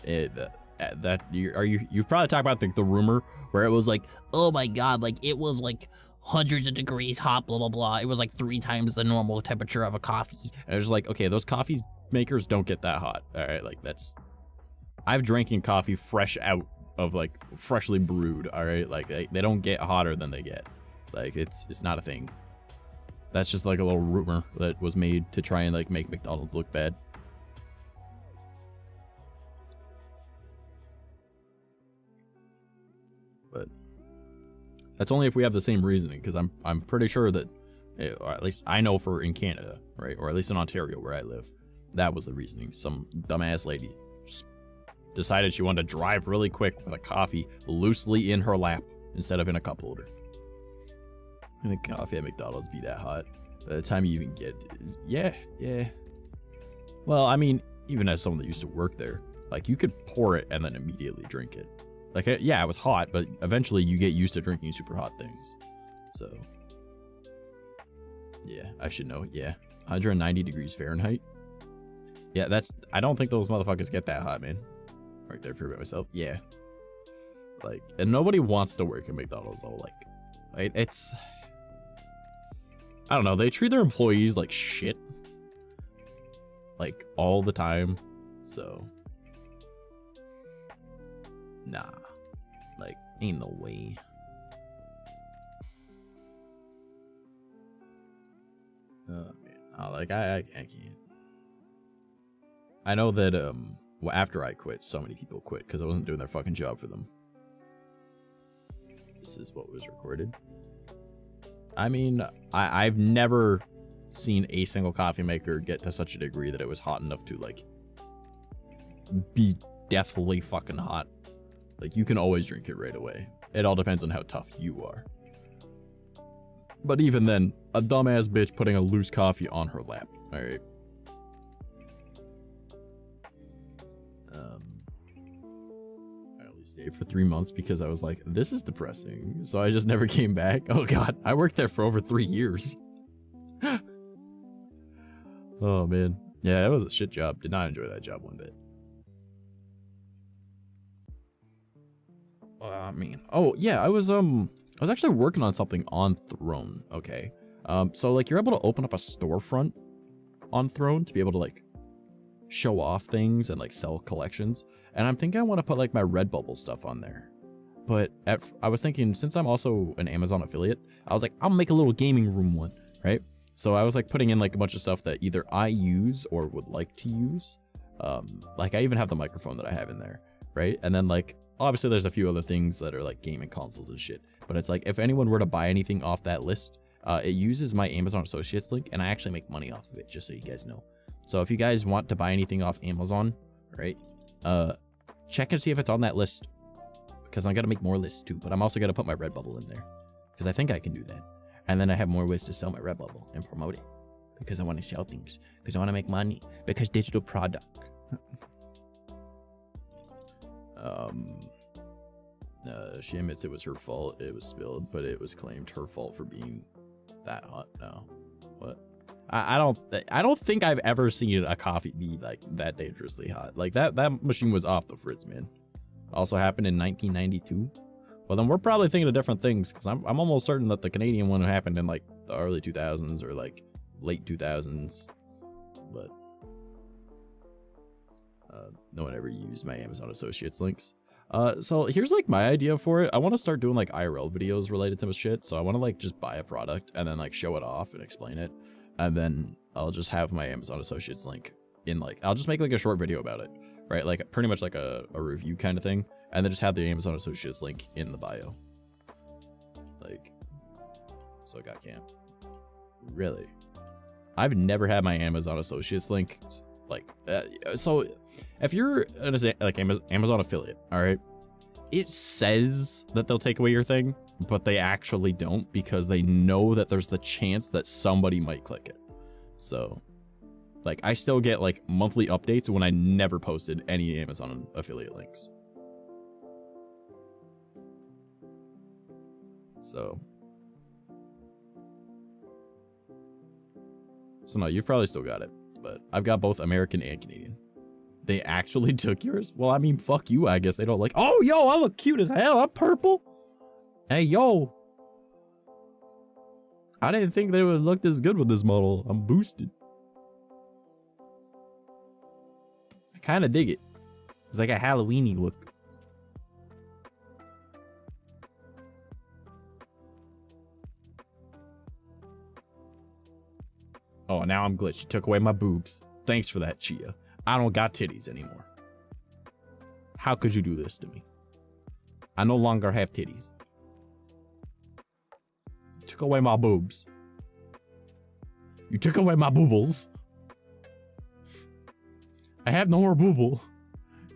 You probably talk about the rumor where it was like, oh my god, like it was like hundreds of degrees hot, blah blah blah. It was like 3 times the normal temperature of a coffee. And it was like, okay, those coffee makers don't get that hot. All right, like I've drinking coffee fresh out of like freshly brewed. All right, like they don't get hotter than they get. Like it's not a thing. That's just like a little rumor that was made to try and like make McDonald's look bad. But that's only if we have the same reasoning, because I'm pretty sure that, or at least I know in Canada, right, or at least in Ontario where I live, that was the reasoning. Some dumbass lady decided she wanted to drive really quick with a coffee loosely in her lap instead of in a cup holder. And the coffee at McDonald's be that hot by the time you even get it. Yeah. Well, I mean, even as someone that used to work there, like you could pour it and then immediately drink it. Like, yeah, it was hot, but eventually you get used to drinking super hot things. So, yeah, I should know. Yeah, 190 degrees Fahrenheit. Yeah, I don't think those motherfuckers get that hot, man. Right there, prove it myself. Yeah. Like, and nobody wants to work at McDonald's, though. Like, it's... I don't know, they treat their employees like shit. Like, all the time. So... Nah. Like, ain't no way. Oh, man. Oh, like, I can't. I know that, Well, after I quit, so many people quit because I wasn't doing their fucking job for them. This is what was recorded. I mean, I've never seen a single coffee maker get to such a degree that it was hot enough to, like, be deathly fucking hot. Like, you can always drink it right away. It all depends on how tough you are. But even then, a dumbass bitch putting a loose coffee on her lap. Alright. I only stayed for 3 months because I was like, this is depressing. So I just never came back. Oh god, I worked there for over 3 years. Oh man. Yeah, it was a shit job. Did not enjoy that job one bit. I mean, oh yeah, I was actually working on something on Throne. Okay. So like you're able to open up a storefront on Throne to be able to like show off things and like sell collections. And I'm thinking I want to put like my Redbubble stuff on there. But I was thinking, since I'm also an Amazon affiliate, I was like, I'll make a little gaming room one, right? So I was like putting in like a bunch of stuff that either I use or would like to use. Like I even have the microphone that I have in there, right? And then like, obviously there's a few other things that are like gaming consoles and shit. But it's like, if anyone were to buy anything off that list, it uses my Amazon Associates link, and I actually make money off of it, just so you guys know. So if you guys want to buy anything off Amazon, right, check and see if it's on that list, because I'm gonna make more lists too. But I'm also gonna put my Redbubble in there, because I think I can do that. And then I have more ways to sell my Redbubble and promote it, because I want to sell things, because I want to make money, because digital product. She admits it was her fault. It was spilled, but it was claimed her fault for being that hot. No, what? I don't think I've ever seen a coffee be like that dangerously hot. Like that machine was off the fritz, man. Also happened in 1992. Well, then we're probably thinking of different things, because I'm almost certain that the Canadian one happened in like the early 2000s or like late 2000s. But no one ever used my Amazon Associates links. So here's like my idea for it. I want to start doing like IRL videos related to shit. So I want to like just buy a product and then like show it off and explain it. And then I'll just have my Amazon Associates link in like, I'll just make like a short video about it, right? Like pretty much like a review kind of thing. And then just have the Amazon Associates link in the bio. Like, so I got camp. Really? I've never had my Amazon Associates link. Like, so if you're like Amazon affiliate, all right, it says that they'll take away your thing, but they actually don't, because they know that there's the chance that somebody might click it. So like I still get like monthly updates when I never posted any Amazon affiliate links. So no, you've probably still got it. But I've got both American and Canadian. They actually took yours? Well, I mean, fuck you, I guess. They don't like, oh, yo, I look cute as hell. I'm purple. Hey, yo. I didn't think they would look this good with this model. I'm boosted. I kind of dig it. It's like a Halloween-y look. Oh, now I'm glitched. You took away my boobs. Thanks for that, Chia. I don't got titties anymore. How could you do this to me? I no longer have titties. You took away my boobs. You took away my boobles. I have no more booble.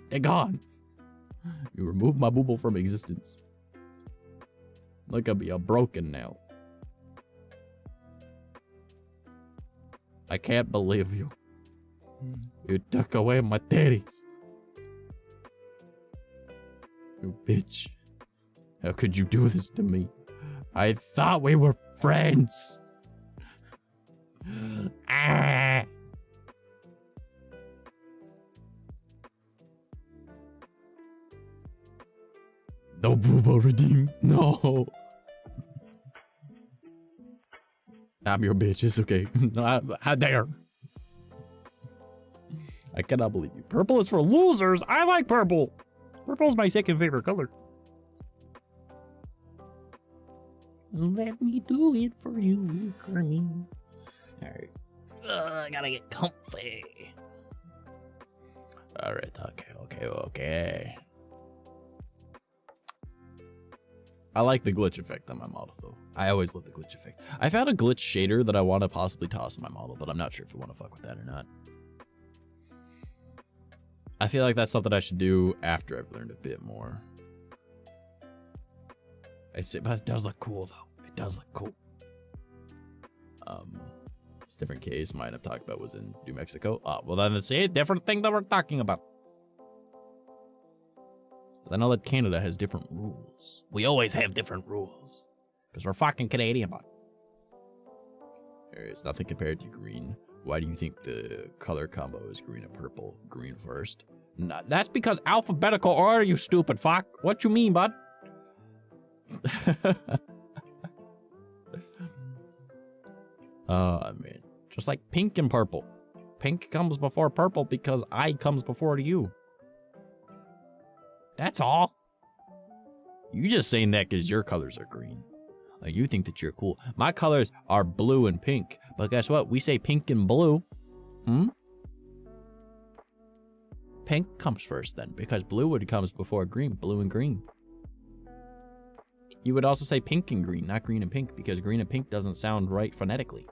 They're gone. You removed my booble from existence. Look at me, I'm broken now. I can't believe you. You took away my titties. You bitch. How could you do this to me? I thought we were friends. Ah. No boobo redeemed. No. I'm your bitch. It's okay. How dare. I cannot believe you. Purple is for losers. I like purple. Purple's my second favorite color. Let me do it for you, Green. Alright. I gotta get comfy. All right. Okay. I like the glitch effect on my model, though. I always love the glitch effect. I found a glitch shader that I want to possibly toss in my model, but I'm not sure if I want to fuck with that or not. I feel like that's something I should do after I've learned a bit more. But it does look cool, though. It does look cool. It's a different case. Mine I'm talking about was in New Mexico. Well, then it's a different thing that we're talking about. I know that Canada has different rules. We always have different rules. Because we're fucking Canadian, but. There is nothing compared to green. Why do you think the color combo is green and purple? Green first. No, that's because alphabetical order, you stupid fuck. What you mean, bud? I mean, just like pink and purple. Pink comes before purple because I comes before you. That's all. You just saying that because your colors are green. Like, you think that you're cool. My colors are blue and pink. But guess what? We say pink and blue. Pink comes first then, because blue would comes before green. Blue and green. You would also say pink and green, not green and pink, because green and pink doesn't sound right phonetically.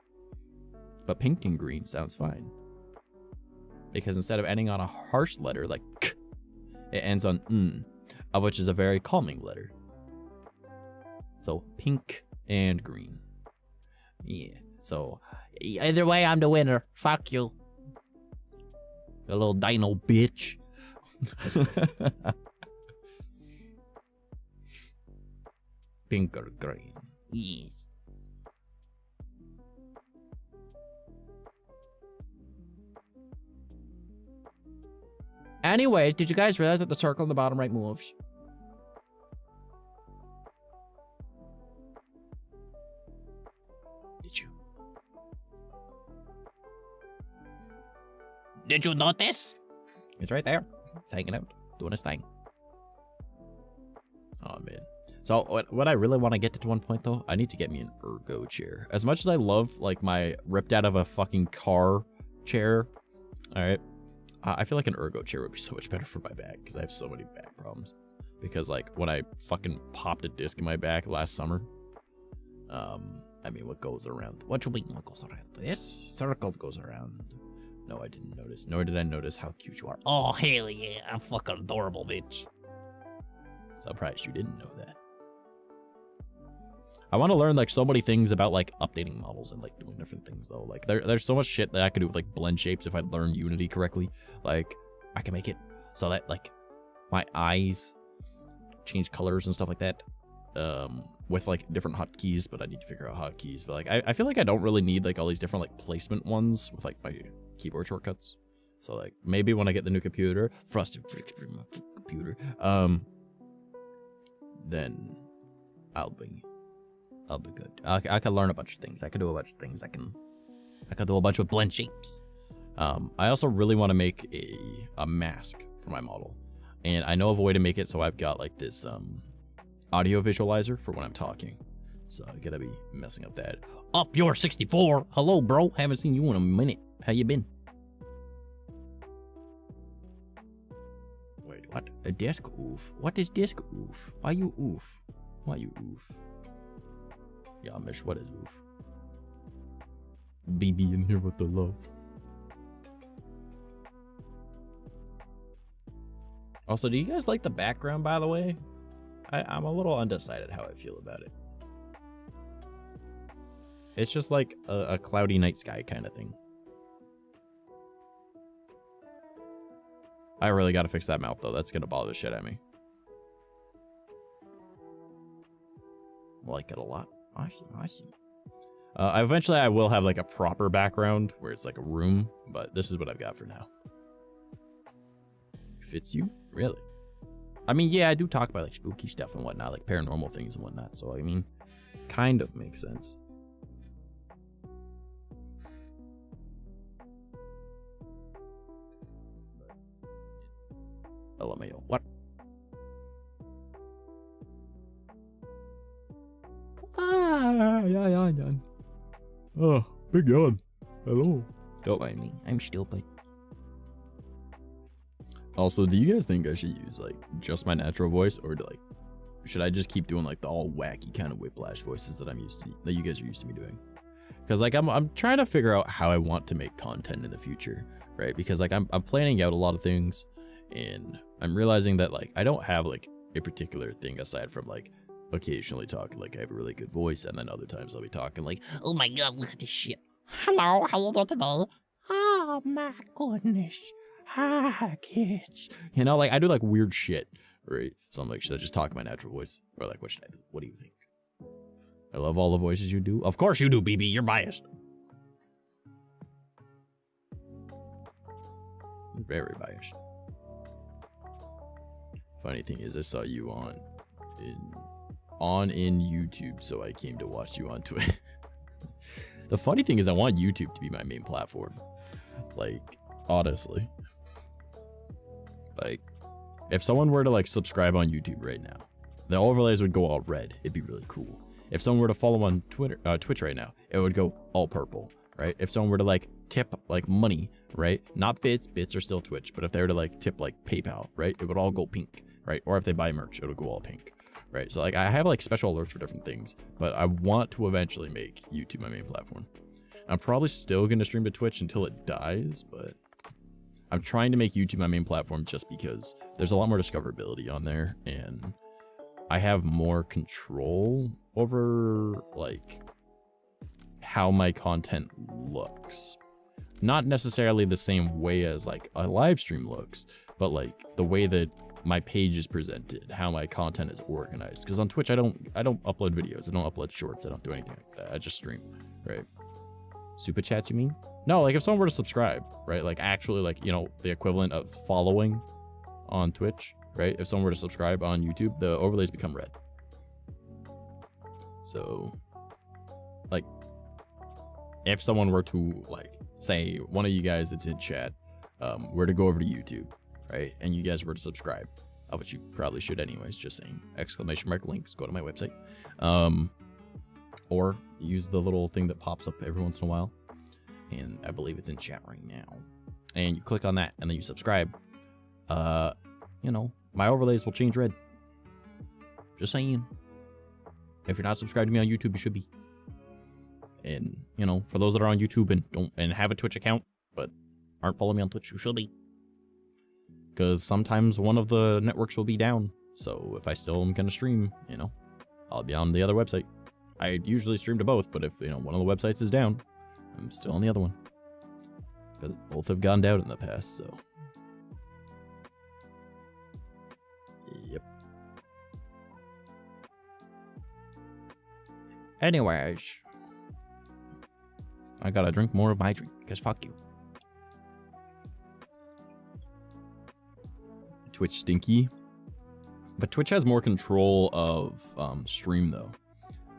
But pink and green sounds fine. Because instead of ending on a harsh letter like k, it ends on n, which is a very calming letter. So pink and green. Yeah. So either way, I'm the winner. Fuck you. A little dino bitch. Pink or green? Yes. Anyway, did you guys realize that the circle in the bottom right moves? Did you? Did you notice? It's right there. It's hanging out, doing its thing. Oh, man. So what I really want to get to one point, though, I need to get me an ergo chair. As much as I love, like, my ripped out of a fucking car chair, all right, I feel like an ergo chair would be so much better for my back, because I have so many back problems. Because, like, when I fucking popped a disc in my back last summer, I mean, what goes around? What you mean, what goes around? This circle goes around. No, I didn't notice. Nor did I notice how cute you are. Oh, hell yeah. I'm fucking adorable, bitch. Surprised you didn't know that. I want to learn, like, so many things about, like, updating models and, like, doing different things, though. Like, there's so much shit that I could do with, like, blend shapes if I learn Unity correctly. Like, I can make it so that, like, my eyes change colors and stuff like that. With, like, different hotkeys, but I need to figure out hotkeys. But, like, I feel like I don't really need, like, all these different, like, placement ones with, like, my keyboard shortcuts. So, like, maybe when I get the new computer, frosted computer, then I'll be good. I can learn a bunch of things. I can do a bunch of things. I can do a bunch of blend shapes. I also really want to make a mask for my model, and I know of a way to make it so I've got, like, this audio visualizer for when I'm talking. So I gotta be messing up that. Up your 64. Hello, bro. Haven't seen you in a minute. How you been? Wait, what? A desk oof? What is desk oof? Why you oof? Why you oof? Yeah, Mish, what is oof? BB in here with the love. Also, do you guys like the background, by the way? I'm a little undecided how I feel about it. It's just like a cloudy night sky kind of thing. I really gotta fix that mouth, though. That's gonna bother the shit out of me. I like it a lot. Awesome. Eventually, I will have, like, a proper background where it's like a room, but this is what I've got for now. Fits you? Really? I mean, yeah, I do talk about, like, spooky stuff and whatnot, like paranormal things and whatnot, so, I mean, kind of makes sense. LMAO. What? Yeah. Oh, big yawn. Hello. Don't mind me. I'm stupid. Also, do you guys think I should use like just my natural voice, or like should I just keep doing like the all wacky kind of whiplash voices that that you guys are used to me doing? Because like I'm trying to figure out how I want to make content in the future, right? Because like I'm planning out a lot of things, and I'm realizing that like I don't have like a particular thing aside from like occasionally talking like I have a really good voice, and then other times I'll be talking like, oh my god, look at this shit. Hello, how you doing today? Oh my goodness. Hi kids. You know, like I do like weird shit, right? So I'm like, should I just talk in my natural voice? Or like, what should I do? What do you think? I love all the voices you do. Of course you do, BB. You're biased. Very biased. Funny thing is, I saw you in YouTube, so I came to watch you on Twitch. The funny thing is, I want YouTube to be my main platform. Like, honestly. Like, if someone were to like subscribe on YouTube right now, the overlays would go all red. It'd be really cool. If someone were to follow on Twitch right now, it would go all purple, right? If someone were to like tip like money, right? Not bits are still Twitch, but if they were to like tip like PayPal, right? It would all go pink, right? Or if they buy merch, it would go all pink, right? So like I have like special alerts for different things, but I want to eventually make YouTube my main platform. I'm probably still going to stream to Twitch until it dies, but I'm trying to make YouTube my main platform just because there's a lot more discoverability on there, and I have more control over like how my content looks. Not necessarily the same way as like a live stream looks, but like the way that my page is presented, how my content is organized. Because on Twitch, I don't upload videos, I don't upload shorts, I don't do anything like that. I just stream, right? Super chats, you mean? No, like if someone were to subscribe, right? Like actually, like, you know, the equivalent of following on Twitch, right? If someone were to subscribe on YouTube, the overlays become red. So, like, if someone were to, like, say one of you guys that's in chat were to go over to YouTube, right? And you guys were to subscribe, which you probably should anyways, just saying, ! links, go to my website. Or use the little thing that pops up every once in a while. And I believe it's in chat right now. And you click on that, and then you subscribe. You know, my overlays will change red. Just saying. If you're not subscribed to me on YouTube, you should be. And, you know, for those that are on YouTube and have a Twitch account, but aren't following me on Twitch, you should be. Because sometimes one of the networks will be down. So if I still am going to stream, you know, I'll be on the other website. I usually stream to both, but if, you know, one of the websites is down, I'm still on the other one. Because both have gone down in the past, so. Yep. Anyways. I gotta drink more of my drink, because fuck you. Twitch stinky. But Twitch has more control of stream, though.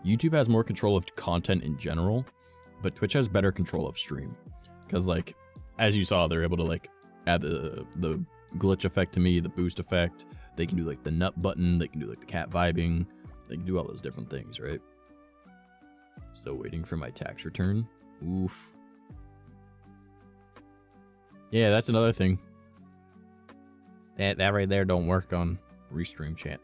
YouTube has more control of content in general, but Twitch has better control of stream. Because, like, as you saw, they're able to, like, add the glitch effect to me, the boost effect. They can do, like, the nut button. They can do, like, the cat vibing. They can do all those different things, right? Still waiting for my tax return. Oof. Yeah, that's another thing. That right there don't work on Restream chat.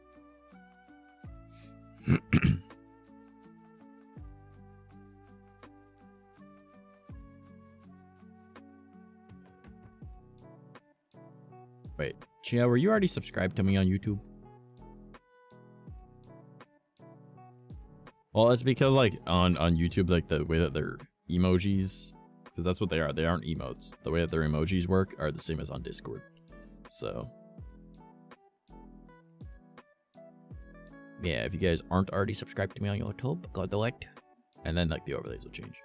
Wait, Chia, were you already subscribed to me on YouTube? Well, it's because, like, on YouTube, like, the way that their emojis, because that's what they are. They aren't emotes. The way that their emojis work are the same as on Discord. So, yeah, if you guys aren't already subscribed to me on YouTube, go do it. And then, like, the overlays will change.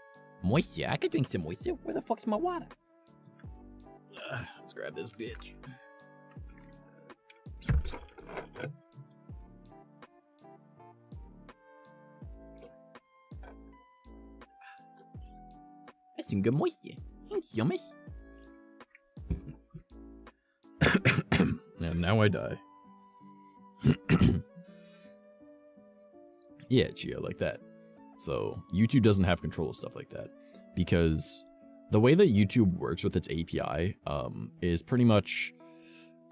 Moisture? I could drink some moisture. Where the fuck's my water? Let's grab this bitch. That's some good moisture. It's yummy. Now I die. Yeah, Chia, like that. So YouTube doesn't have control of stuff like that because the way that YouTube works with its API is pretty much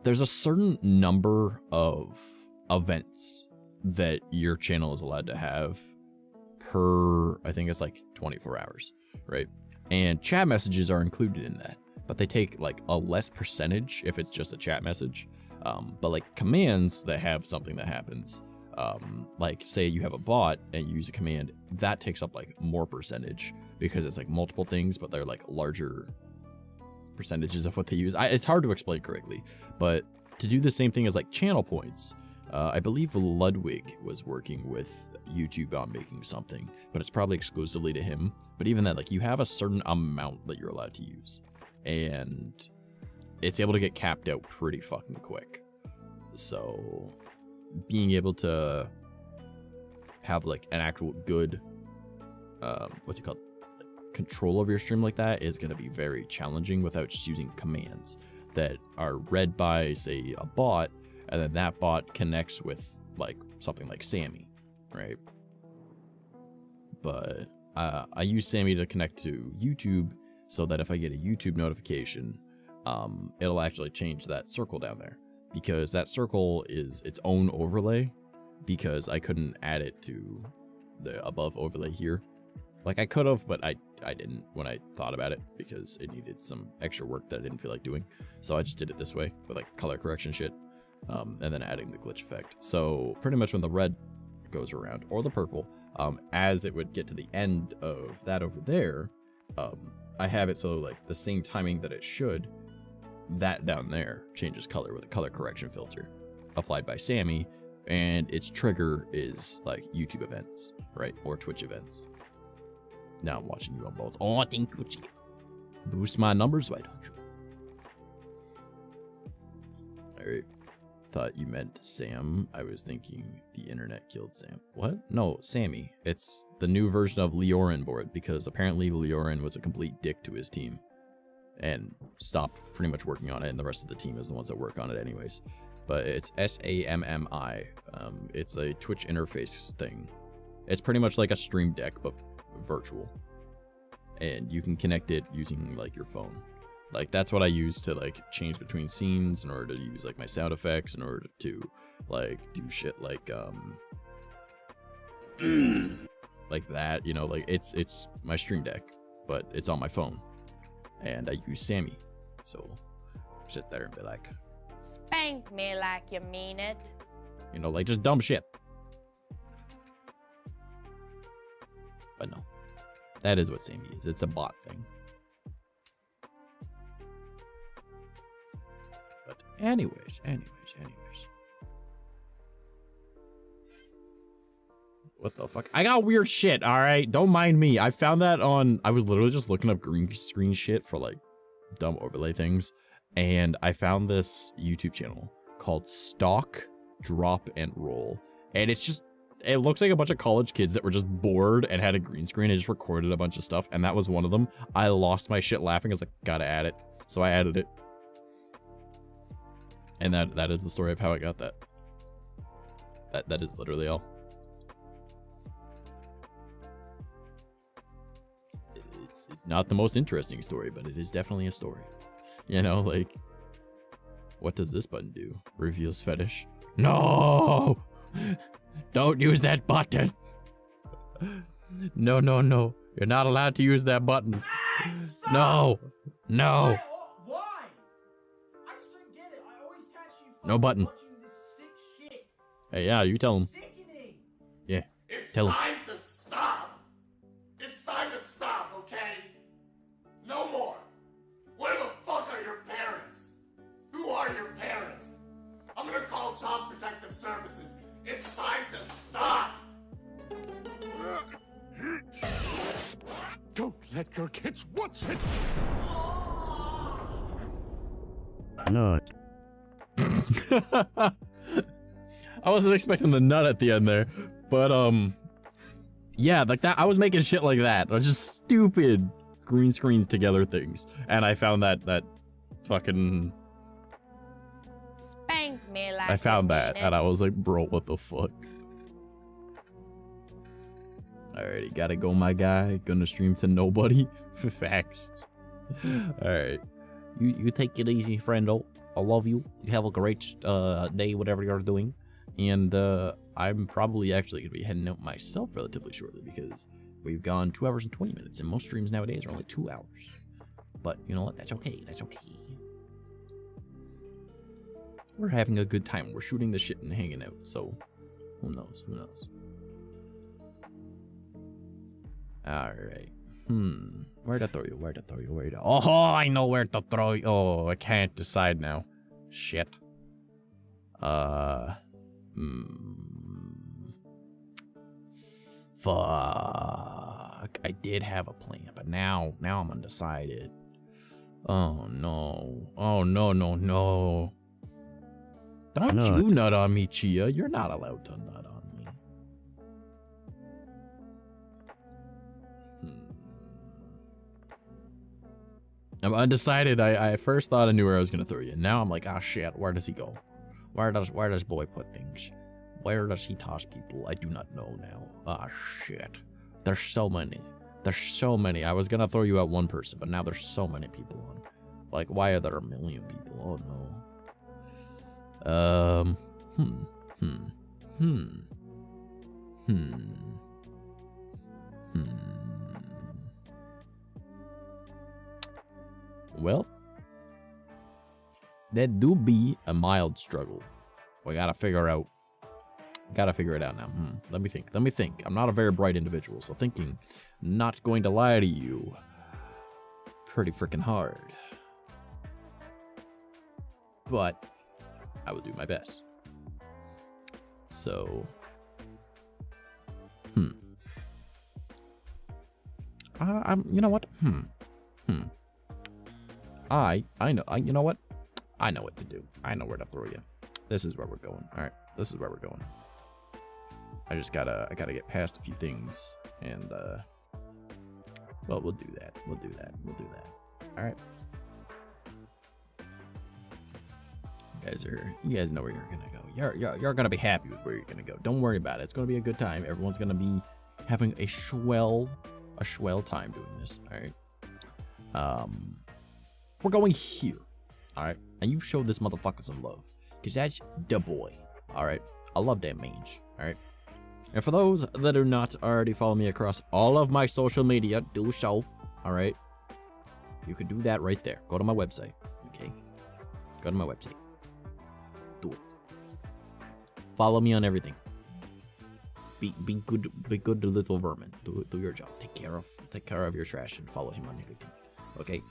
there's a certain number of events that your channel is allowed to have per, I think it's like 24 hours, right? And chat messages are included in that, but they take like a less percentage if it's just a chat message. But like commands that have something that happens, like say you have a bot and you use a command, that takes up like more percentage because it's like multiple things, but they're like larger percentages of what they use. It's hard to explain correctly, but to do the same thing as like channel points, I believe Ludwig was working with YouTube on making something, but it's probably exclusively to him. But even that, like you have a certain amount that you're allowed to use, and it's able to get capped out pretty fucking quick. So being able to have like an actual good, what's it called? Control of your stream like that is going to be very challenging without just using commands that are read by, say, a bot, and then that bot connects with like something like Sammy, right? But I use Sammy to connect to YouTube so that if I get a YouTube notification, it'll actually change that circle down there, because that circle is its own overlay, because I couldn't add it to the above overlay here. Like I could have, but I didn't when I thought about it, because it needed some extra work that I didn't feel like doing. So I just did it this way with like color correction shit, and then adding the glitch effect. So pretty much when the red goes around, or the purple, as it would get to the end of that over there, I have it so like the same timing that it should, that down there changes color with a color correction filter applied by Sammy, and its trigger is like YouTube events, right? Or Twitch events. Now I'm watching you on both. Oh, thank you. Boost my numbers, why don't you? Alright. Thought you meant Sam. I was thinking the internet killed Sam. What? No, Sammy. It's the new version of Leorin board, because apparently Leorin was a complete dick to his team and stopped pretty much working on it, and the rest of the team is the ones that work on it anyways. But it's SAMMI. It's a Twitch interface thing. It's pretty much like a stream deck, but virtual, and you can connect it using like your phone. Like that's what I use to like change between scenes, in order to use like my sound effects, in order to like do shit like like that, you know, like it's my stream deck, but it's on my phone, and I use Sammy. So sit there and be like, spank me like you mean it, you know, like just dumb shit. But no, that is what Sammy is. It's a bot thing. But anyways. What the fuck? I got weird shit, alright? Don't mind me. I found that on... I was literally just looking up green screen shit for, like, dumb overlay things. And I found this YouTube channel called Stalk, Drop, and Roll. And it's just... It looks like a bunch of college kids that were just bored and had a green screen and just recorded a bunch of stuff, and that was one of them. I lost my shit laughing. I was like, gotta add it. So I added it. And that is the story of how I got that. That is literally all. It's not the most interesting story, but it is definitely a story. You know, like, what does this button do? Reveals fetish. No! Don't use that button. No. You're not allowed to use that button. No. Why? I just don't get it. I always catch you No button. watching this sick shit. Hey, yeah, you tell him. Sickening. Yeah, It's tell him. time to stop. It's time to stop, okay? No more. Where the fuck are your parents? Who are your parents? I'm gonna call Child Protective Services. It's time to stop. Don't let your kids watch it. Nut. I wasn't expecting the nut at the end there, but yeah, like that. I was making shit like that. Just stupid green screens together things, and I found that fucking. spank me like I found you that, mean and I it. was like, bro, what the fuck? Alrighty, gotta go, my guy. Gonna stream to nobody. Facts. Alright. You take it easy, friendo. I love you. You have a great day, whatever you're doing. And I'm probably actually going to be heading out myself relatively shortly because we've gone 2 hours and 20 minutes. And most streams nowadays are only 2 hours. But you know what? That's okay. That's okay. We're having a good time. We're shooting the shit and hanging out. So who knows? Who knows? Alright. Where'd I throw you? Where'd I throw you? Where'd I... Oh, I know where to throw you. Oh, I can't decide now. Shit. Fuck. I did have a plan, but now I'm undecided. Oh, no. Oh, no, no, no. Don't you nut on me, Chia. You're not allowed to nut on me. I'm undecided. I first thought I knew where I was gonna throw you. Now I'm like, ah, shit. Where does he go? Where does boy put things? Where does he toss people? I do not know now. Ah, shit. There's so many. There's so many. I was gonna throw you at one person, but now there's so many people on. Like, why are there a million people? Oh no. Well, that do be a mild struggle. We gotta figure it out now. Let me think. I'm not a very bright individual, so thinking, not going to lie to you, pretty freaking hard. But I will do my best. So, you know what? I know. You know what? I know what to do. I know where to throw you. This is where we're going. All right, this is where we're going. I gotta get past a few things, and well, we'll do that. We'll do that. All right. You guys know where you're gonna go. You're gonna be happy with where you're gonna go. Don't worry about it. It's gonna be a good time. Everyone's gonna be having a swell time doing this. All right. We're going here. All right, and you show this motherfucker some love, cause that's the boy. All right, I love that mange. All right, and for those that are not already following me across all of my social media, do so. All right, you could do that right there. Go to my website. Okay, go to my website. Do it. Follow me on everything. Be good little vermin. Do your job. Take care of your trash and follow him on everything. Okay.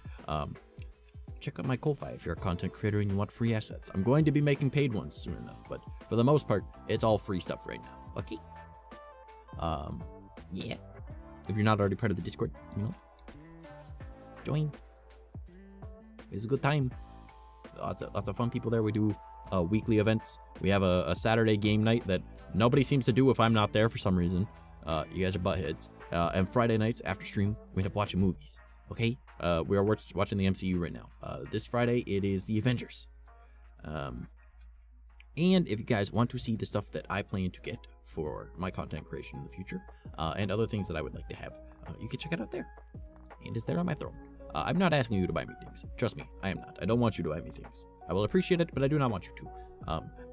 Check out my Ko-Fi if you're a content creator and you want free assets. I'm going to be making paid ones soon enough, but for the most part, it's all free stuff right now. Okay. Yeah. If you're not already part of the Discord, you know, join. It's a good time. Lots of fun people there. We do weekly events. We have a Saturday game night that nobody seems to do if I'm not there for some reason. You guys are buttheads. And Friday nights after stream, we end up watching movies. Okay, we are watching the MCU right now. This Friday, it is the Avengers. And if you guys want to see the stuff that I plan to get for my content creation in the future, and other things that I would like to have, you can check it out there. And it's there on my throne. I'm not asking you to buy me things. Trust me, I am not. I don't want you to buy me things. I will appreciate it, but I do not want you to.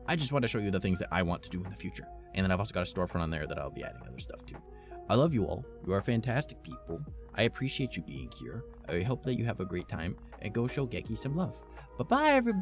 I just want to show you the things that I want to do in the future. And then I've also got a storefront on there that I'll be adding other stuff to. I love you all. You are fantastic people. I appreciate you being here. I hope that you have a great time, and go show Geki some love. Bye-bye, everybody.